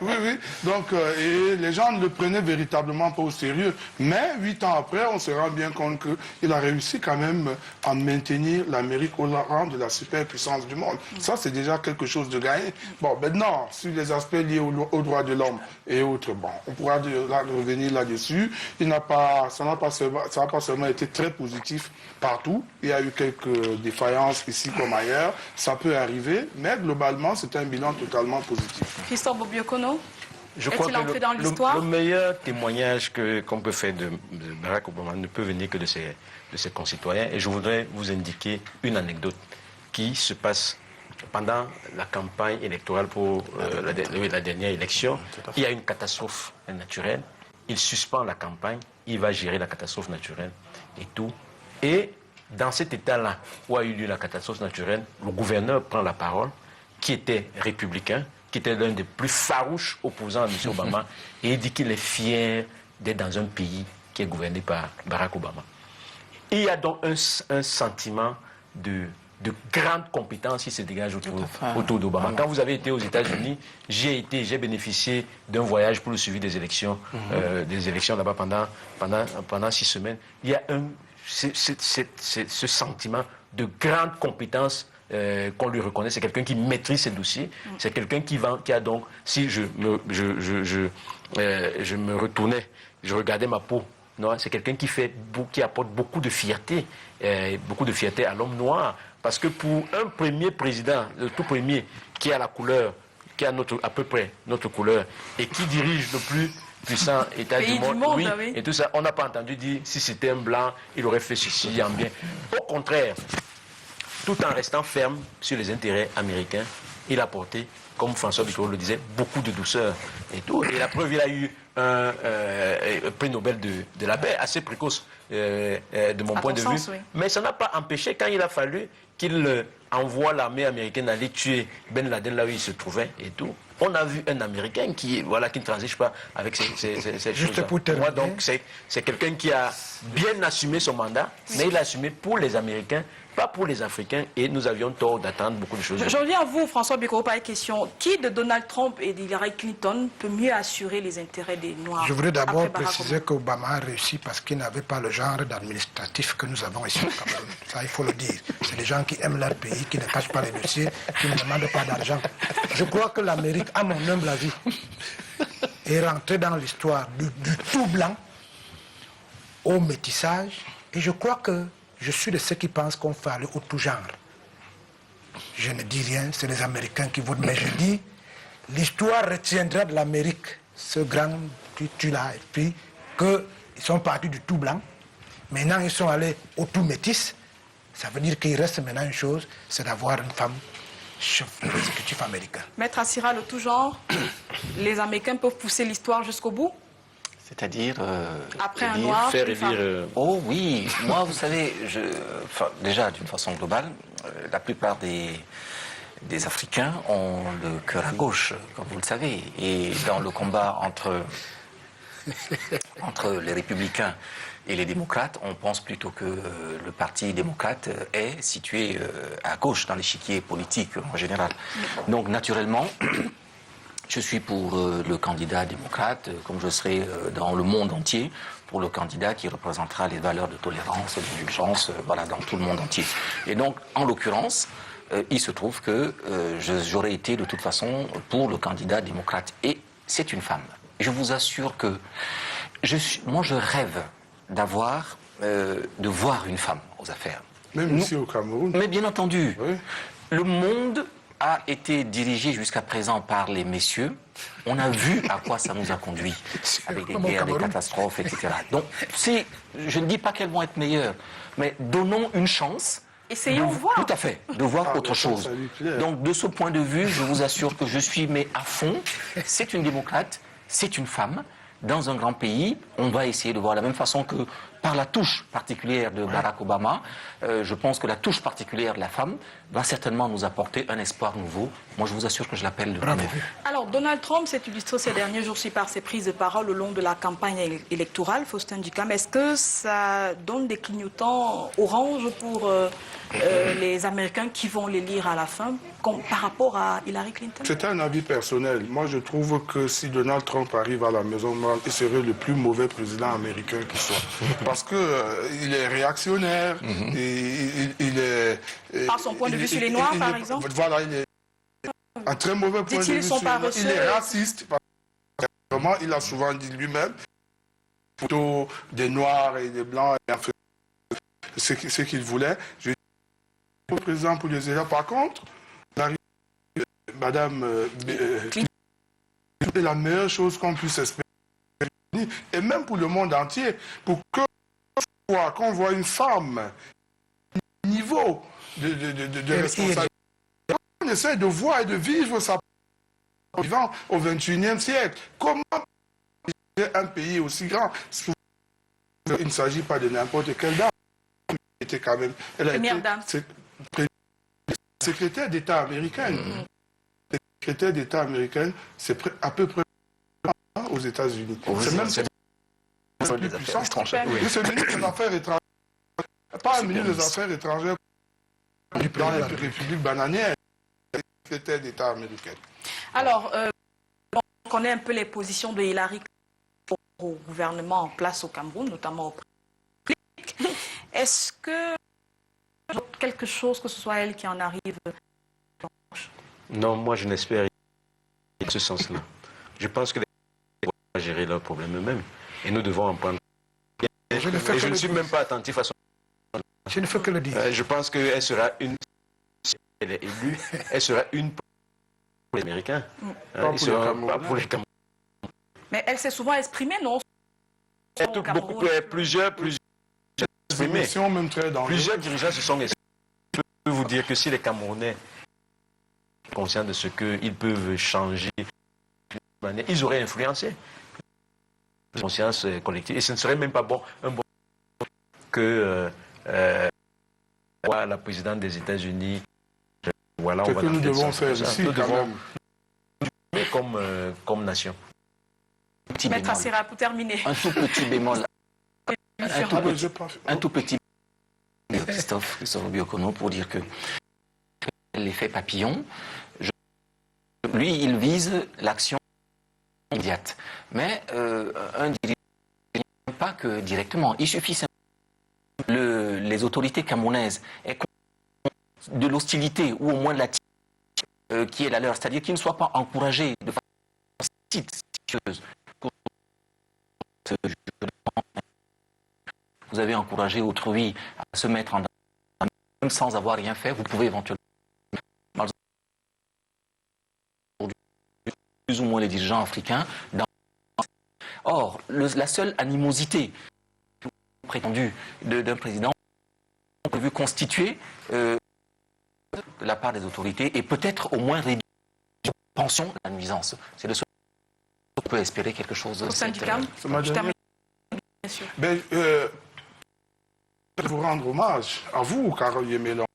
Oui, oui. Donc, et les gens ne le prenaient véritablement pas au sérieux. Mais 8 ans après, on se rend bien compte qu'il a réussi quand même à maintenir l'Amérique au rang de la superpuissance du monde. Ça, c'est déjà quelque chose de gagné. Bon, maintenant, sur les aspects liés aux droits de l'homme et autres, bon, on pourra revenir là-dessus. Ça n'a pas seulement été très positif partout. Il y a eu quelques défaillances ici comme ailleurs. Ça peut arriver, mais globalement, c'est un bilan totalement positif. Christophe Bobiokono, je crois que le meilleur témoignage qu'on peut faire de Barack Obama ne peut venir que de ses concitoyens. Et je voudrais vous indiquer une anecdote qui se passe pendant la campagne électorale pour la dernière élection. Il y a une catastrophe naturelle. Il suspend la campagne. Il va gérer la catastrophe naturelle et tout. Et dans cet état-là où a eu lieu la catastrophe naturelle, le gouverneur prend la parole, qui était républicain, qui était l'un des plus farouches opposants à M. Obama, et il dit qu'il est fier d'être dans un pays qui est gouverné par Barack Obama. Et il y a donc un sentiment de grande compétence qui se dégage autour d'Obama. Quand vous avez été aux États-Unis, j'ai bénéficié d'un voyage pour le suivi des élections là-bas pendant 6 semaines. Il y a ce sentiment de grande compétence qu'on lui reconnaît. C'est quelqu'un qui maîtrise ses dossiers. C'est quelqu'un qui a donc, si je me retournais, je regardais ma peau. C'est quelqu'un qui apporte beaucoup de fierté à l'homme noir. Parce que pour un premier président, le tout premier, qui a la couleur, qui a à peu près notre couleur, et qui dirige le plus puissant État du monde, oui, et tout ça, on n'a pas entendu dire si c'était un blanc, il aurait fait ceci en bien. Au contraire, tout en restant ferme sur les intérêts américains, il a porté, comme François Bicot le disait, beaucoup de douceur et tout. Et la preuve, il a eu un prix Nobel de la paix assez précoce de mon point de vue. Oui. Mais ça n'a pas empêché, quand il a fallu qu'il envoie l'armée américaine aller tuer Ben Laden là où il se trouvait et tout, on a vu un Américain qui ne transige pas avec ces choses. Juste pour terminer. Donc c'est quelqu'un qui a bien assumé son mandat, mais il a assumé pour les Américains, pas pour les Africains, et nous avions tort d'attendre beaucoup de choses. Je reviens à vous, François Bicot, par la question. Qui de Donald Trump et d'Hillary Clinton peut mieux assurer les intérêts des Noirs? Je voudrais d'abord préciser qu'Obama a réussi parce qu'il n'avait pas le genre d'administratif que nous avons ici au Cameroun. Ça, il faut le dire. C'est des gens qui aiment leur pays, qui ne cachent pas les dossiers, qui ne demandent pas d'argent. Je crois que l'Amérique, à mon humble avis, est rentrée dans l'histoire du tout blanc au métissage. Et je crois que je suis de ceux qui pensent qu'on fait aller au tout genre. Je ne dis rien, c'est les Américains qui votent, mais je dis, l'histoire retiendra de l'Amérique ce grand tu-là, et puis qu'ils sont partis du tout blanc, maintenant ils sont allés au tout métis, ça veut dire qu'il reste maintenant une chose, c'est d'avoir une femme chef de l'exécutif américain. Maître Assira, le tout genre, les Américains peuvent pousser l'histoire jusqu'au bout? C'est-à-dire après un noir, faire élire. Oh oui, moi vous savez, déjà d'une façon globale, la plupart des Africains ont le cœur à gauche, comme vous le savez. Et dans le combat entre les républicains et les démocrates, on pense plutôt que le parti démocrate est situé à gauche dans l'échiquier politique en général. Donc naturellement, je suis pour le candidat démocrate, comme je serai dans le monde entier, pour le candidat qui représentera les valeurs de tolérance, d'indulgence, voilà, dans tout le monde entier. Et donc, en l'occurrence, il se trouve que j'aurais été de toute façon pour le candidat démocrate. Et c'est une femme. je vous assure que moi, je rêve de voir une femme aux affaires. Même ici au Cameroun. Mais bien entendu, Oui. le monde a été dirigé jusqu'à présent par les messieurs. On a vu à quoi ça nous a conduit, avec des guerres, des catastrophes, etc. Donc, je ne dis pas qu'elles vont être meilleures, mais donnons une chance. Essayons de voir. Tout à fait, de voir autre chose. Donc, de ce point de vue, je vous assure que je suis à fond. C'est une démocrate, c'est une femme. Dans un grand pays, on va essayer de voir de la même façon que par la touche particulière de Barack Obama, je pense que la touche particulière de la femme va certainement nous apporter un espoir nouveau. Moi, je vous assure que je l'appelle de premier. Alors, Donald Trump s'est illustré ces derniers jours par ses prises de parole au long de la campagne électorale, Faustin Dicam. Est-ce que ça donne des clignotants orange pour les Américains qui vont l'élire à la fin par rapport à Hillary Clinton? C'est un avis personnel. Moi, je trouve que si Donald Trump arrive à la Maison-Blanche, il serait le plus mauvais président américain qui soit. Parce qu'il est réactionnaire, il est... Par son point de vue sur les Noirs, par exemple? Voilà, il est un très mauvais point de vue sur les Noirs. Il est raciste. Vraiment, il a souvent dit lui-même, plutôt des Noirs et des Blancs, et en fait, ce qu'il voulait. Je dis au président pour les élèves. Par contre, Madame Clinton est la meilleure chose qu'on puisse espérer. Et même pour le monde entier, pour qu'on voit une femme niveau de responsabilité. On essaie de voir et de vivre sa vivant au XXIe siècle. Comment un pays aussi grand? Il ne s'agit pas de n'importe quelle dame. Elle a été secrétaire d'État américaine. Secrétaire d'État américaine, c'est à peu près aux États-Unis. C'est même plus puissant. C'est ministre des Affaires étrangères. Pas un ministre des Affaires étrangères dans les républiques bananières. Secrétaire d'État américaine. Alors, on connaît un peu les positions de Hillary au gouvernement en place au Cameroun, notamment au politique. Est-ce que quelque chose, que ce soit elle qui en arrive? Non, moi je n'espère rien dans ce sens-là. Je pense que les gens doivent gérer leurs problèmes eux-mêmes. Et nous devons en prendre. Et je ne suis même pas attentif à son... Je ne fais que le dire. Je pense qu'elle sera une... Si elle est élue, elle sera une pour les Américains. Pas pour les Camerounais. Mais elle s'est souvent exprimée, non? Plusieurs même très dangereuses. Plusieurs dirigeants se sont exprimés. Je peux vous dire que si les Camerounais sont conscients de ce qu'ils peuvent changer, ils auraient influencé la conscience collective. Et ce ne serait même pas un bon que la présidente des États-Unis. Voilà, ce que nous devons faire ici, nous devons comme nation. Maître Assira, pour terminer. Un tout petit bémol. Un tout petit Christophe Biocono pour dire que l'effet papillon, lui, il vise l'action immédiate. Mais un dirigeant, pas que directement. Il suffit simplement que les autorités camerounaises aient de l'hostilité ou au moins de la qui est la leur, c'est-à-dire qu'ils ne soient pas encouragés de façon sérieuse. Vous avez encouragé autrui à se mettre en danger, même sans avoir rien fait, vous pouvez éventuellement plus ou moins les dirigeants africains. Or, la seule animosité prétendue d'un président peut vu constituer de la part des autorités et peut-être au moins réduire la pension de la nuisance. C'est le seul qu'on peut espérer quelque chose de syndicat. Je vous rendre hommage à vous, Carole Yémélon,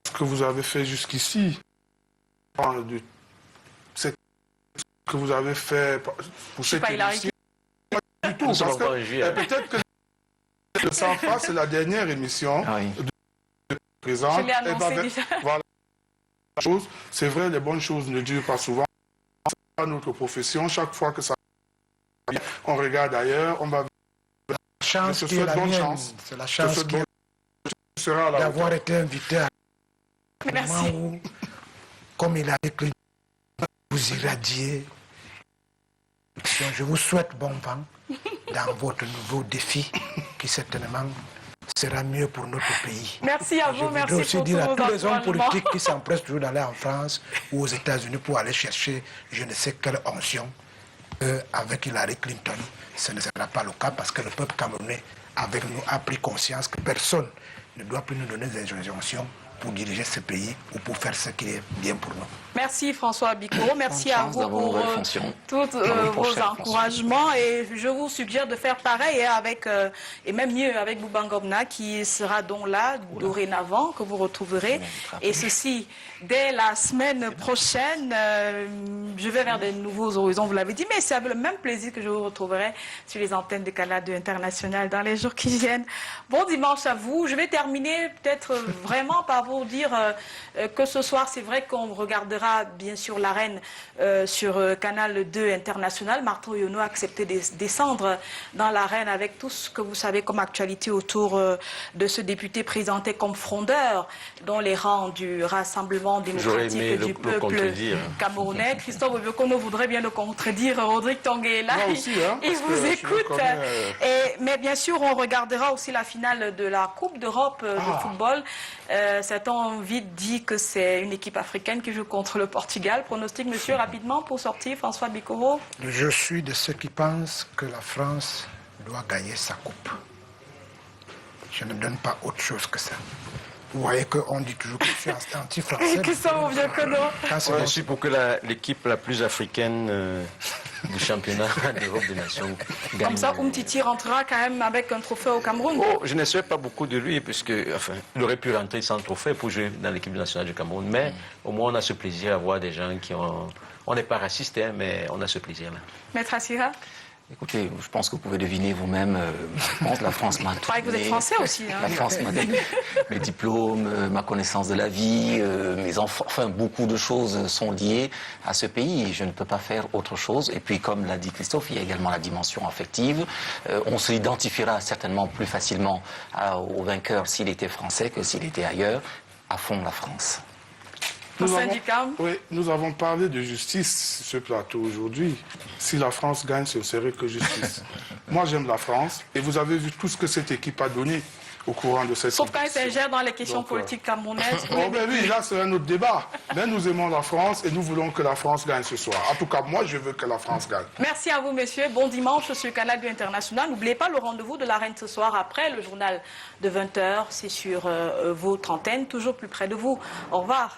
ce que vous avez fait jusqu'ici, ce que vous avez fait pour cette émission. Du tout, parce que peut-être que le Sanfa, c'est la dernière émission de présent. Je l'ai annoncé déjà. Voilà. C'est vrai, les bonnes choses ne durent pas souvent. C'est pas notre profession. Chaque fois que ça on regarde ailleurs, on va... Chance qui est la mienne. C'est la chance d'avoir été invité à un moment où, comme il a écrit, vous irradiez Je vous souhaite bon vent dans votre nouveau défi qui certainement sera mieux pour notre pays. Merci à Je vous, voudrais merci aussi pour dire à tous tous vos les hommes encouragements. politiques qui s'empressent toujours d'aller en France ou aux États-Unis pour aller chercher je ne sais quelle onction, avec Hillary Clinton, ce ne sera pas le cas parce que le peuple camerounais avec nous a pris conscience que personne ne doit plus nous donner des injonctions pour diriger ce pays ou pour faire ce qui est bien pour nous. Merci François Bikoro, merci Bonne à chance vous dans vos pour nouvelles fonctions. tous Dans vos vos prochaines encouragements et je vous suggère de faire pareil avec, et même mieux avec Bouba Ngomna qui sera donc là dorénavant, que vous retrouverez. Et ceci, dès la semaine prochaine, je vais vers de nouveaux horizons, vous l'avez dit, mais c'est avec le même plaisir que je vous retrouverai sur les antennes de Canal 2 International dans les jours qui viennent. Bon dimanche à vous. Je vais terminer peut-être vraiment par vous dire que ce soir, c'est vrai qu'on regardera bien sûr l'arène sur Canal 2 International. Martin Yono a accepté de descendre dans l'arène avec tout ce que vous savez comme actualité autour de ce député présenté comme frondeur dans les rangs du Rassemblement démocratique du peuple camerounais. Christophe Obiokono voudrait bien le contredire. Rodrigue Tanguay est là. Moi aussi, hein, Il parce vous que je écoute. le connais, Mais bien sûr, on regardera aussi la finale de la Coupe d'Europe de football. Certains ont vite dit que c'est une équipe africaine qui joue contre le Portugal. Pronostic, monsieur, rapidement pour sortir, François Bikoro. Je suis de ceux qui pensent que la France doit gagner sa coupe. Je ne donne pas autre chose que ça. Vous voyez qu'on dit toujours que je suis anti-français. Christophe Obiokono. Je suis pour que l'équipe la plus africaine du championnat d'Europe des Nations gagne. Comme ça, Umtiti rentrera quand même avec un trophée au Cameroun. Oh, je ne souhaite pas beaucoup de lui, puisque enfin, il aurait pu rentrer sans trophée pour jouer dans l'équipe nationale du Cameroun. Mais au moins, on a ce plaisir à voir des gens qui ont... On n'est pas raciste, hein, mais on a ce plaisir-là. Maître Assira. Écoutez, je pense que vous pouvez deviner vous-même. Je pense que la France m'a Je crois que vous êtes français aussi. Hein. La France m'a donné mes diplômes, ma connaissance de la vie, mes enfants. Enfin, beaucoup de choses sont liées à ce pays et je ne peux pas faire autre chose. Et puis, comme l'a dit Christophe, il y a également la dimension affective. On s'identifiera certainement plus facilement au vainqueur s'il était français que s'il était ailleurs. À fond la France. Nous avons parlé de justice sur ce plateau aujourd'hui. Si la France gagne, ce ne serait que justice. Moi, j'aime la France et vous avez vu tout ce que cette équipe a donné au courant de cette Sauf quand il s'ingère dans les questions politiques camerounaises. Oh ben oui, là c'est un autre débat. Mais nous aimons la France et nous voulons que la France gagne ce soir. En tout cas, moi, je veux que la France gagne. Merci à vous, messieurs. Bon dimanche sur Canal 2 International. N'oubliez pas le rendez-vous de l'arène ce soir après le journal de 20h. C'est sur votre antenne, toujours plus près de vous. Au revoir.